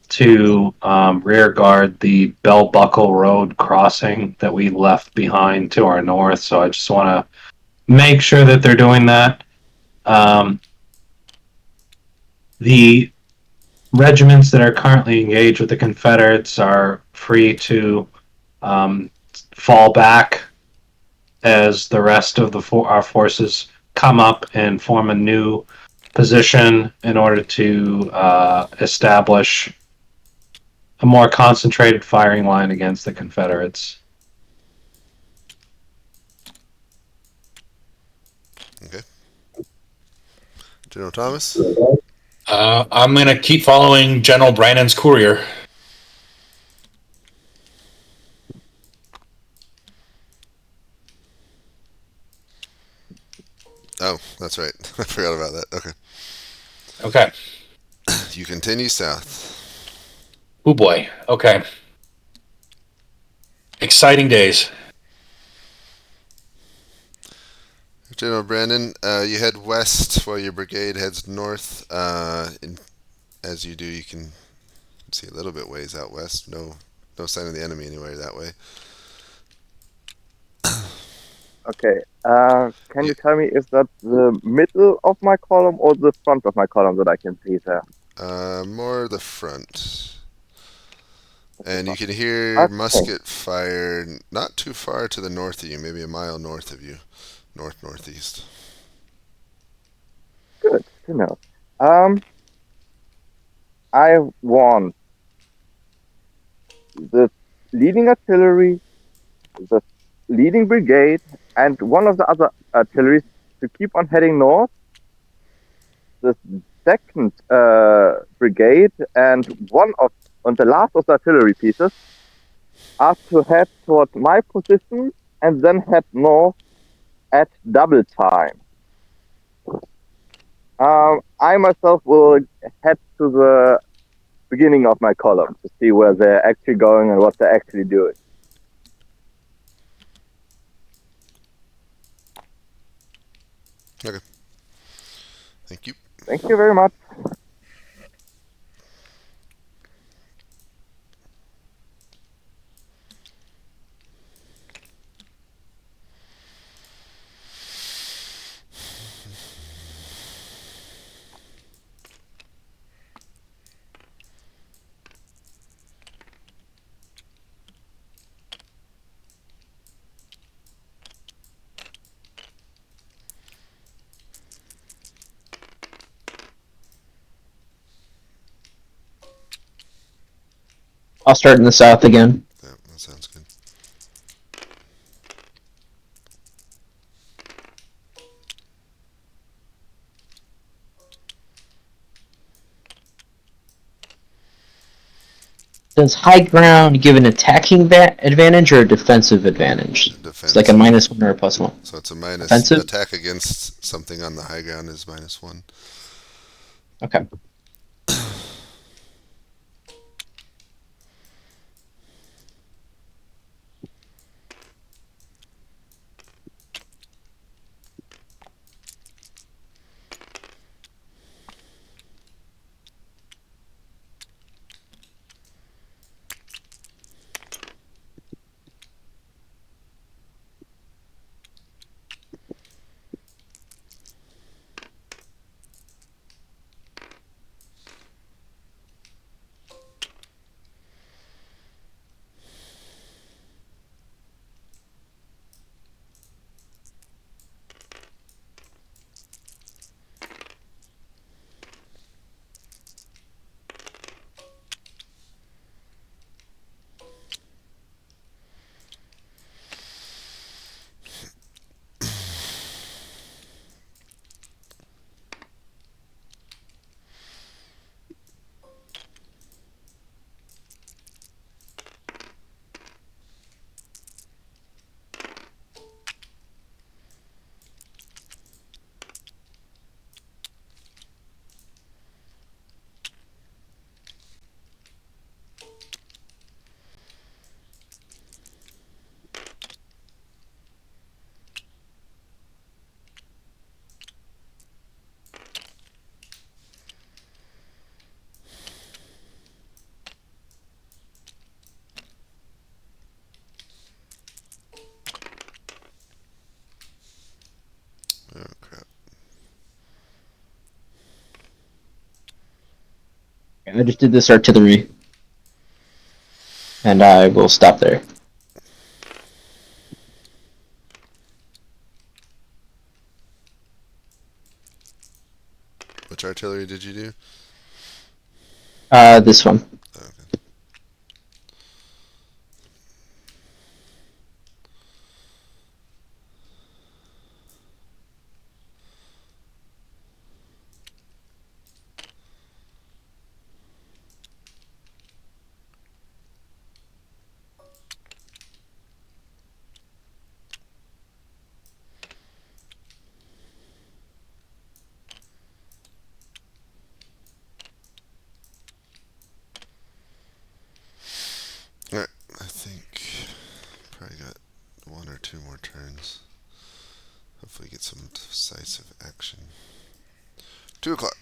to rear guard the Bell Buckle Road crossing that we left behind to our north. So I just want to make sure that they're doing that. The regiments that are currently engaged with the Confederates are free to fall back as the rest of our forces come up and form a new position in order to establish a more concentrated firing line against the Confederates. Okay. General Thomas? I'm going to keep following General Brannan's courier. Oh, that's right. I forgot about that. Okay. Okay. You continue south. Oh boy. Okay. Exciting days. General Brandon, you head west while your brigade heads north. As you do, you can see a little bit ways out west. No sign of the enemy anywhere that way. Okay. Can you tell me if that's the middle of my column or the front of my column that I can see there? More the front. And you can hear Okay. musket fire not too far to the north of you, maybe a mile north of you, northeast. Good to know. I want the leading artillery, the leading brigade, and one of the other artilleries to keep on heading north. The second brigade and the last of the artillery pieces are to head towards my position and then head north at double time. I myself will head to the beginning of my column to see where they're actually going and what they're actually doing. Okay. Thank you. Thank you very much. I'll start in the south again. Yeah, that sounds good. Does high ground give an attacking advantage or a defensive advantage? Defense. It's like a -1 or a +1. So it's a minus. Offensive? Attack against something on the high ground is -1. Okay. Oh crap. I just did this artillery. And I will stop there. Which artillery did you do? This one. Okay. Alright, I think probably got 1 or 2 more turns. Hopefully get some decisive action. 2 o'clock.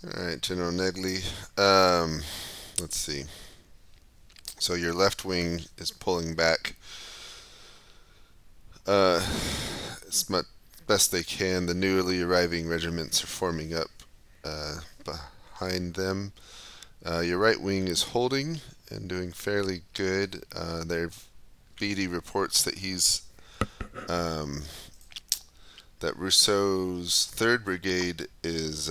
Alright, General Negley. Let's see. So your left wing is pulling back as much best they can. The newly arriving regiments are forming up behind them. Your right wing is holding and doing fairly good. Beatty reports that that Rousseau's 3rd Brigade is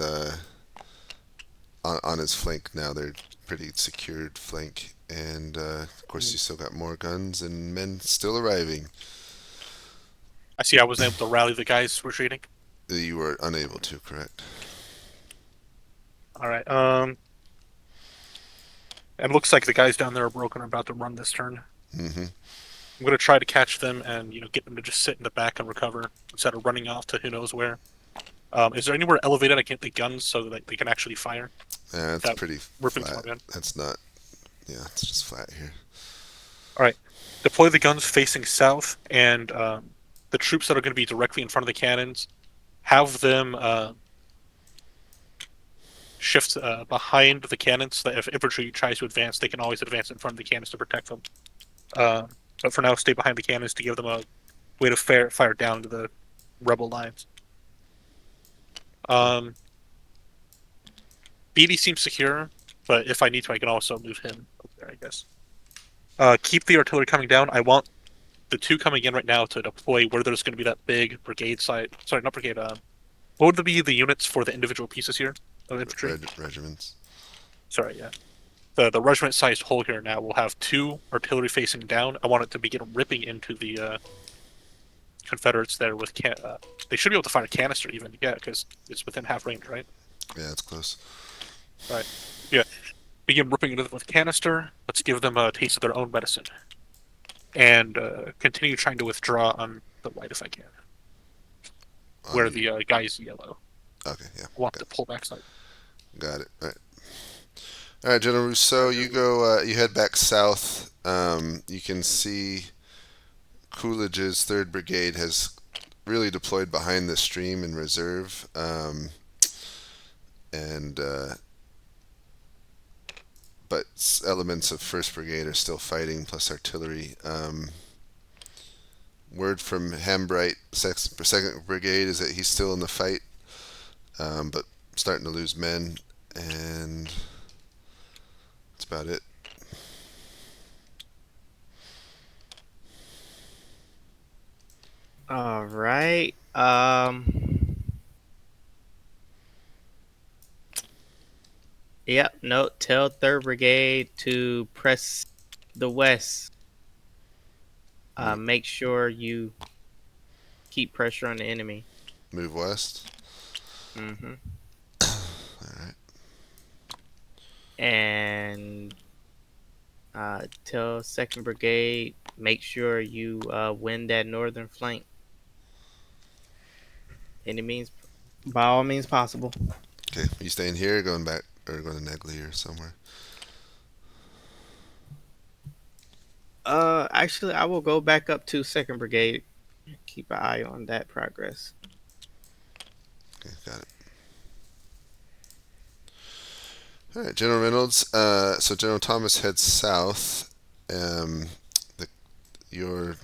on his flank now. They're pretty secured flank, and of course you still got more guns and men still arriving. I see. I wasn't able to rally the guys retreating. You were unable to, correct? All right. It looks like the guys down there are broken. Are about to run this turn. Mm-hmm. I'm gonna try to catch them and get them to just sit in the back and recover instead of running off to who knows where. Is there anywhere elevated I can get the guns so that they can actually fire? Yeah, it's pretty Ripping flat. smart gun. That's not. Yeah, it's just flat here. All right. Deploy the guns facing south, and the troops that are going to be directly in front of the cannons, have them shift behind the cannons so that if infantry tries to advance, they can always advance in front of the cannons to protect them. But for now, stay behind the cannons to give them a way to fire down to the rebel lines. Beatty seems secure, but if I need to, I can also move him over there, I guess. Keep the artillery coming down. I want the 2 coming in right now to deploy where there's going to be that big brigade side. Sorry, not brigade. What would be the units for the individual pieces here of infantry? Regiments. Sorry, yeah. The regiment-sized hole here now will have 2 artillery facing down. I want it to begin ripping into the Confederates there with they should be able to fire a canister even, yeah, because it's within half range, right? Yeah, it's close. Right. Yeah. Begin ripping into them with canister. Let's give them a taste of their own medicine. And continue trying to withdraw on the right if I can. Where the guy's yellow. Okay, yeah. I want to pull back slightly. Got it. All right, General Rousseau, you go. You head back south. You can see Coolidge's 3rd Brigade has really deployed behind the stream in reserve, but elements of 1st Brigade are still fighting, plus artillery. Word from Hambright, 2nd Brigade, is that he's still in the fight, but starting to lose men, and that's about it. All right. Yep. No. Tell 3rd Brigade to press the west. Make sure you keep pressure on the enemy. Move west. Mm-hmm. All right. And tell 2nd Brigade, make sure you win that northern flank. By all means possible. Okay, are you staying here, or going back, or going to Negley or somewhere? Actually, I will go back up to 2nd Brigade. Keep an eye on that progress. Okay, got it. All right, General Reynolds. So General Thomas heads south. Your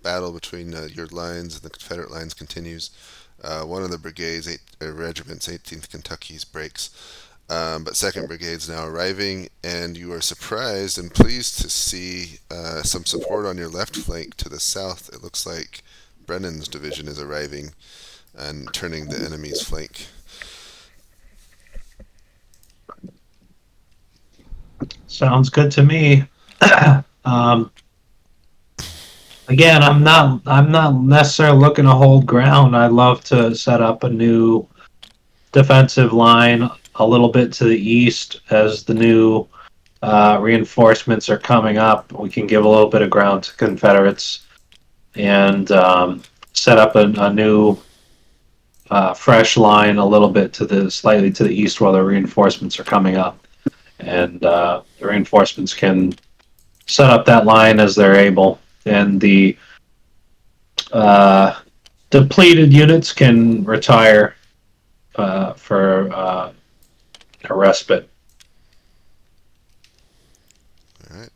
battle between your lines and the Confederate lines continues. One of the brigades, regiments, 18th Kentucky's breaks. But 2nd Brigade's now arriving, and you are surprised and pleased to see some support on your left flank to the south. It looks like Brennan's division is arriving and turning the enemy's flank. Sounds good to me. Again, I'm not necessarily looking to hold ground. I'd love to set up a new defensive line a little bit to the east as the new reinforcements are coming up. We can give a little bit of ground to Confederates and set up a new fresh line a little bit slightly to the east while the reinforcements are coming up. And the reinforcements can set up that line as they're able, and the depleted units can retire for a respite. All right.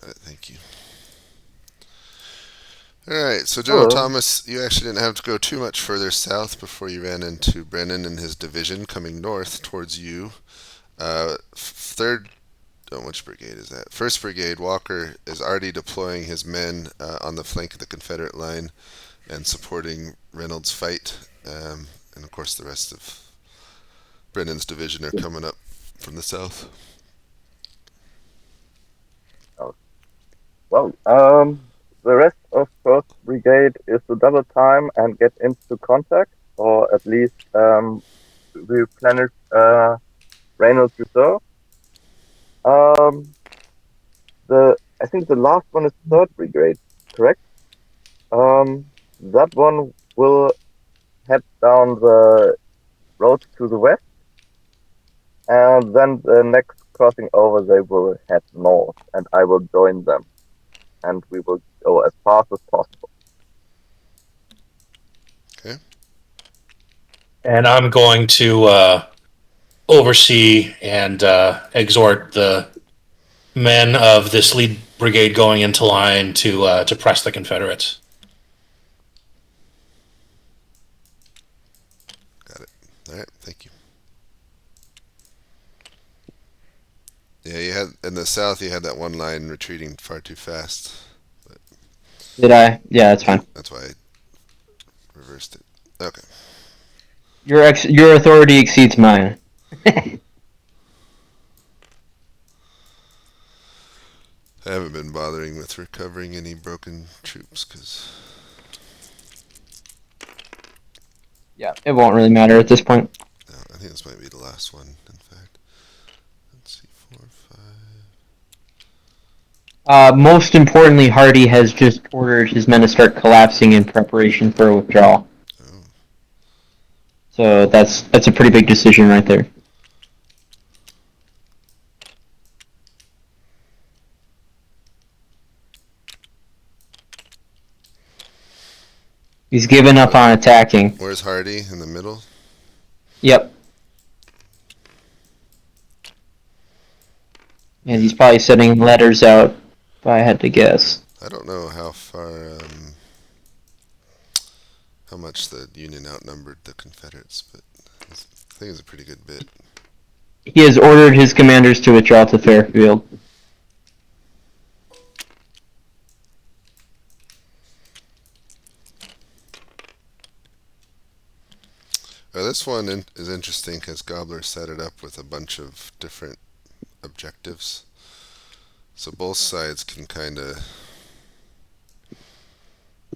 Got it. Thank you. All right. So General Thomas, you actually didn't have to go too much further south before you ran into Brennan and his division coming north towards you. Which brigade is that? 1st Brigade, Walker is already deploying his men on the flank of the Confederate line and supporting Reynolds' fight. And of course, the rest of Brennan's division are coming up from the south. Well, the rest of 1st Brigade is to double time and get into contact, or at least replenish Reynolds' reserve. I think the last one is 3rd Brigade, correct? That one will head down the road to the west, and then the next crossing over they will head north, and I will join them, and we will go as fast as possible. Okay. And I'm going to oversee and exhort the men of this lead brigade going into line to press the Confederates. Got it. All right, thank you. Yeah, you had in the south. You had that one line retreating far too fast. Did I? Yeah, that's fine. That's why I reversed it. Okay. Your authority exceeds mine. I haven't been bothering with recovering any broken troops because. Yeah, it won't really matter at this point. No, I think this might be the last one. In fact, let's see, 4, 5. Most importantly, Hardee has just ordered his men to start collapsing in preparation for a withdrawal. Oh. So that's a pretty big decision right there. He's given up on attacking. Where's Hardee? In the middle? Yep. And he's probably sending letters out, if I had to guess. I don't know how far, how much the Union outnumbered the Confederates, but I think it's a pretty good bit. He has ordered his commanders to withdraw to Fairfield. This one is interesting because Gobbler set it up with a bunch of different objectives. So both sides can kind of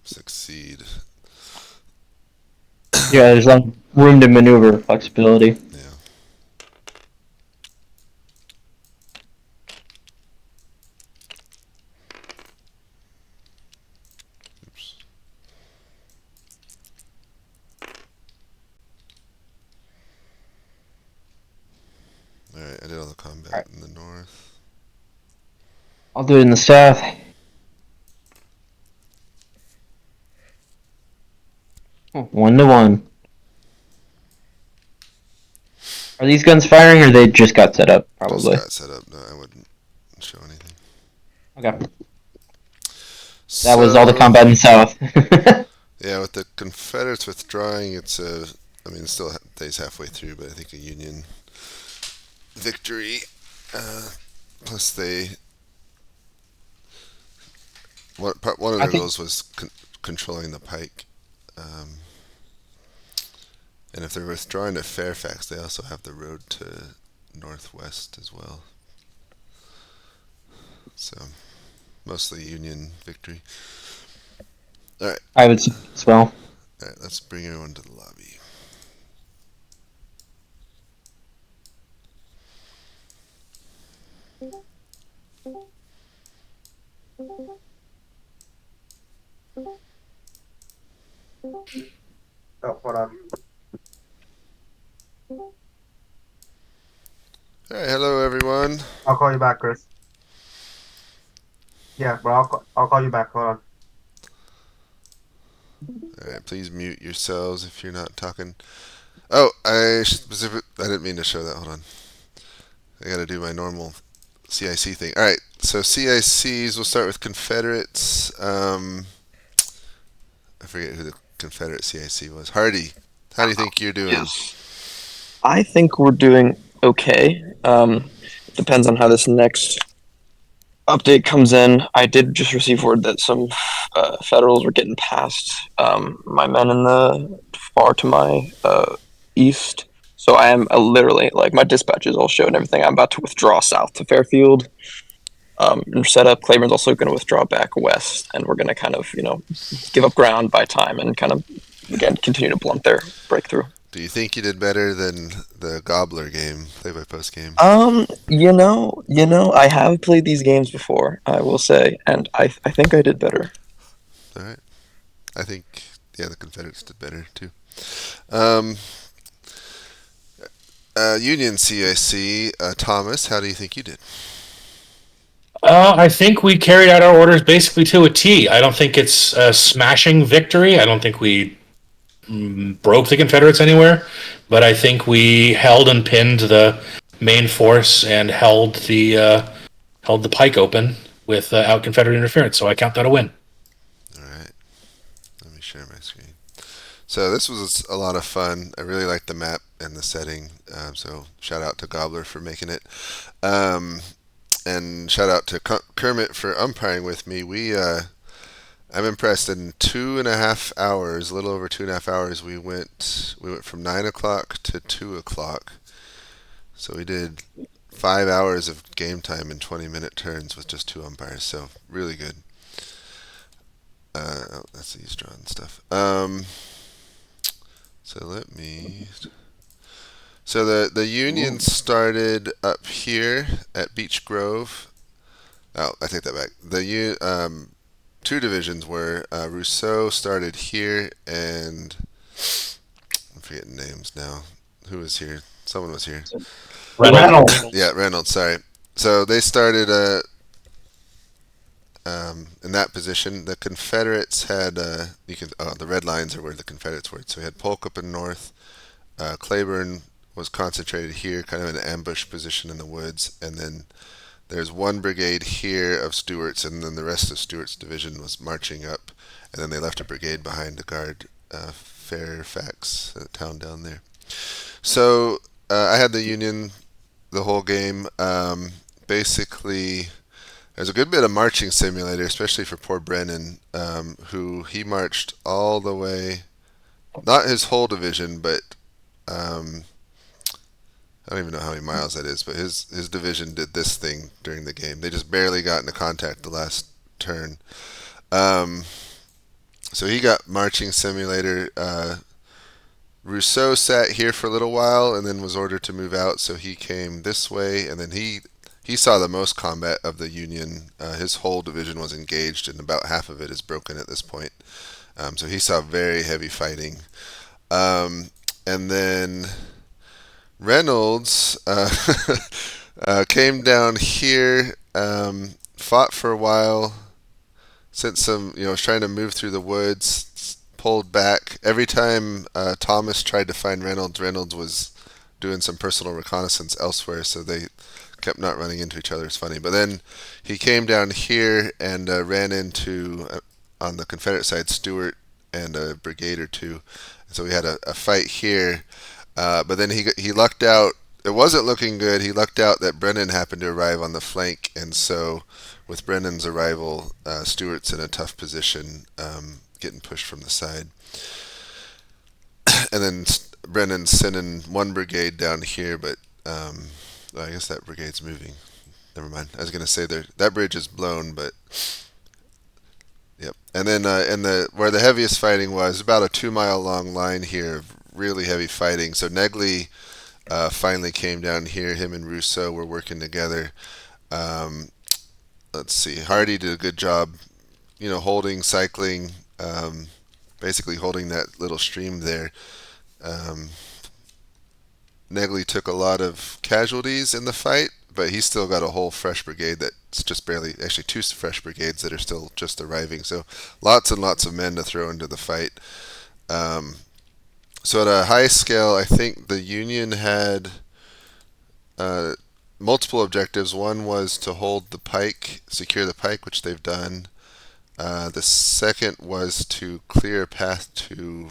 succeed. Yeah, there's like room to maneuver, flexibility. Yeah. Oops. Alright, I did all the combat in the north. I'll do it in the south. Oh, 1-1. Are these guns firing, or they just got set up? Probably. Just got set up. No, I wouldn't show anything. Okay. That was all the combat in the south. Yeah, with the Confederates withdrawing, it's a. I mean, it's still days halfway through, but I think a Union victory. Plus, one of their goals was controlling the pike. And if they're withdrawing to Fairfax, they also have the road to northwest as well. So, mostly Union victory. Alright. I would say as well. Alright, let's bring everyone to the lobby. Oh, hold on. Alright, hello everyone. I'll call you back, Chris. Yeah, but I'll call you back. Hold on. Alright, please mute yourselves if you're not talking. Oh, I didn't mean to show that. Hold on. I gotta do my normal CIC thing. Alright, so CICs, we'll start with Confederates. I forget who the Confederate CIC was. Hardee, how do you think you're doing? Yes. I think we're doing okay. Depends on how this next update comes in. I did just receive word that some Federals were getting past my men in the far to my east. So I am literally, like, my dispatches all showed everything. I'm about to withdraw south to Fairfield. And set up. Claiborne's also going to withdraw back west, and we're going to kind of, give up ground by time and kind of, again, continue to blunt their breakthrough. Do you think you did better than the Gobbler game, play-by-post game? I have played these games before, I will say, and I think I did better. All right. I think, the Confederates did better, too. Union CIC, Thomas, how do you think you did? I think we carried out our orders basically to a T. I don't think it's a smashing victory. I don't think we broke the Confederates anywhere, but I think we held and pinned the main force and held the pike open without Confederate interference. So I count that a win. All right. Let me share my screen. So this was a lot of fun. I really liked the map and the setting. So shout out to Gobbler for making it. And shout out to Kermit for umpiring with me. I'm impressed. In 2.5 hours, a little over 2.5 hours, we went from 9 o'clock to 2 o'clock. So we did 5 hours of game time in 20-minute turns with just 2 umpires. So really good. That's the East Drawn stuff. So the union started up here at Beech Grove. Oh, I take that back. Two divisions were Rousseau started here, and I'm forgetting names now. Who was here? Someone was here. Reynolds. Yeah, Reynolds. Sorry. So they started in that position. The Confederates had the red lines are where the Confederates were. So we had Polk up in north. Claiborne was concentrated here, kind of in an ambush position in the woods, and then there's one brigade here of Stewart's, and then the rest of Stewart's division was marching up, and then they left a brigade behind to guard Fairfax, the town down there. So I had the Union the whole game. Basically, there's a good bit of marching simulator, especially for poor Brennan, who he marched all the way, not his whole division, but I don't even know how many miles that is, but his division did this thing during the game. They just barely got into contact the last turn. So he got marching simulator. Rousseau sat here for a little while and then was ordered to move out, so he came this way, and then he saw the most combat of the Union. His whole division was engaged, and about half of it is broken at this point. So he saw very heavy fighting. And then Reynolds came down here, fought for a while, sent some, was trying to move through the woods, pulled back. Every time Thomas tried to find Reynolds, Reynolds was doing some personal reconnaissance elsewhere, so they kept not running into each other. It's funny. But then he came down here and ran into, on the Confederate side, Stewart and a brigade or two. So we had a fight here. But then he lucked out. It wasn't looking good. He lucked out that Brennan happened to arrive on the flank, and so with Brennan's arrival, Stewart's in a tough position, getting pushed from the side. And then Brennan's sending one brigade down here, but I guess that brigade's moving. Never mind. I was going to say that bridge is blown, but yep. And then where the heaviest fighting was, about a 2-mile long line here of really heavy fighting. So Negley finally came down here. Him and Rousseau were working together. Let's see. Hardee did a good job, holding, cycling, basically holding that little stream there. Negley took a lot of casualties in the fight, but he's still got a whole fresh brigade that's just barely, actually 2 fresh brigades that are still just arriving. So lots and lots of men to throw into the fight. So at a high scale, I think the Union had multiple objectives. One was to hold the pike, secure the pike, which they've done. The second was to clear a path to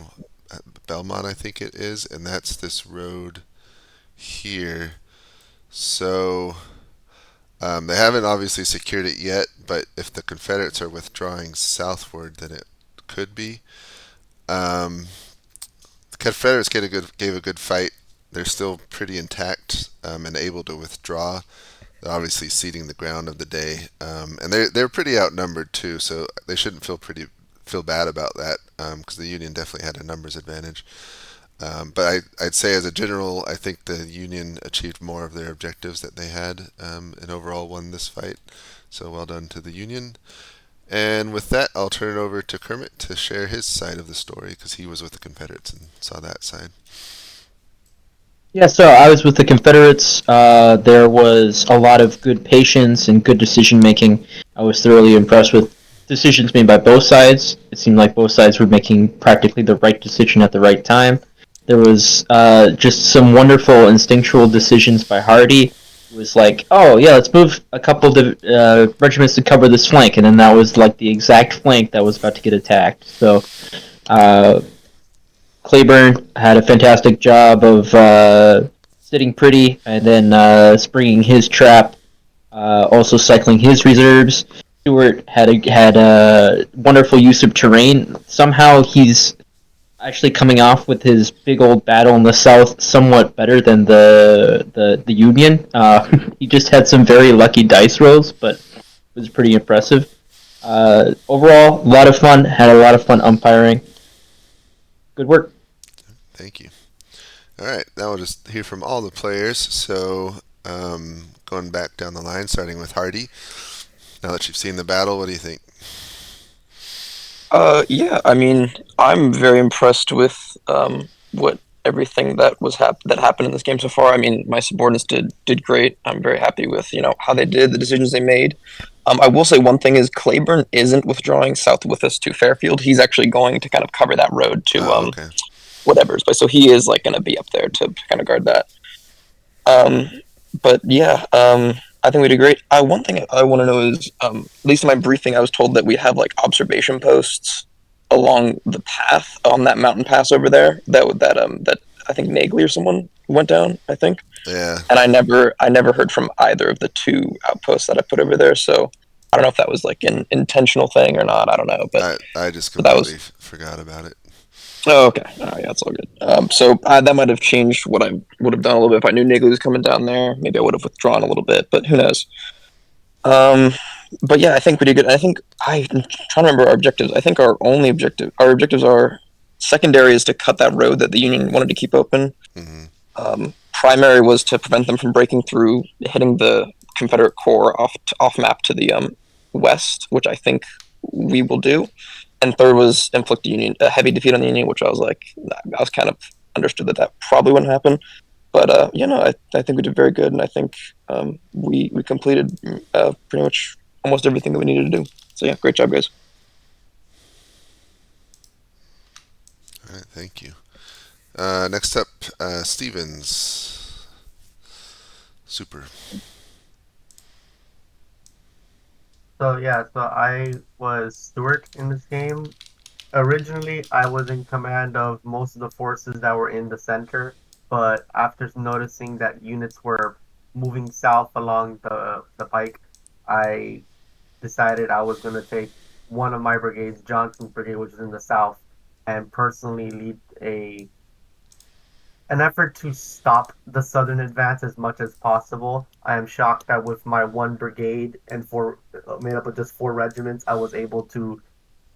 Belmont, I think it is, and that's this road here. So they haven't obviously secured it yet, but if the Confederates are withdrawing southward, then it could be. The Confederates gave a good fight. They're still pretty intact and able to withdraw. They're obviously ceding the ground of the day, and they're pretty outnumbered too. So they shouldn't feel bad about that because the Union definitely had a numbers advantage. But I'd say as a general, I think the Union achieved more of their objectives that they had and overall won this fight. So well done to the Union. And with that, I'll turn it over to Kermit to share his side of the story because he was with the Confederates and saw that side. Yeah, so I was with the Confederates. There was a lot of good patience and good decision making. I was thoroughly impressed with decisions made by both sides. It seemed like both sides were making practically the right decision at the right time. There was just some wonderful instinctual decisions by Hardee. It was like, oh yeah, let's move a couple of regiments to cover this flank, and then that was like the exact flank that was about to get attacked. So Claiborne had a fantastic job of sitting pretty and then springing his trap, also cycling his reserves. Stewart had a wonderful use of terrain. Somehow he's actually coming off with his big old battle in the south somewhat better than the Union. He just had some very lucky dice rolls, but it was pretty impressive. Overall, a lot of fun. Had a lot of fun umpiring. Good work. Thank you. All right, now we'll just hear from all the players. So, going back down the line, starting with Hardee. Now that you've seen the battle, what do you think? Yeah, I mean, I'm very impressed with what everything that that happened in this game so far. I mean, my subordinates did great. I'm very happy with how they did, the decisions they made. I will say one thing is Claiborne isn't withdrawing south with us to Fairfield. He's actually going to kind of cover that road to okay. whatever's, but so he is like going to be up there to kind of guard that. But yeah, I think we did great. One thing I want to know is, at least in my briefing, I was told that we have like observation posts along the path on that mountain pass over there. That I think Nagley or someone went down. I think. Yeah. And I never heard from either of the two outposts that I put over there. So I don't know if that was like an intentional thing or not. I don't know. But I just completely forgot about it. Oh, okay. Oh, yeah, that's all good. So that might have changed what I would have done a little bit if I knew Nigley was coming down there. Maybe I would have withdrawn a little bit, but who knows? But yeah, I think we did good. I think I'm trying to remember our objectives. I think our objectives are secondary is to cut that road that the Union wanted to keep open. Mm-hmm. Primary was to prevent them from breaking through, hitting the Confederate corps off map to the west, which I think we will do. And third was inflict a heavy defeat on the Union, which I was kind of understood that probably wouldn't happen. But I think we did very good, and I think we completed pretty much almost everything that we needed to do. So yeah, great job, guys. All right, thank you. Next up, Stevens. Super. So I was Stewart in this game. Originally, I was in command of most of the forces that were in the center, but after noticing that units were moving south along the pike, I decided I was going to take one of my brigades, Johnson's brigade, which is in the south, and personally lead an effort to stop the southern advance as much as possible. I am shocked that with my one brigade and made up of just 4 regiments, I was able to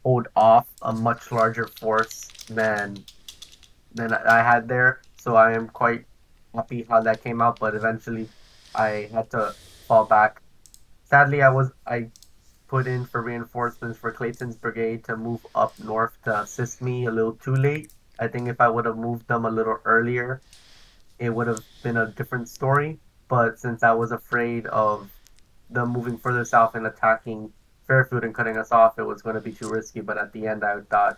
hold off a much larger force than I had there. So I am quite happy how that came out, but eventually I had to fall back. Sadly, I put in for reinforcements for Clayton's brigade to move up north to assist me a little too late. I think if I would have moved them a little earlier, it would have been a different story. But since I was afraid of them moving further south and attacking Fairfield and cutting us off, it was going to be too risky. But at the end, I thought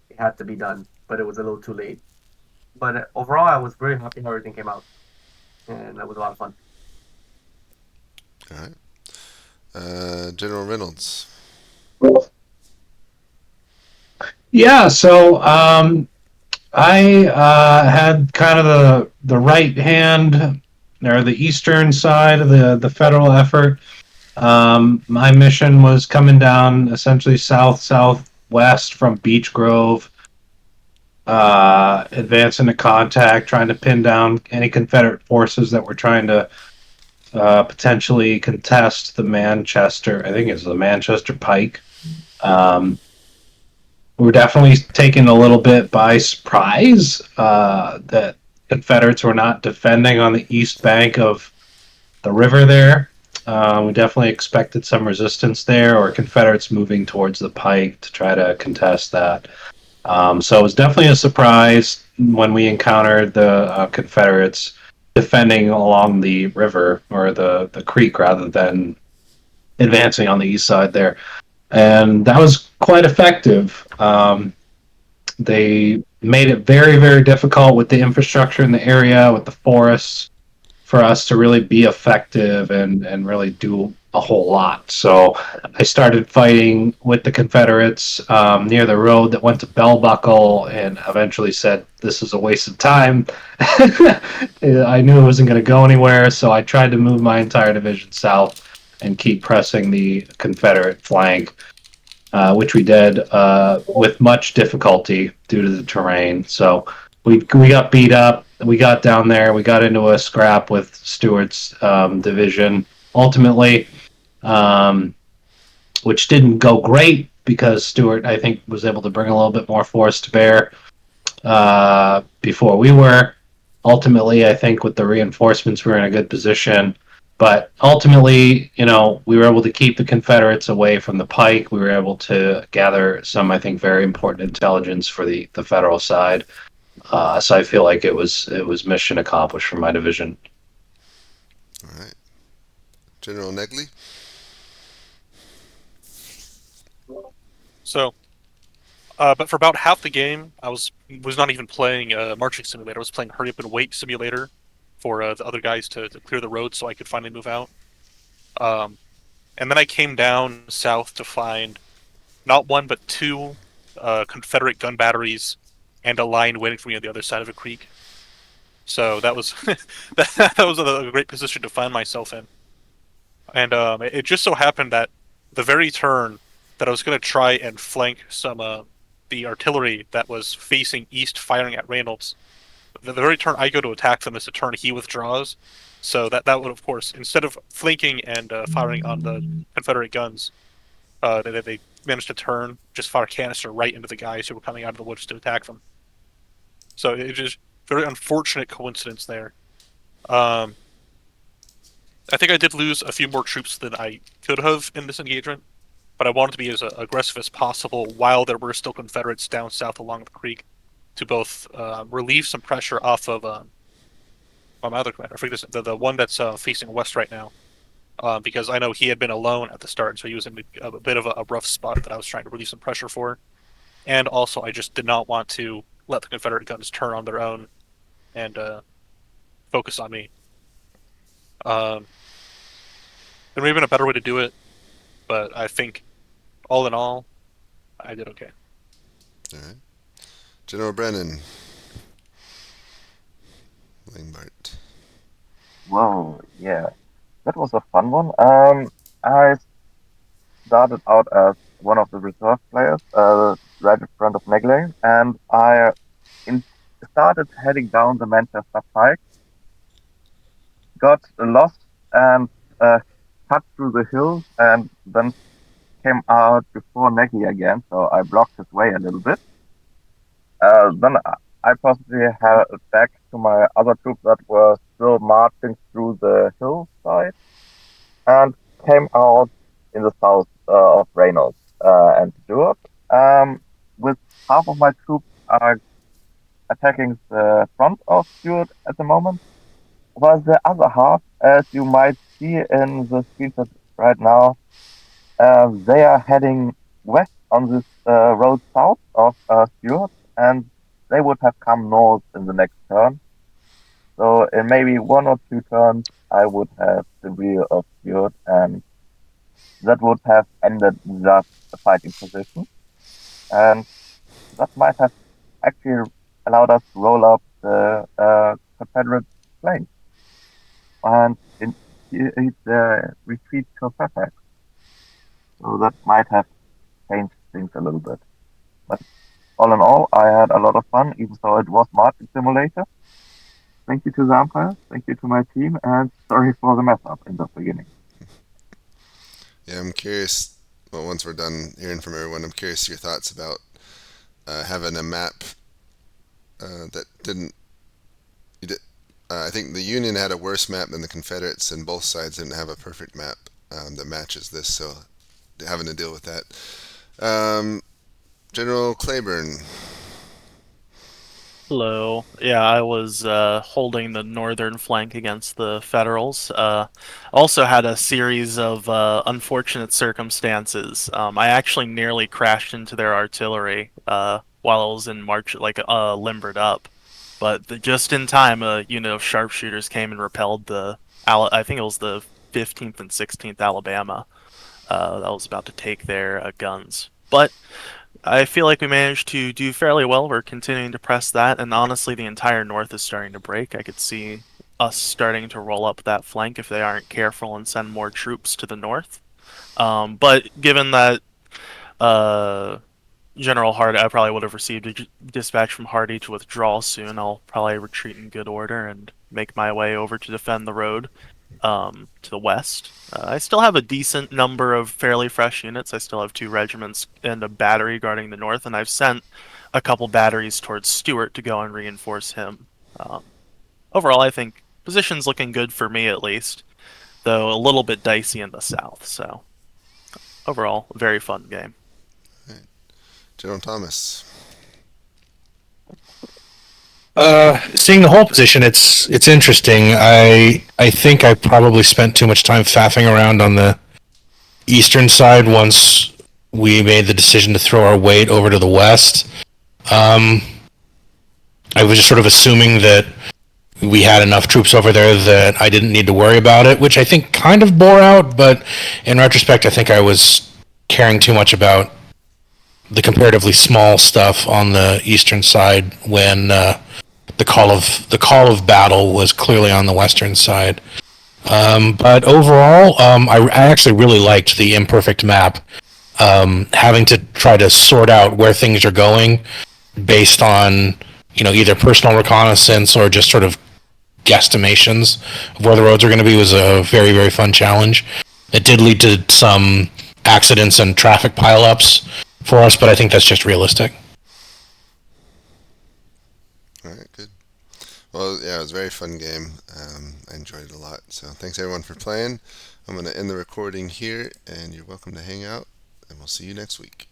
it had to be done, but it was a little too late. But overall, I was very happy how everything came out, and it was a lot of fun. All right. General Reynolds. Yeah, so I had kind of the right hand or the eastern side of the federal effort. My mission was coming down essentially southwest from Beech Grove, advancing to contact, trying to pin down any Confederate forces that were trying to potentially contest the Manchester. I think it's the Manchester Pike. We were definitely taken a little bit by surprise that Confederates were not defending on the east bank of the river there. We definitely expected some resistance there, or Confederates moving towards the pike to try to contest that. So it was definitely a surprise when we encountered the Confederates defending along the river, or the creek, rather than advancing on the east side there. And that was quite effective. They made it very, very difficult with the infrastructure in the area, with the forests, for us to really be effective and really do a whole lot. So I started fighting with the Confederates near the road that went to Bell Buckle, and eventually said, "This is a waste of time." I knew it wasn't going to go anywhere, so I tried to move my entire division south and keep pressing the Confederate flank, which we did with much difficulty due to the terrain. So we got beat up. We got down there. We got into a scrap with Stewart's division. Ultimately, which didn't go great because Stewart, I think, was able to bring a little bit more force to bear before we were. Ultimately, I think with the reinforcements, we were in a good position. But ultimately, we were able to keep the Confederates away from the pike. We were able to gather some, I think, very important intelligence for the federal side. So I feel like it was mission accomplished for my division. All right. General Negley? So, but for about half the game, I was not even playing Marching Simulator. I was playing Hurry Up and Wait Simulator for the other guys to clear the road so I could finally move out. And then I came down south to find not one but two Confederate gun batteries and a line waiting for me on the other side of a creek. So that was that was a great position to find myself in. And it just so happened that the very turn that I was going to try and flank some the artillery that was facing east, firing at Reynolds, the very turn I go to attack them is the turn he withdraws. So that would, of course, instead of flanking and firing on the Confederate guns, they managed to turn, just fire canister right into the guys who were coming out of the woods to attack them. So it just very unfortunate coincidence there. I think I did lose a few more troops than I could have in this engagement, but I wanted to be as aggressive as possible while there were still Confederates down south along the creek to both relieve some pressure off of my other commander. I forget the one that's facing west right now, because I know he had been alone at the start, so he was in a bit of a rough spot that I was trying to relieve some pressure for. And also, I just did not want to let the Confederate guns turn on their own and focus on me. There may have been a better way to do it, but I think, all in all, I did okay. All right. General Brennan. Langbart. Well, yeah, that was a fun one. I started out as one of the reserve players, right in front of Negley, and I started heading down the Manchester Pike, got lost and cut through the hills, and then came out before Negley again, so I blocked his way a little bit. Then I possibly had back to my other troops that were still marching through the hillside, and came out in the south of Reynolds and Stewart. With half of my troops are attacking the front of Stewart at the moment, while the other half, as you might see in the screenshot right now, they are heading west on this road south of Stewart, and they would have come north in the next turn. So in maybe one or two turns, I would have the rear of Stewart, and that would have ended just a fighting position. And that might have actually allowed us to roll up the Confederate flank and retreat to Fairfax. So that might have changed things a little bit. But all in all, I had a lot of fun, even though it was Marching Simulator. Thank you to the umpire, thank you to my team, and sorry for the mess up in the beginning. Yeah, I'm curious. Well, once we're done hearing from everyone, I'm curious your thoughts about having a map that didn't. I think the Union had a worse map than the Confederates, and both sides didn't have a perfect map that matches this. So, having to deal with that. General Claiborne. Hello. Yeah, I was holding the northern flank against the Federals. Also had a series of unfortunate circumstances. I actually nearly crashed into their artillery while I was in march, like limbered up. But just in time, a unit of sharpshooters came and repelled I think it was the 15th and 16th Alabama that was about to take their guns. But I feel like we managed to do fairly well. We're continuing to press that, and honestly, the entire north is starting to break. I could see us starting to roll up that flank if they aren't careful and send more troops to the north. But given that General Hardee, I probably would have received a dispatch from Hardee to withdraw soon. I'll probably retreat in good order and make my way over to defend the road to the west. I still have a decent number of fairly fresh units. I still have 2 regiments and a battery guarding the north, and I've sent a couple batteries towards Stewart to go and reinforce him. Overall, I think position's looking good for me at least, though a little bit dicey in the south. So overall, a very fun game. General Thomas. Seeing the whole position, it's interesting. I think I probably spent too much time faffing around on the eastern side once we made the decision to throw our weight over to the west. I was just sort of assuming that we had enough troops over there that I didn't need to worry about it, which I think kind of bore out, but in retrospect, I think I was caring too much about the comparatively small stuff on the eastern side when the call of battle was clearly on the western side. But overall, I actually really liked the imperfect map. Having to try to sort out where things are going based on either personal reconnaissance or just sort of guesstimations of where the roads are going to be was a very, very fun challenge. It did lead to some accidents and traffic pileups for us, but I think that's just realistic. All right, good. Well, yeah, it was a very fun game. I enjoyed it a lot. So thanks everyone for playing. I'm going to end the recording here, and you're welcome to hang out, and we'll see you next week.